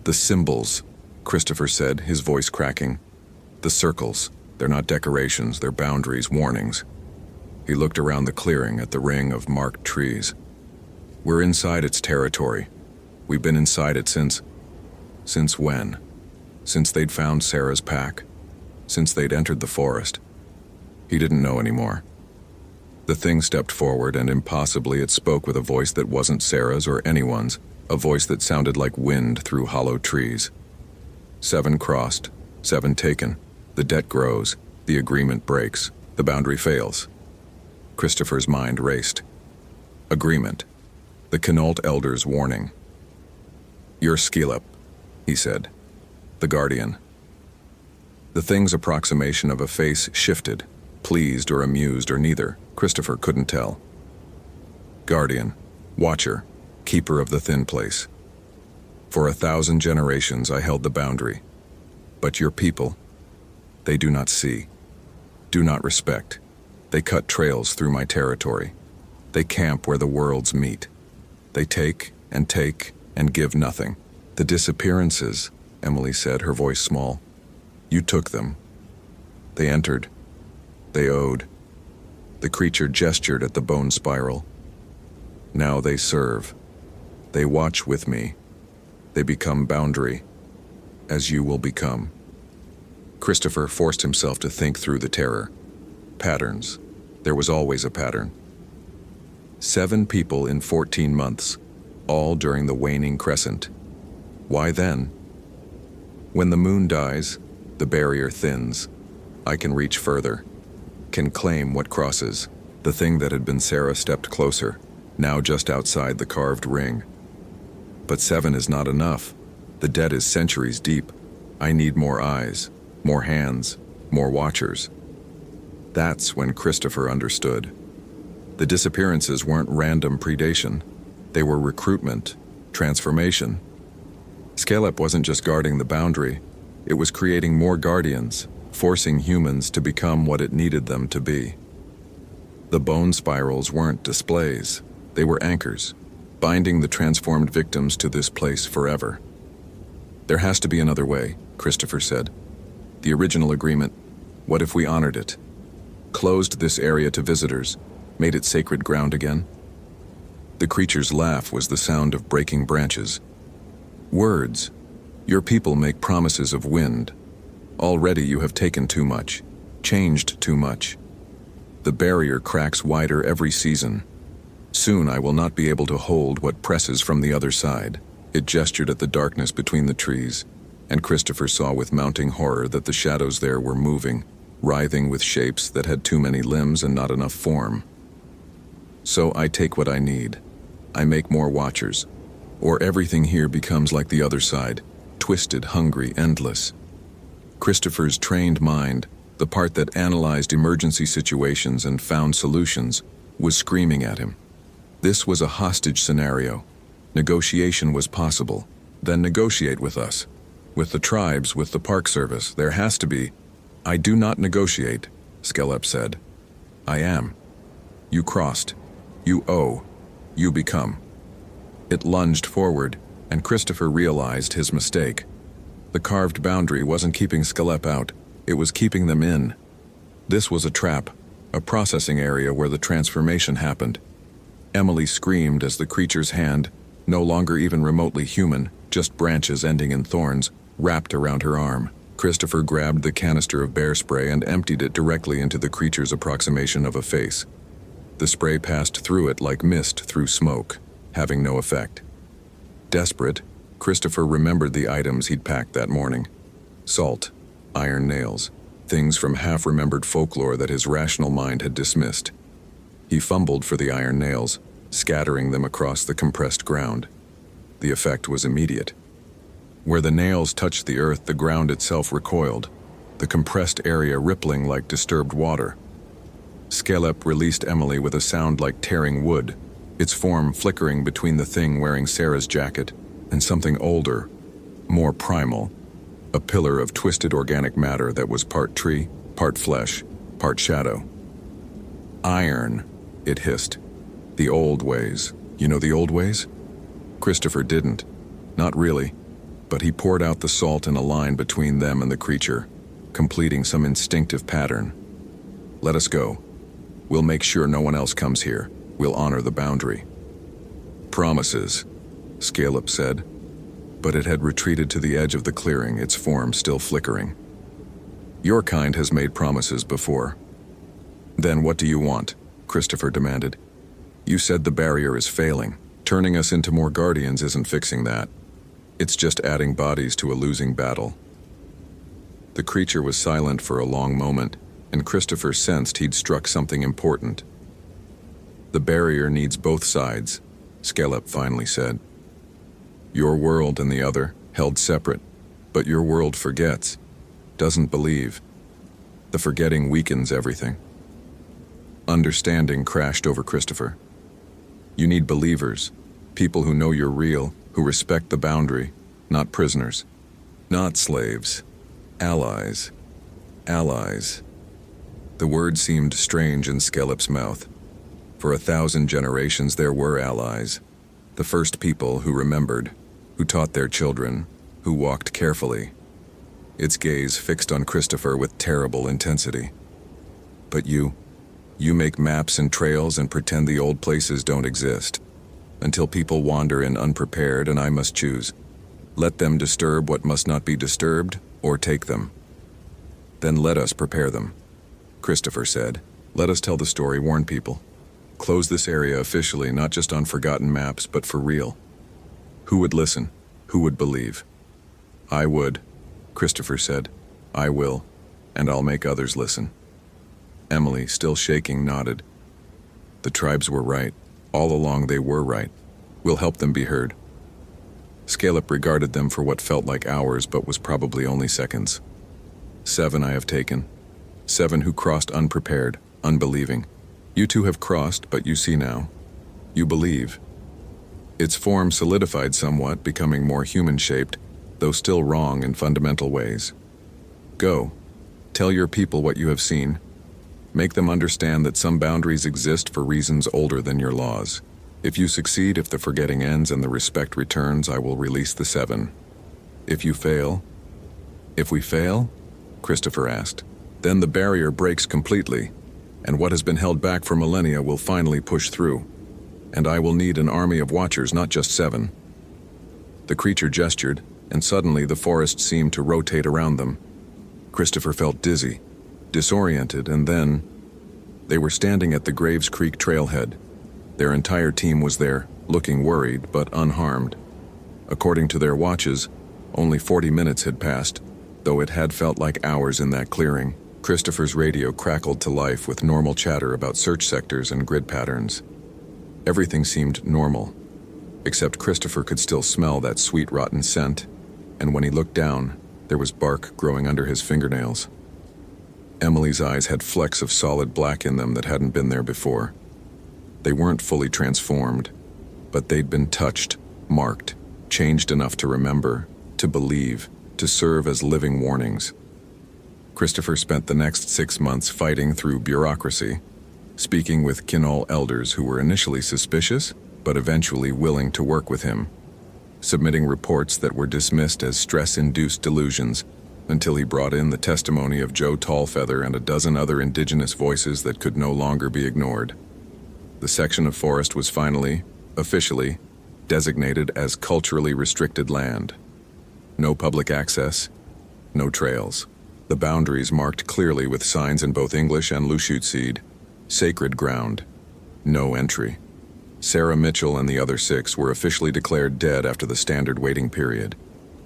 "The symbols," Christopher said, his voice cracking. "The circles. They're not decorations, they're boundaries, warnings." He looked around the clearing at the ring of marked trees. "We're inside its territory. We've been inside it since when? Since they'd found Sarah's pack? Since they'd entered the forest?" He didn't know anymore. The thing stepped forward, and impossibly it spoke with a voice that wasn't Sarah's or anyone's, a voice that sounded like wind through hollow trees. 7 crossed, 7 taken. The debt grows, the agreement breaks, the boundary fails. Christopher's mind raced. Agreement. The Quinault Elder's warning. "You're Skilep," he said. "The Guardian." The thing's approximation of a face shifted, pleased or amused or neither. Christopher couldn't tell. "Guardian, Watcher, Keeper of the Thin Place. For 1,000 generations I held the boundary. But your people, they do not see, do not respect. They cut trails through my territory. They camp where the worlds meet. They take and give nothing. The disappearances," Emily said, her voice small. "You took them. They entered. They owed." The creature gestured at the bone spiral. "Now they serve. They watch with me. They become boundary, as you will become." Christopher forced himself to think through the terror. Patterns. There was always a pattern. 7 people in 14 months, all during the waning crescent. Why then? When the moon dies, the barrier thins. I can reach further, can claim what crosses. The thing that had been Sarah stepped closer, now just outside the carved ring. But 7 is not enough. The debt is centuries deep. I need more eyes, more hands, more watchers. That's when Christopher understood. The disappearances weren't random predation. They were recruitment, transformation. Skilep wasn't just guarding the boundary. It was creating more guardians, forcing humans to become what it needed them to be. The bone spirals weren't displays. They were anchors, binding the transformed victims to this place forever. "There has to be another way," Christopher said. "The original agreement, what if we honored it? Closed this area to visitors, made it sacred ground again?" The creature's laugh was the sound of breaking branches. "Words. Your people make promises of wind. Already you have taken too much, changed too much. The barrier cracks wider every season. Soon I will not be able to hold what presses from the other side." It gestured at the darkness between the trees, and Christopher saw with mounting horror that the shadows there were moving, writhing with shapes that had too many limbs and not enough form. "So I take what I need. I make more watchers. Or everything here becomes like the other side, twisted, hungry, endless." Christopher's trained mind, the part that analyzed emergency situations and found solutions, was screaming at him. This was a hostage scenario. Negotiation was possible. Then negotiate with us. With the tribes, with the Park Service. There has to be. "I do not negotiate," Skilep said. "I am. You crossed. You owe. You become." It lunged forward, and Christopher realized his mistake. The carved boundary wasn't keeping Skilep out. It was keeping them in. This was a trap, a processing area where the transformation happened. Emily screamed as the creature's hand, no longer even remotely human, just branches ending in thorns, wrapped around her arm. Christopher grabbed the canister of bear spray and emptied it directly into the creature's approximation of a face. The spray passed through it like mist through smoke, having no effect. Desperate, Christopher remembered the items he'd packed that morning. Salt, iron nails, things from half-remembered folklore that his rational mind had dismissed. He fumbled for the iron nails, scattering them across the compressed ground. The effect was immediate. Where the nails touched the earth, the ground itself recoiled, the compressed area rippling like disturbed water. Scalep released Emily with a sound like tearing wood, its form flickering between the thing wearing Sarah's jacket and something older, more primal, a pillar of twisted organic matter that was part tree, part flesh, part shadow. Iron, it hissed. The old ways. You know the old ways? Christopher didn't. Not really. But he poured out the salt in a line between them and the creature, completing some instinctive pattern. Let us go. We'll make sure no one else comes here. We'll honor the boundary. Promises, Scalep said, but it had retreated to the edge of the clearing, its form still flickering. Your kind has made promises before. Then what do you want? Christopher demanded. You said the barrier is failing. Turning us into more guardians isn't fixing that. It's just adding bodies to a losing battle. The creature was silent for a long moment, and Christopher sensed he'd struck something important. The barrier needs both sides, Scalep finally said. Your world and the other, held separate, but your world forgets, doesn't believe. The forgetting weakens everything. Understanding crashed over Christopher. You need believers, people who know you're real, who respect the boundary, not prisoners, not slaves, allies, allies. The word seemed strange in Scalep's mouth. For 1,000 generations there were allies, the first people who remembered, who taught their children, who walked carefully. Its gaze fixed on Christopher with terrible intensity. But you make maps and trails and pretend the old places don't exist. Until people wander in unprepared, and I must choose. Let them disturb what must not be disturbed, or take them. Then let us prepare them, Christopher said. Let us tell the story, warn people. Close this area officially, not just on forgotten maps, but for real. Who would listen? Who would believe? I would, Christopher said. I will, and I'll make others listen. Emily, still shaking, nodded. The tribes were right. All along they were right. We'll help them be heard. Scalep regarded them for what felt like hours but was probably only seconds. 7 I have taken. 7 who crossed unprepared, unbelieving. You two have crossed, but you see now. You believe. Its form solidified somewhat, becoming more human-shaped, though still wrong in fundamental ways. Go. Tell your people what you have seen. Make them understand that some boundaries exist for reasons older than your laws. If you succeed, if the forgetting ends and the respect returns, I will release the 7. If you fail... If we fail? Christopher asked. Then the barrier breaks completely, and what has been held back for millennia will finally push through. And I will need an army of watchers, not just 7. The creature gestured, and suddenly the forest seemed to rotate around them. Christopher felt dizzy, disoriented, and then they were standing at the Graves Creek trailhead. Their entire team was there, looking worried but unharmed. According to their watches, only 40 minutes had passed, though it had felt like hours in that clearing. Christopher's radio crackled to life with normal chatter about search sectors and grid patterns. Everything seemed normal, except Christopher could still smell that sweet rotten scent, and when he looked down, there was bark growing under his fingernails. Emily's eyes had flecks of solid black in them that hadn't been there before. They weren't fully transformed, but they'd been touched, marked, changed enough to remember, to believe, to serve as living warnings. Christopher spent the next 6 months fighting through bureaucracy, speaking with Kinol elders who were initially suspicious, but eventually willing to work with him, submitting reports that were dismissed as stress-induced delusions, until he brought in the testimony of Joe Tallfeather and a dozen other indigenous voices that could no longer be ignored. The section of forest was finally, officially, designated as culturally restricted land. No public access, no trails. The boundaries marked clearly with signs in both English and Lushootseed. Sacred ground. No entry. Sarah Mitchell and the other 6 were officially declared dead after the standard waiting period.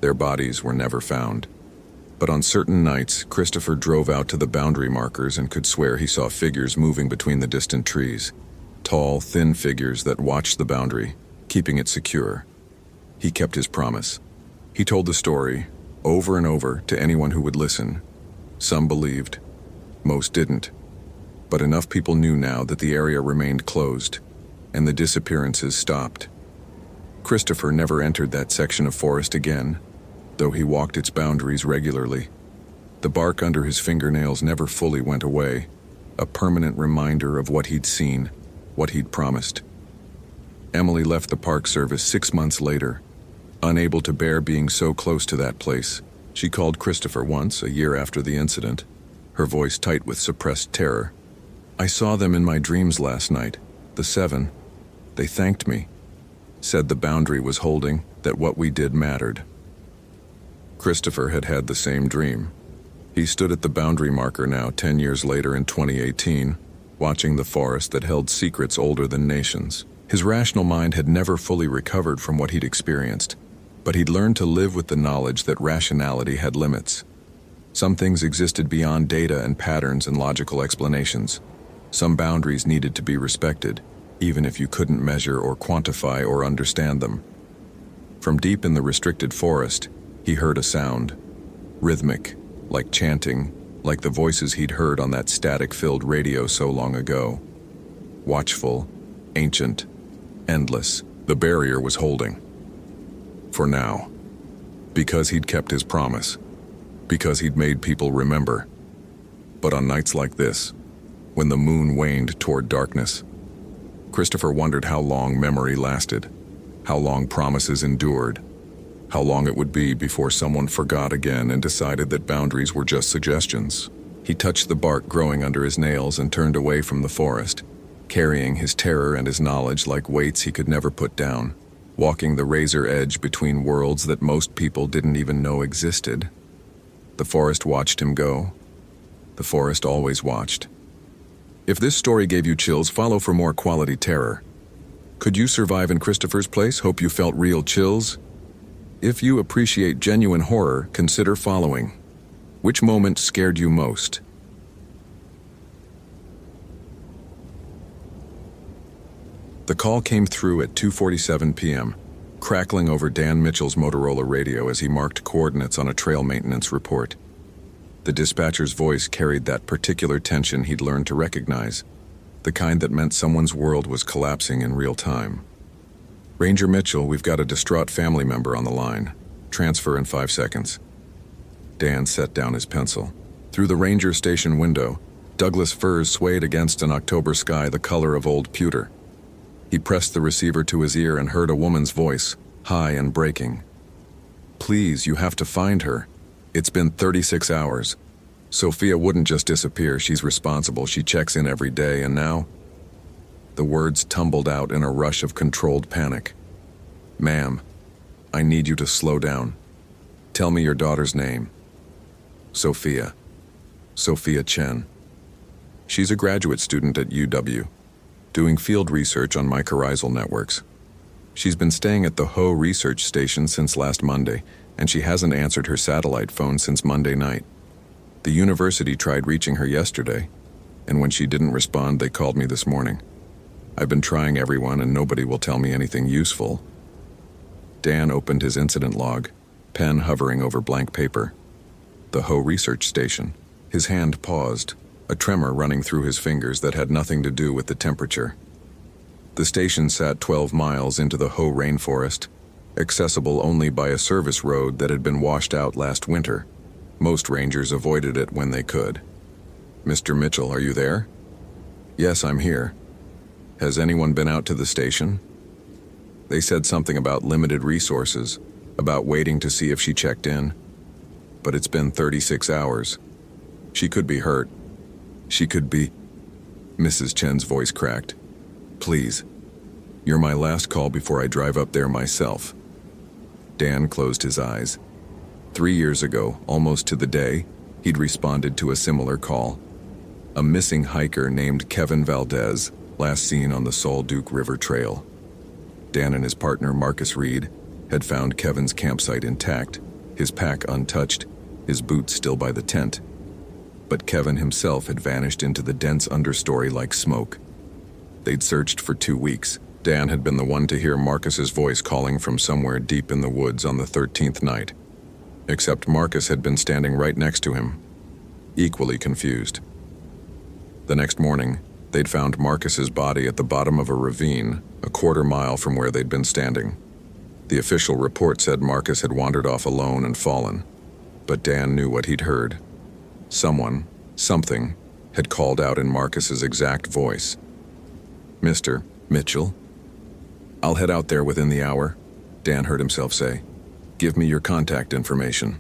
Their bodies were never found. But on certain nights, Christopher drove out to the boundary markers and could swear he saw figures moving between the distant trees. Tall, thin figures that watched the boundary, keeping it secure. He kept his promise. He told the story, over and over, to anyone who would listen. Some believed. Most didn't. But enough people knew now that the area remained closed, and the disappearances stopped. Christopher never entered that section of forest again, though he walked its boundaries regularly. The bark under his fingernails never fully went away, a permanent reminder of what he'd seen, what he'd promised. Emily left the Park Service 6 months later. Unable to bear being so close to that place, she called Christopher once, a year after the incident, her voice tight with suppressed terror. "I saw them in my dreams last night, the 7. They thanked me, said the boundary was holding, that what we did mattered." Christopher had had the same dream. He stood at the boundary marker now 10 years later in 2018, watching the forest that held secrets older than nations. His rational mind had never fully recovered from what he'd experienced, but he'd learned to live with the knowledge that rationality had limits. Some things existed beyond data and patterns and logical explanations. Some boundaries needed to be respected, even if you couldn't measure or quantify or understand them. From deep in the restricted forest, he heard a sound, rhythmic, like chanting, like the voices he'd heard on that static-filled radio so long ago. Watchful, ancient, endless. The barrier was holding. For now. Because he'd kept his promise. Because he'd made people remember. But on nights like this, when the moon waned toward darkness, Christopher wondered how long memory lasted, how long promises endured, how long it would be before someone forgot again and decided that boundaries were just suggestions. He touched the bark growing under his nails and turned away from the forest, carrying his terror and his knowledge like weights he could never put down, walking the razor edge between worlds that most people didn't even know existed. The forest watched him go. The forest always watched. If this story gave you chills, follow for more quality terror. Could you survive in Christopher's place? Hope you felt real chills. If you appreciate genuine horror, consider following. Which moment scared you most? The call came through at 2:47 p.m., crackling over Dan Mitchell's Motorola radio as he marked coordinates on a trail maintenance report. The dispatcher's voice carried that particular tension he'd learned to recognize, the kind that meant someone's world was collapsing in real time. "Ranger Mitchell, we've got a distraught family member on the line. Transfer in 5 seconds." Dan set down his pencil. Through the ranger station window, Douglas firs swayed against an October sky the color of old pewter. He pressed the receiver to his ear and heard a woman's voice, high and breaking. "Please, you have to find her. It's been 36 hours. Sophia wouldn't just disappear. She's responsible. She checks in every day, and now..." The words tumbled out in a rush of controlled panic. "Ma'am, I need you to slow down. Tell me your daughter's name." "Sophia. Sophia Chen. She's a graduate student at UW, doing field research on mycorrhizal networks. She's been staying at the Ho research station since last Monday, and she hasn't answered her satellite phone since Monday night. The university tried reaching her yesterday, and when she didn't respond, they called me this morning. I've been trying everyone, and nobody will tell me anything useful." Dan opened his incident log, pen hovering over blank paper. The Ho research station. His hand paused, a tremor running through his fingers that had nothing to do with the temperature. The station sat 12 miles into the Ho rainforest, accessible only by a service road that had been washed out last winter. Most rangers avoided it when they could. "Mr. Mitchell, are you there?" "Yes, I'm here. Has anyone been out to the station?" They said something about limited resources, about waiting to see if she checked in. But it's been 36 hours. She could be hurt. She could be... Mrs. Chen's voice cracked. Please. You're my last call before I drive up there myself. Dan closed his eyes. 3 years ago, almost to the day, he'd responded to a similar call. A missing hiker named Kevin Valdez, last seen on the Sol Duke River Trail. Dan and his partner Marcus Reed had found Kevin's campsite intact, his pack untouched, his boots still by the tent. But Kevin himself had vanished into the dense understory like smoke. They'd searched for 2 weeks. Dan had been the one to hear Marcus's voice calling from somewhere deep in the woods on the 13th night. Except Marcus had been standing right next to him, equally confused. The next morning, they'd found Marcus's body at the bottom of a ravine, a quarter mile from where they'd been standing. The official report said Marcus had wandered off alone and fallen, but Dan knew what he'd heard. Someone, something, had called out in Marcus's exact voice. "Mr. Mitchell?" "I'll head out there within the hour," Dan heard himself say. "Give me your contact information."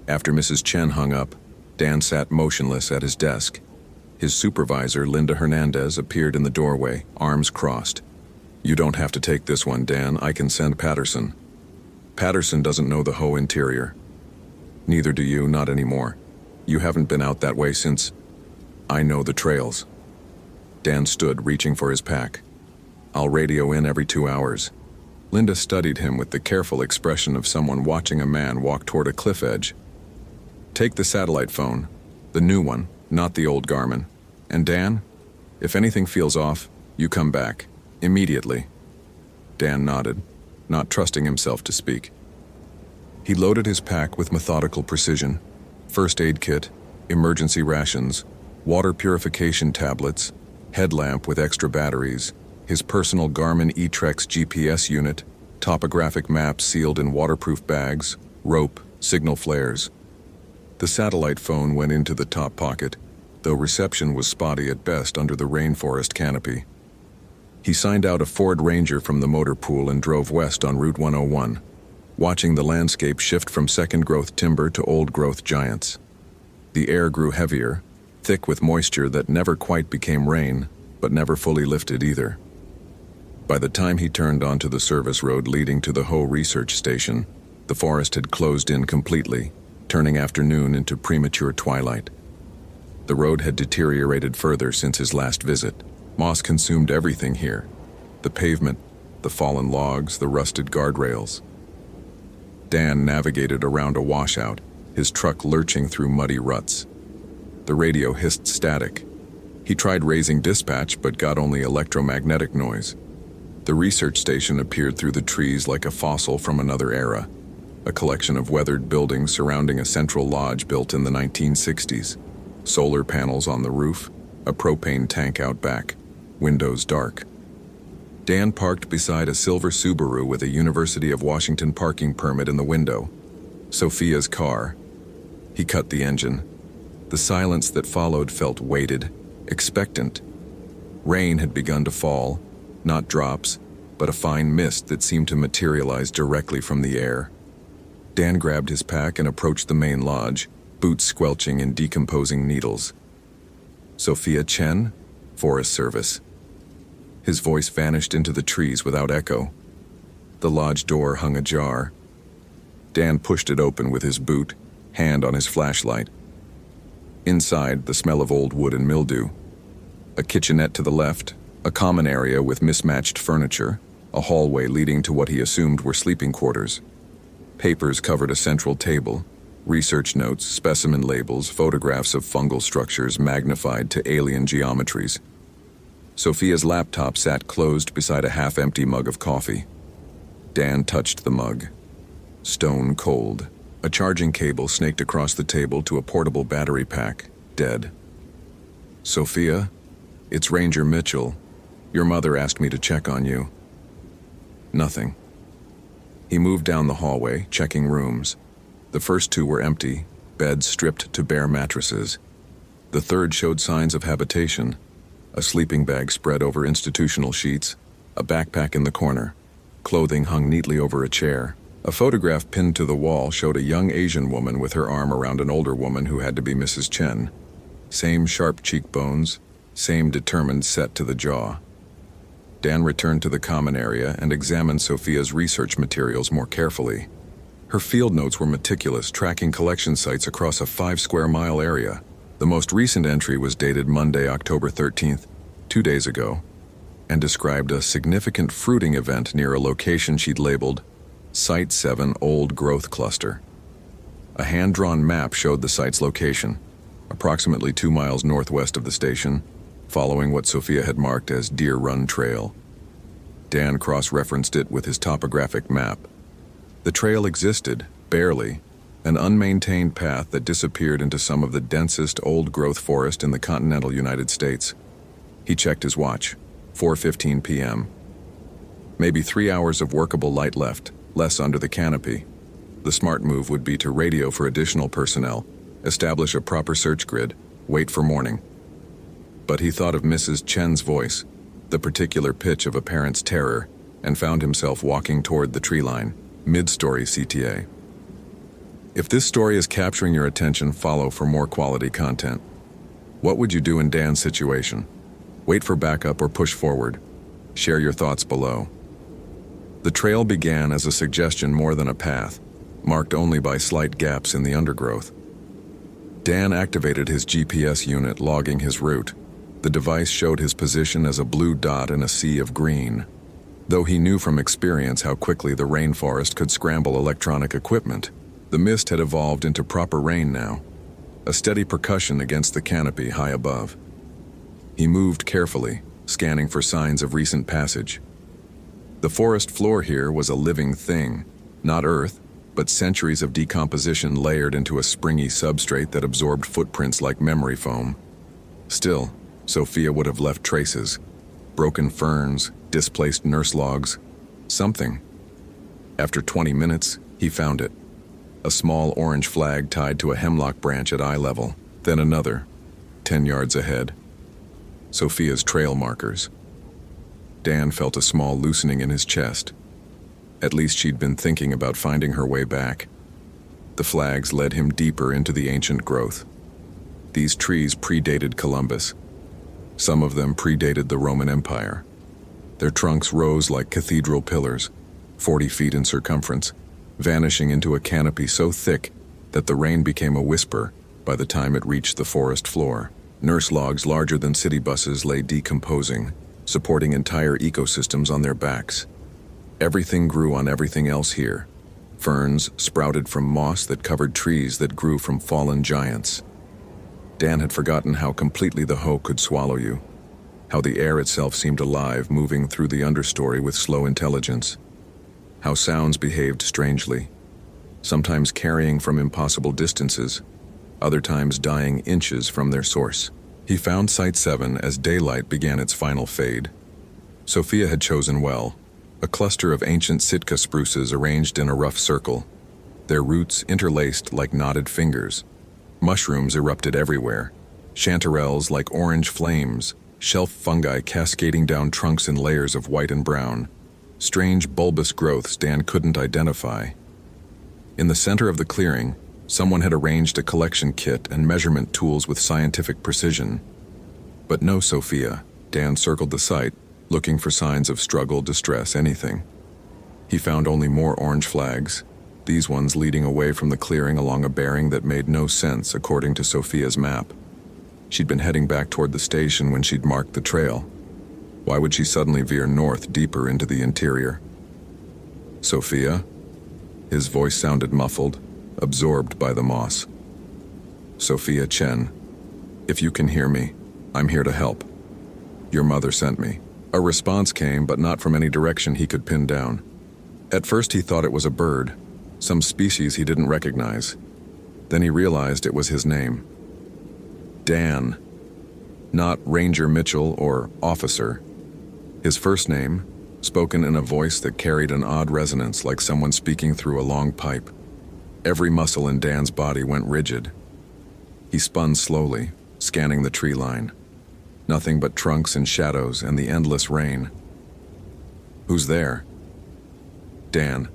After Mrs. Chen hung up, Dan sat motionless at his desk. His supervisor, Linda Hernandez, appeared in the doorway, arms crossed. "You don't have to take this one, Dan. I can send Patterson." "Patterson doesn't know the whole interior." "Neither do you, not anymore. You haven't been out that way since—" "I know the trails." Dan stood, reaching for his pack. "I'll radio in every 2 hours." Linda studied him with the careful expression of someone watching a man walk toward a cliff edge. "Take the satellite phone, the new one, not the old Garmin. And Dan, if anything feels off, you come back, immediately." Dan nodded, not trusting himself to speak. He loaded his pack with methodical precision. First aid kit, emergency rations, water purification tablets, headlamp with extra batteries, his personal Garmin eTrex GPS unit, topographic maps sealed in waterproof bags, rope, signal flares. The satellite phone went into the top pocket, though reception was spotty at best under the rainforest canopy. He signed out a Ford Ranger from the motor pool and drove west on Route 101, watching the landscape shift from second-growth timber to old-growth giants. The air grew heavier, thick with moisture that never quite became rain, but never fully lifted either. By the time he turned onto the service road leading to the Ho research station, the forest had closed in completely, turning afternoon into premature twilight. The road had deteriorated further since his last visit. Moss consumed everything here: the pavement, the fallen logs, the rusted guardrails. Dan navigated around a washout, his truck lurching through muddy ruts. The radio hissed static. He tried raising dispatch but got only electromagnetic noise. The research station appeared through the trees like a fossil from another era, a collection of weathered buildings surrounding a central lodge built in the 1960s. Solar panels on the roof, a propane tank out back, windows dark. Dan parked beside a silver Subaru with a University of Washington parking permit in the window. Sophia's car. He cut the engine. The silence that followed felt weighted, expectant. Rain had begun to fall, not drops, but a fine mist that seemed to materialize directly from the air. Dan grabbed his pack and approached the main lodge, boots squelching in decomposing needles. "Sophia Chen, Forest Service." His voice vanished into the trees without echo. The lodge door hung ajar. Dan pushed it open with his boot, hand on his flashlight. Inside, the smell of old wood and mildew. A kitchenette to the left, a common area with mismatched furniture, a hallway leading to what he assumed were sleeping quarters. Papers covered a central table, research notes, specimen labels, photographs of fungal structures magnified to alien geometries. Sophia's laptop sat closed beside a half-empty mug of coffee. Dan touched the mug. Stone cold. A charging cable snaked across the table to a portable battery pack, dead. "Sophia, it's Ranger Mitchell. Your mother asked me to check on you." Nothing. He moved down the hallway, checking rooms. The first 2 were empty, beds stripped to bare mattresses. The third showed signs of habitation. A sleeping bag spread over institutional sheets, a backpack in the corner. Clothing hung neatly over a chair. A photograph pinned to the wall showed a young Asian woman with her arm around an older woman who had to be Mrs. Chen. Same sharp cheekbones, same determined set to the jaw. Dan returned to the common area and examined Sophia's research materials more carefully. Her field notes were meticulous, tracking collection sites across a 5-square-mile area. The most recent entry was dated Monday, October 13th, 2 days ago, and described a significant fruiting event near a location she'd labeled Site 7 Old Growth Cluster. A hand-drawn map showed the site's location, approximately 2 miles northwest of the station, following what Sophia had marked as Deer Run Trail. Dan cross-referenced it with his topographic map. The trail existed, barely, an unmaintained path that disappeared into some of the densest old-growth forest in the continental United States. He checked his watch. 4:15 p.m. Maybe 3 hours of workable light left, less under the canopy. The smart move would be to radio for additional personnel, establish a proper search grid, wait for morning. But he thought of Mrs. Chen's voice, the particular pitch of a parent's terror, and found himself walking toward the tree line, mid-story CTA. If this story is capturing your attention, follow for more quality content. What would you do in Dan's situation? Wait for backup or push forward? Share your thoughts below. The trail began as a suggestion more than a path, marked only by slight gaps in the undergrowth. Dan activated his GPS unit, logging his route. The device showed his position as a blue dot in a sea of green. Though he knew from experience how quickly the rainforest could scramble electronic equipment, the mist had evolved into proper rain now, a steady percussion against the canopy high above. He moved carefully, scanning for signs of recent passage. The forest floor here was a living thing, not earth, but centuries of decomposition layered into a springy substrate that absorbed footprints like memory foam. Still, Sophia would have left traces. Broken ferns, displaced nurse logs, something. After 20 minutes, he found it. A small orange flag tied to a hemlock branch at eye level, then another, 10 yards ahead. Sophia's trail markers. Dan felt a small loosening in his chest. At least she'd been thinking about finding her way back. The flags led him deeper into the ancient growth. These trees predated Columbus. Some of them predated the Roman Empire. Their trunks rose like cathedral pillars, 40 feet in circumference, vanishing into a canopy so thick that the rain became a whisper by the time it reached the forest floor. Nurse logs larger than city buses lay decomposing, supporting entire ecosystems on their backs. Everything grew on everything else here. Ferns sprouted from moss that covered trees that grew from fallen giants. Dan had forgotten how completely the hoe could swallow you, how the air itself seemed alive, moving through the understory with slow intelligence, how sounds behaved strangely, sometimes carrying from impossible distances, other times dying inches from their source. He found Site 7 as daylight began its final fade. Sophia had chosen well, a cluster of ancient Sitka spruces arranged in a rough circle, their roots interlaced like knotted fingers. Mushrooms erupted everywhere, chanterelles like orange flames, shelf fungi cascading down trunks in layers of white and brown, strange bulbous growths Dan couldn't identify. In the center of the clearing, someone had arranged a collection kit and measurement tools with scientific precision. But no Sophia. Dan circled the site, looking for signs of struggle, distress, anything. He found only more orange flags, these ones leading away from the clearing along a bearing that made no sense according to Sophia's map. She'd been heading back toward the station when she'd marked the trail. Why would she suddenly veer north deeper into the interior? Sophia? His voice sounded muffled, absorbed by the moss. Sophia Chen, if you can hear me, I'm here to help. Your mother sent me. A response came, but not from any direction he could pin down. At first he thought it was a bird, some species he didn't recognize. Then he realized it was his name. Dan. Not Ranger Mitchell or Officer. His first name, spoken in a voice that carried an odd resonance like someone speaking through a long pipe. Every muscle in Dan's body went rigid. He spun slowly, scanning the tree line. Nothing but trunks and shadows and the endless rain. Who's there? Dan.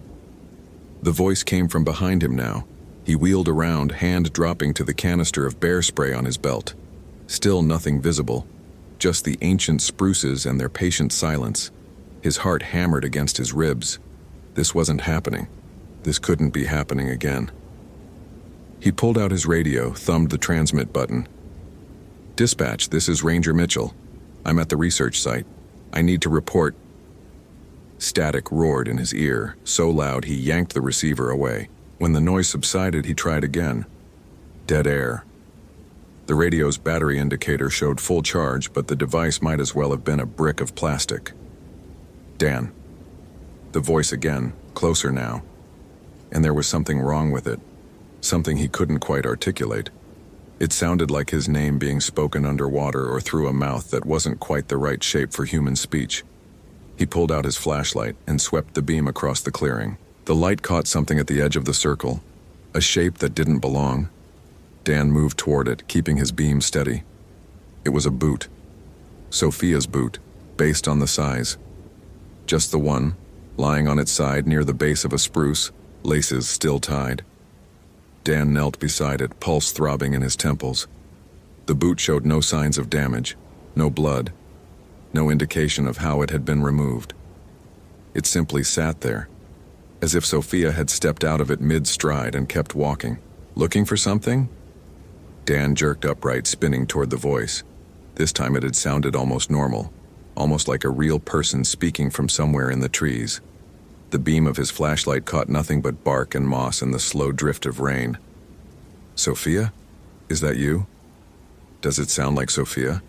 The voice came from behind him now. He wheeled around, hand dropping to the canister of bear spray on his belt. Still nothing visible, just the ancient spruces and their patient silence. His heart hammered against his ribs. This wasn't happening. This couldn't be happening again. He pulled out his radio, thumbed the transmit button. "Dispatch, this is Ranger Mitchell. I'm at the research site. I need to report." Static roared in his ear, so loud he yanked the receiver away. When the noise subsided, he tried again. Dead air. The radio's battery indicator showed full charge, but the device might as well have been a brick of plastic. "Dan." The voice again, closer now. And there was something wrong with it. Something he couldn't quite articulate. It sounded like his name being spoken underwater or through a mouth that wasn't quite the right shape for human speech. He pulled out his flashlight and swept the beam across the clearing. The light caught something at the edge of the circle, a shape that didn't belong. Dan moved toward it, keeping his beam steady. It was a boot. Sophia's boot, based on the size. Just the one, lying on its side near the base of a spruce, laces still tied. Dan knelt beside it, pulse throbbing in his temples. The boot showed no signs of damage, no blood, no indication of how it had been removed. It simply sat there, as if Sophia had stepped out of it mid-stride and kept walking. Looking for something? Dan jerked upright, spinning toward the voice. This time it had sounded almost normal, almost like a real person speaking from somewhere in the trees. The beam of his flashlight caught nothing but bark and moss and the slow drift of rain. "Sophia? Is that you? Does it sound like Sophia?"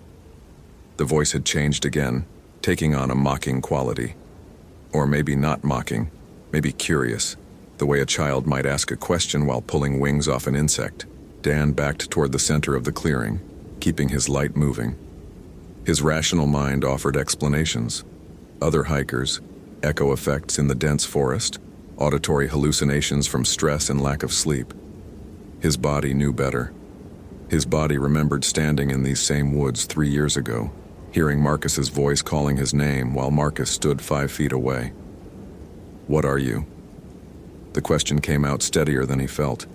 The voice had changed again, taking on a mocking quality. Or maybe not mocking, maybe curious, the way a child might ask a question while pulling wings off an insect. Dan backed toward the center of the clearing, keeping his light moving. His rational mind offered explanations. Other hikers, echo effects in the dense forest, auditory hallucinations from stress and lack of sleep. His body knew better. His body remembered standing in these same woods 3 years ago, hearing Marcus's voice calling his name while Marcus stood 5 feet away. "What are you?" The question came out steadier than he felt.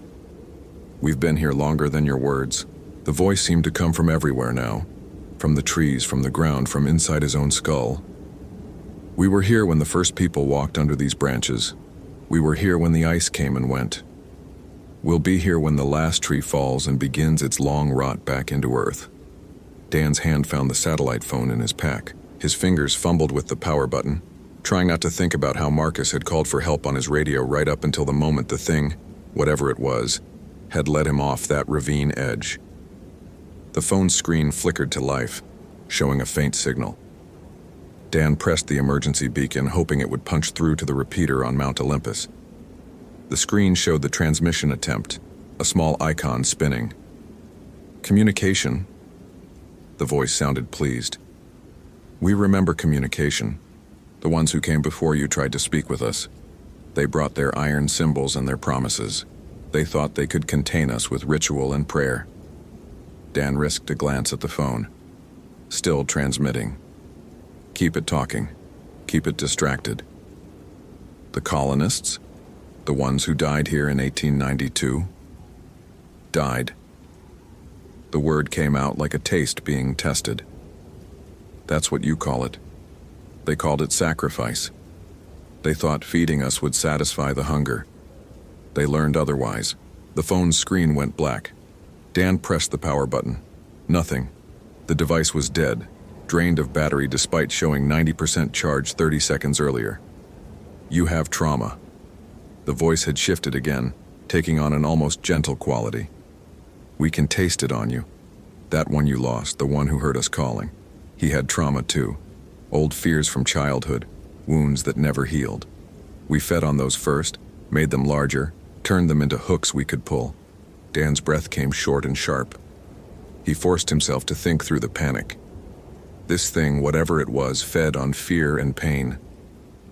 "We've been here longer than your words." The voice seemed to come from everywhere now, from the trees, from the ground, from inside his own skull. "We were here when the first people walked under these branches. We were here when the ice came and went. We'll be here when the last tree falls and begins its long rot back into earth." Dan's hand found the satellite phone in his pack. His fingers fumbled with the power button, trying not to think about how Marcus had called for help on his radio right up until the moment the thing, whatever it was, had led him off that ravine edge. The phone's screen flickered to life, showing a faint signal. Dan pressed the emergency beacon, hoping it would punch through to the repeater on Mount Olympus. The screen showed the transmission attempt, a small icon spinning. "Communication." The voice sounded pleased. "We remember communication. The ones who came before you tried to speak with us. They brought their iron symbols and their promises. They thought they could contain us with ritual and prayer." Dan risked a glance at the phone. Still transmitting. "Keep it talking. Keep it distracted." "The colonists? The ones who died here in 1892? Died." The word came out like a taste being tested. "That's what you call it. They called it sacrifice. They thought feeding us would satisfy the hunger. They learned otherwise." The phone's screen went black. Dan pressed the power button. Nothing. The device was dead, drained of battery despite showing 90% charge 30 seconds earlier. "You have trauma." The voice had shifted again, taking on an almost gentle quality. "We can taste it on you. That one you lost, the one who heard us calling. He had trauma too. Old fears from childhood, wounds that never healed. We fed on those first, made them larger, turned them into hooks we could pull." Dan's breath came short and sharp. He forced himself to think through the panic. This thing, whatever it was, fed on fear and pain.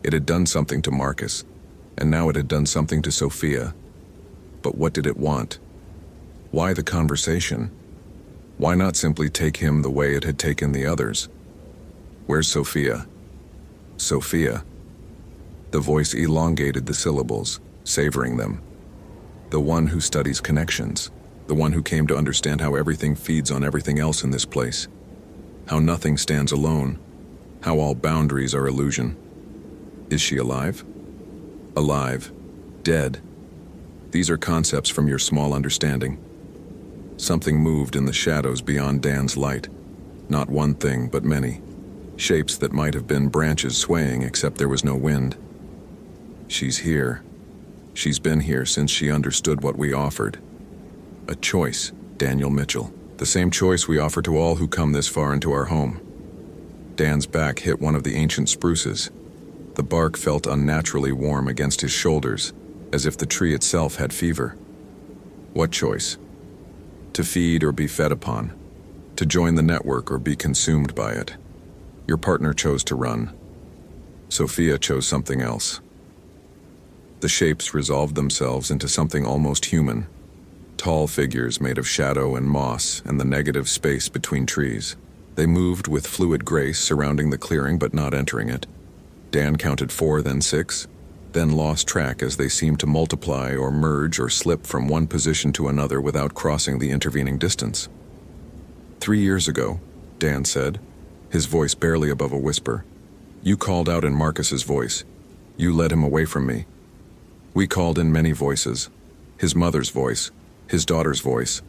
It had done something to Marcus, and now it had done something to Sophia. But what did it want? Why the conversation? Why not simply take him the way it had taken the others? "Where's Sophia?" "Sophia." The voice elongated the syllables, savoring them. "The one who studies connections. The one who came to understand how everything feeds on everything else in this place. How nothing stands alone. How all boundaries are illusion. Is she alive? Alive. Dead. These are concepts from your small understanding. Something moved in the shadows beyond Dan's light. Not one thing, but many. Shapes that might have been branches swaying, except there was no wind. She's here. She's been here since she understood what we offered. A choice, Daniel Mitchell. The same choice we offer to all who come this far into our home. Dan's back hit one of the ancient spruces. The bark felt unnaturally warm against his shoulders, as if the tree itself had fever. What choice? To feed or be fed upon. To join the network or be consumed by it. Your partner chose to run. Sophia chose something else. The shapes resolved themselves into something almost human. Tall figures made of shadow and moss and the negative space between trees. They moved with fluid grace surrounding the clearing but not entering it. Dan counted 4, then 6, then lost track as they seemed to multiply or merge or slip from one position to another without crossing the intervening distance. 3 years ago, Dan said, his voice barely above a whisper, you called out in Marcus's voice. You led him away from me. We called in many voices. His mother's voice, his daughter's voice,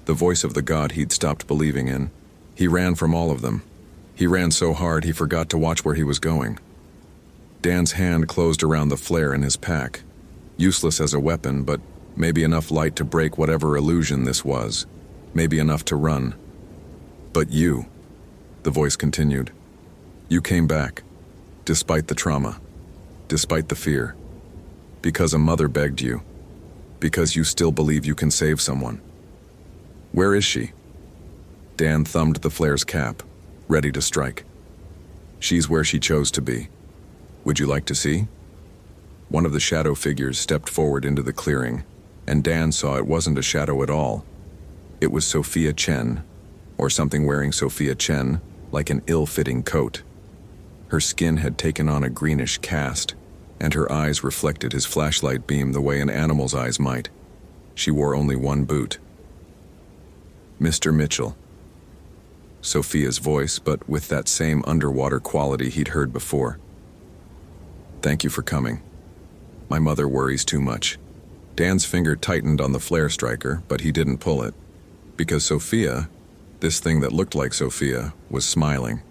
the voice of the God he'd stopped believing in. He ran from all of them. He ran so hard he forgot to watch where he was going. Dan's hand closed around the flare in his pack. Useless as a weapon, but maybe enough light to break whatever illusion this was. Maybe enough to run. But you, the voice continued. You came back, despite the trauma, despite the fear. Because a mother begged you. Because you still believe you can save someone. Where is she? Dan thumbed the flare's cap, ready to strike. She's where she chose to be. Would you like to see? One of the shadow figures stepped forward into the clearing, and Dan saw it wasn't a shadow at all. It was Sophia Chen, or something wearing Sophia Chen, like an ill-fitting coat. Her skin had taken on a greenish cast, and her eyes reflected his flashlight beam the way an animal's eyes might. She wore only one boot. Mr. Mitchell. Sophia's voice, but with that same underwater quality he'd heard before. Thank you for coming. My mother worries too much. Dan's finger tightened on the flare striker, but he didn't pull it. Because Sophia, this thing that looked like Sophia, was smiling.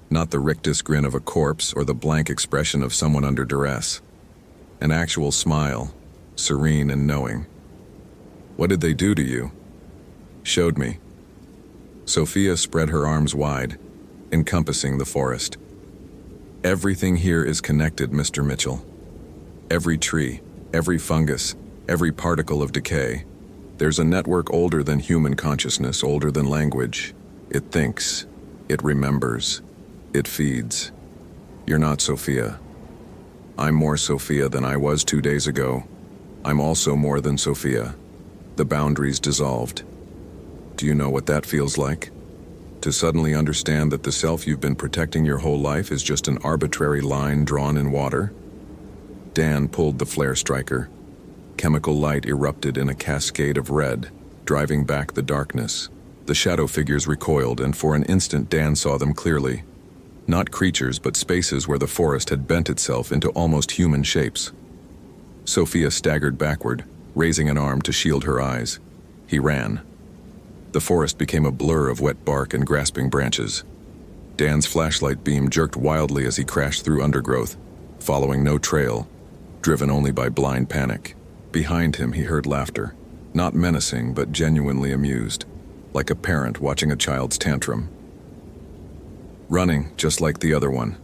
Not the rictus grin of a corpse or the blank expression of someone under duress. An actual smile, serene and knowing. What did they do to you? Showed me. Sophia spread her arms wide, encompassing the forest. Everything here is connected, Mr. Mitchell. Every tree, every fungus, every particle of decay. There's a network older than human consciousness, older than language. It thinks. It remembers. It feeds. You're not Sophia. I'm more Sophia than I was 2 days ago. I'm also more than Sophia. The boundaries dissolved. Do you know what that feels like? To suddenly understand that the self you've been protecting your whole life is just an arbitrary line drawn in water? Dan pulled the flare striker. Chemical light erupted in a cascade of red, driving back the darkness. The shadow figures recoiled, and for an instant Dan saw them clearly. Not creatures, but spaces where the forest had bent itself into almost human shapes. Sophia staggered backward, raising an arm to shield her eyes. He ran. The forest became a blur of wet bark and grasping branches. Dan's flashlight beam jerked wildly as he crashed through undergrowth, following no trail, driven only by blind panic. Behind him he heard laughter, not menacing but genuinely amused, like a parent watching a child's tantrum. Running, just like the other one,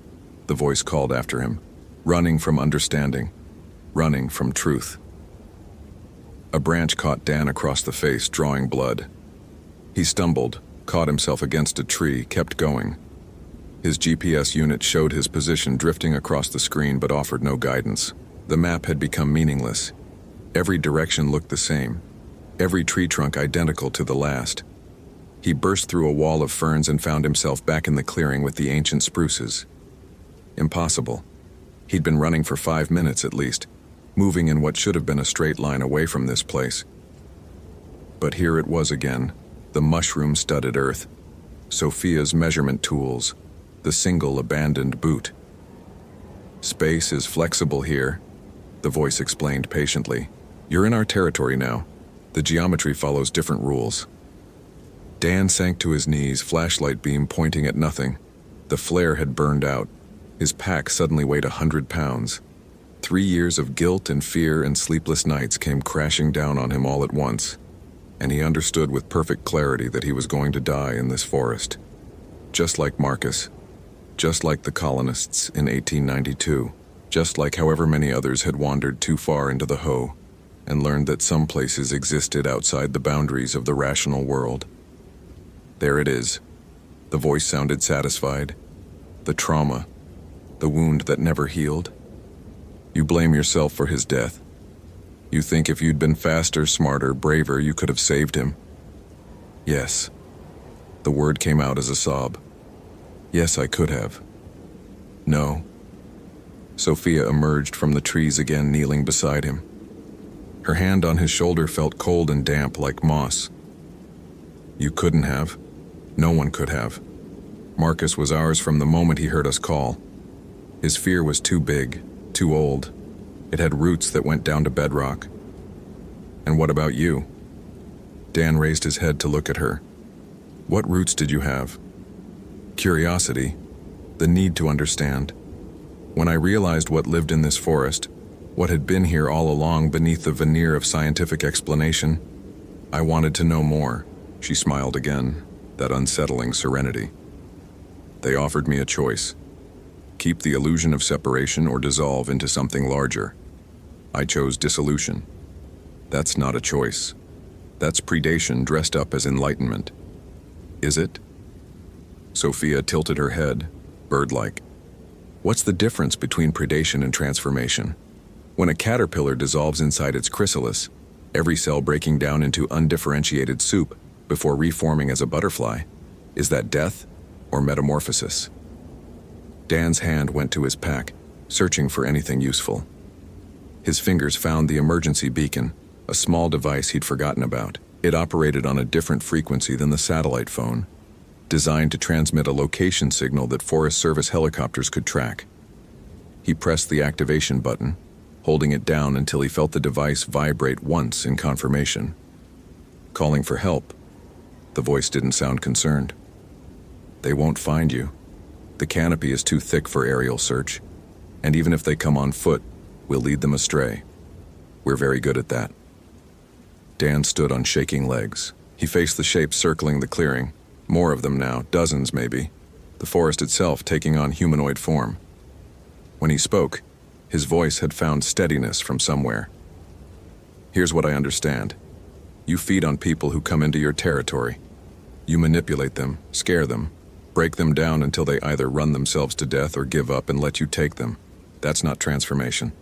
the voice called after him. Running from understanding. Running from truth. A branch caught Dan across the face, drawing blood. He stumbled, caught himself against a tree, kept going. His GPS unit showed his position drifting across the screen but offered no guidance. The map had become meaningless. Every direction looked the same. Every tree trunk identical to the last. He burst through a wall of ferns and found himself back in the clearing with the ancient spruces. Impossible. He'd been running for 5 minutes at least, moving in what should have been a straight line away from this place. But here it was again, the mushroom-studded earth, Sophia's measurement tools, the single abandoned boot. Space is flexible here, the voice explained patiently. You're in our territory now. The geometry follows different rules. Dan sank to his knees, flashlight beam pointing at nothing. The flare had burned out. His pack suddenly weighed 100 pounds. 3 years of guilt and fear and sleepless nights came crashing down on him all at once, and he understood with perfect clarity that he was going to die in this forest. Just like Marcus, just like the colonists in 1892, just like however many others had wandered too far into the Ho and learned that some places existed outside the boundaries of the rational world. There it is. The voice sounded satisfied. The trauma, the wound that never healed. You blame yourself for his death. You think if you'd been faster, smarter, braver, you could have saved him. Yes. The word came out as a sob. Yes, I could have. No. Sophia emerged from the trees again, kneeling beside him. Her hand on his shoulder felt cold and damp like moss. You couldn't have. No one could have. Marcus was ours from the moment he heard us call. His fear was too big, too old. It had roots that went down to bedrock. And what about you? Dan raised his head to look at her. What roots did you have? Curiosity, the need to understand. When I realized what lived in this forest, what had been here all along beneath the veneer of scientific explanation, I wanted to know more. She smiled again, that unsettling serenity. They offered me a choice. Keep the illusion of separation or dissolve into something larger. I chose dissolution. That's not a choice. That's predation dressed up as enlightenment. Is it? Sophia tilted her head, bird-like. What's the difference between predation and transformation? When a caterpillar dissolves inside its chrysalis, every cell breaking down into undifferentiated soup before reforming as a butterfly, is that death or metamorphosis? Dan's hand went to his pack, searching for anything useful. His fingers found the emergency beacon, a small device he'd forgotten about. It operated on a different frequency than the satellite phone, designed to transmit a location signal that Forest Service helicopters could track. He pressed the activation button, holding it down until he felt the device vibrate once in confirmation. Calling for help. The voice didn't sound concerned. They won't find you. The canopy is too thick for aerial search, and even if they come on foot, we'll lead them astray. We're very good at that. Dan stood on shaking legs. He faced the shapes circling the clearing. More of them now, dozens maybe. The forest itself taking on humanoid form. When he spoke, his voice had found steadiness from somewhere. Here's what I understand. You feed on people who come into your territory. You manipulate them, scare them, break them down until they either run themselves to death or give up and let you take them. That's not transformation.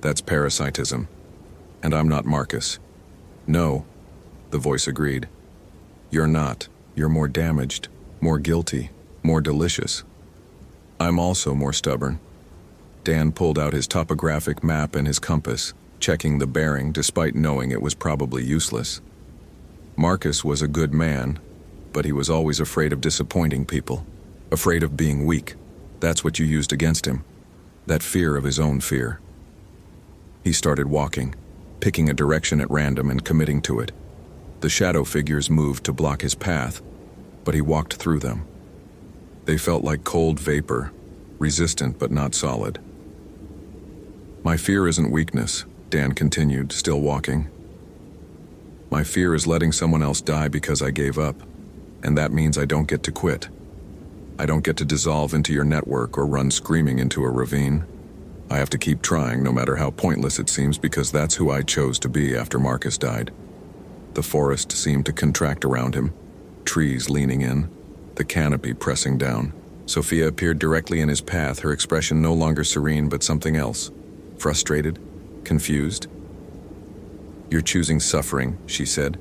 That's parasitism. And I'm not Marcus. No, the voice agreed. You're not. You're more damaged, more guilty, more delicious. I'm also more stubborn. Dan pulled out his topographic map and his compass, checking the bearing despite knowing it was probably useless. Marcus was a good man, but he was always afraid of disappointing people, afraid of being weak. That's what you used against him, that fear of his own fear. He started walking, picking a direction at random and committing to it. The shadow figures moved to block his path, but he walked through them. They felt like cold vapor, resistant but not solid. My fear isn't weakness, Dan continued, still walking. My fear is letting someone else die because I gave up, and that means I don't get to quit. I don't get to dissolve into your network or run screaming into a ravine. I have to keep trying, no matter how pointless it seems, because that's who I chose to be after Marcus died. The forest seemed to contract around him, trees leaning in, the canopy pressing down. Sophia appeared directly in his path, her expression no longer serene but something else. Frustrated, confused. You're choosing suffering, she said.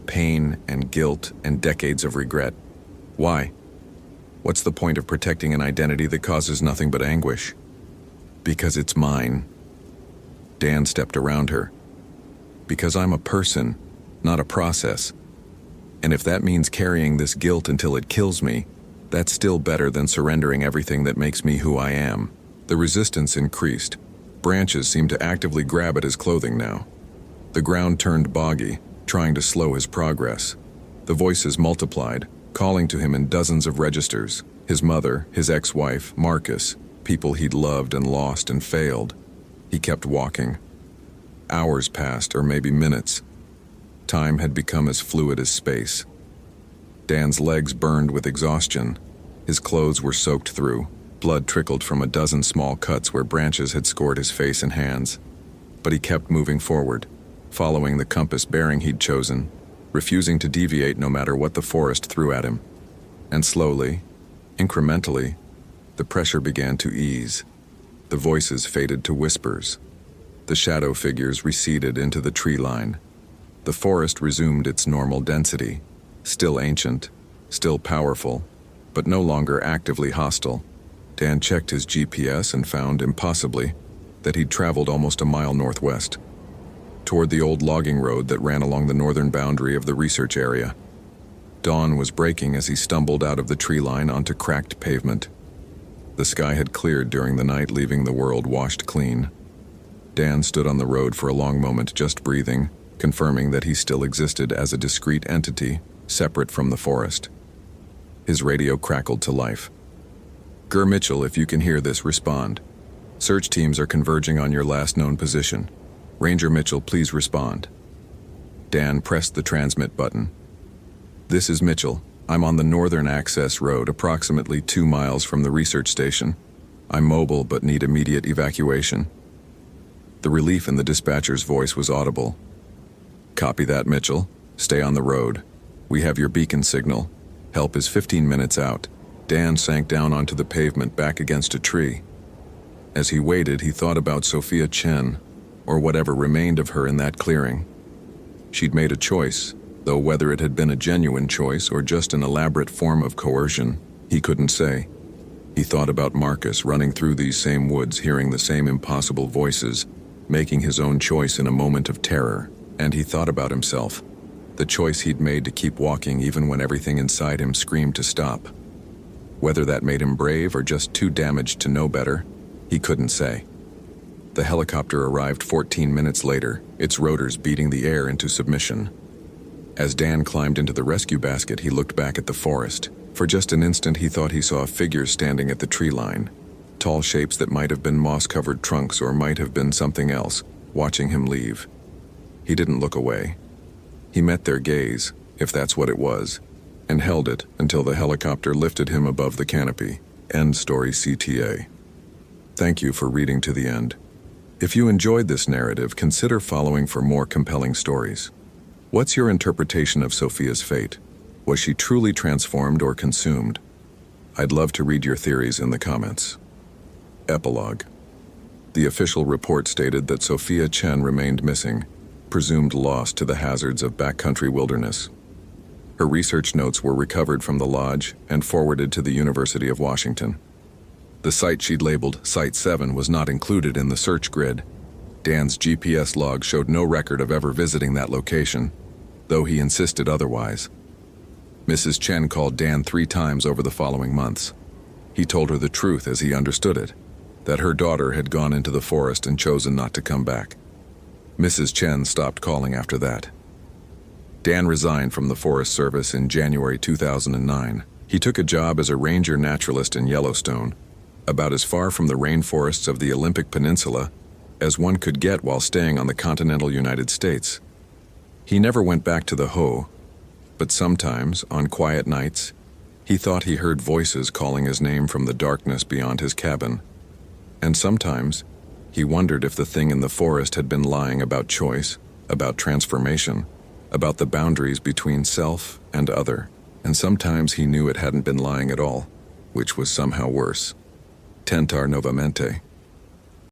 Pain and guilt and decades of regret. Why? What's the point of protecting an identity that causes nothing but anguish? Because it's mine. Dan stepped around her. Because I'm a person, not a process. And if that means carrying this guilt until it kills me, that's still better than surrendering everything that makes me who I am. The resistance increased. Branches seemed to actively grab at his clothing now. The ground turned boggy, trying to slow his progress. The voices multiplied, calling to him in dozens of registers. His mother, his ex-wife, Marcus, people he'd loved and lost and failed. He kept walking. Hours passed, or maybe minutes. Time had become as fluid as space. Dan's legs burned with exhaustion. His clothes were soaked through. Blood trickled from a dozen small cuts where branches had scored his face and hands. But he kept moving forward, following the compass bearing he'd chosen, refusing to deviate no matter what the forest threw at him. And slowly, incrementally, the pressure began to ease. The voices faded to whispers. The shadow figures receded into the tree line. The forest resumed its normal density, still ancient, still powerful, but no longer actively hostile. Dan checked his GPS and found, impossibly, that he'd traveled almost a mile northwest, toward the old logging road that ran along the northern boundary of the research area. Dawn was breaking as he stumbled out of the tree line onto cracked pavement. The sky had cleared during the night, leaving the world washed clean. Dan stood on the road for a long moment, just breathing, confirming that he still existed as a discrete entity, separate from the forest. His radio crackled to life. "Gur Mitchell, if you can hear this, respond. Search teams are converging on your last known position. Ranger Mitchell, please respond." Dan pressed the transmit button. "This is Mitchell. I'm on the northern access road, approximately 2 miles from the research station. I'm mobile but need immediate evacuation." The relief in the dispatcher's voice was audible. "Copy that, Mitchell. Stay on the road. We have your beacon signal. Help is 15 minutes out." Dan sank down onto the pavement, back against a tree. As he waited, he thought about Sophia Chen, or whatever remained of her in that clearing. She'd made a choice, though whether it had been a genuine choice or just an elaborate form of coercion, he couldn't say. He thought about Marcus running through these same woods, hearing the same impossible voices, making his own choice in a moment of terror. And he thought about himself, the choice he'd made to keep walking even when everything inside him screamed to stop. Whether that made him brave or just too damaged to know better, he couldn't say. The helicopter arrived 14 minutes later, its rotors beating the air into submission. As Dan climbed into the rescue basket, he looked back at the forest. For just an instant, he thought he saw figures standing at the tree line, tall shapes that might have been moss-covered trunks or might have been something else, watching him leave. He didn't look away. He met their gaze, if that's what it was, and held it until the helicopter lifted him above the canopy. End story, CTA. Thank you for reading to the end. If you enjoyed this narrative, consider following for more compelling stories. What's your interpretation of Sophia's fate? Was she truly transformed or consumed? I'd love to read your theories in the comments. Epilogue. The official report stated that Sophia Chen remained missing, presumed lost to the hazards of backcountry wilderness. Her research notes were recovered from the lodge and forwarded to the University of Washington. The site she'd labeled Site 7 was not included in the search grid. Dan's GPS log showed no record of ever visiting that location, though he insisted otherwise. Mrs. Chen called Dan 3 times over the following months. He told her the truth as he understood it, that her daughter had gone into the forest and chosen not to come back. Mrs. Chen stopped calling after that. Dan resigned from the Forest Service in January 2009. He took a job as a ranger naturalist in Yellowstone, about as far from the rainforests of the Olympic Peninsula as one could get while staying on the continental United States. He never went back to the Ho, but sometimes, on quiet nights, he thought he heard voices calling his name from the darkness beyond his cabin. And sometimes, he wondered if the thing in the forest had been lying about choice, about transformation, about the boundaries between self and other. And sometimes he knew it hadn't been lying at all, which was somehow worse. Tentar novamente.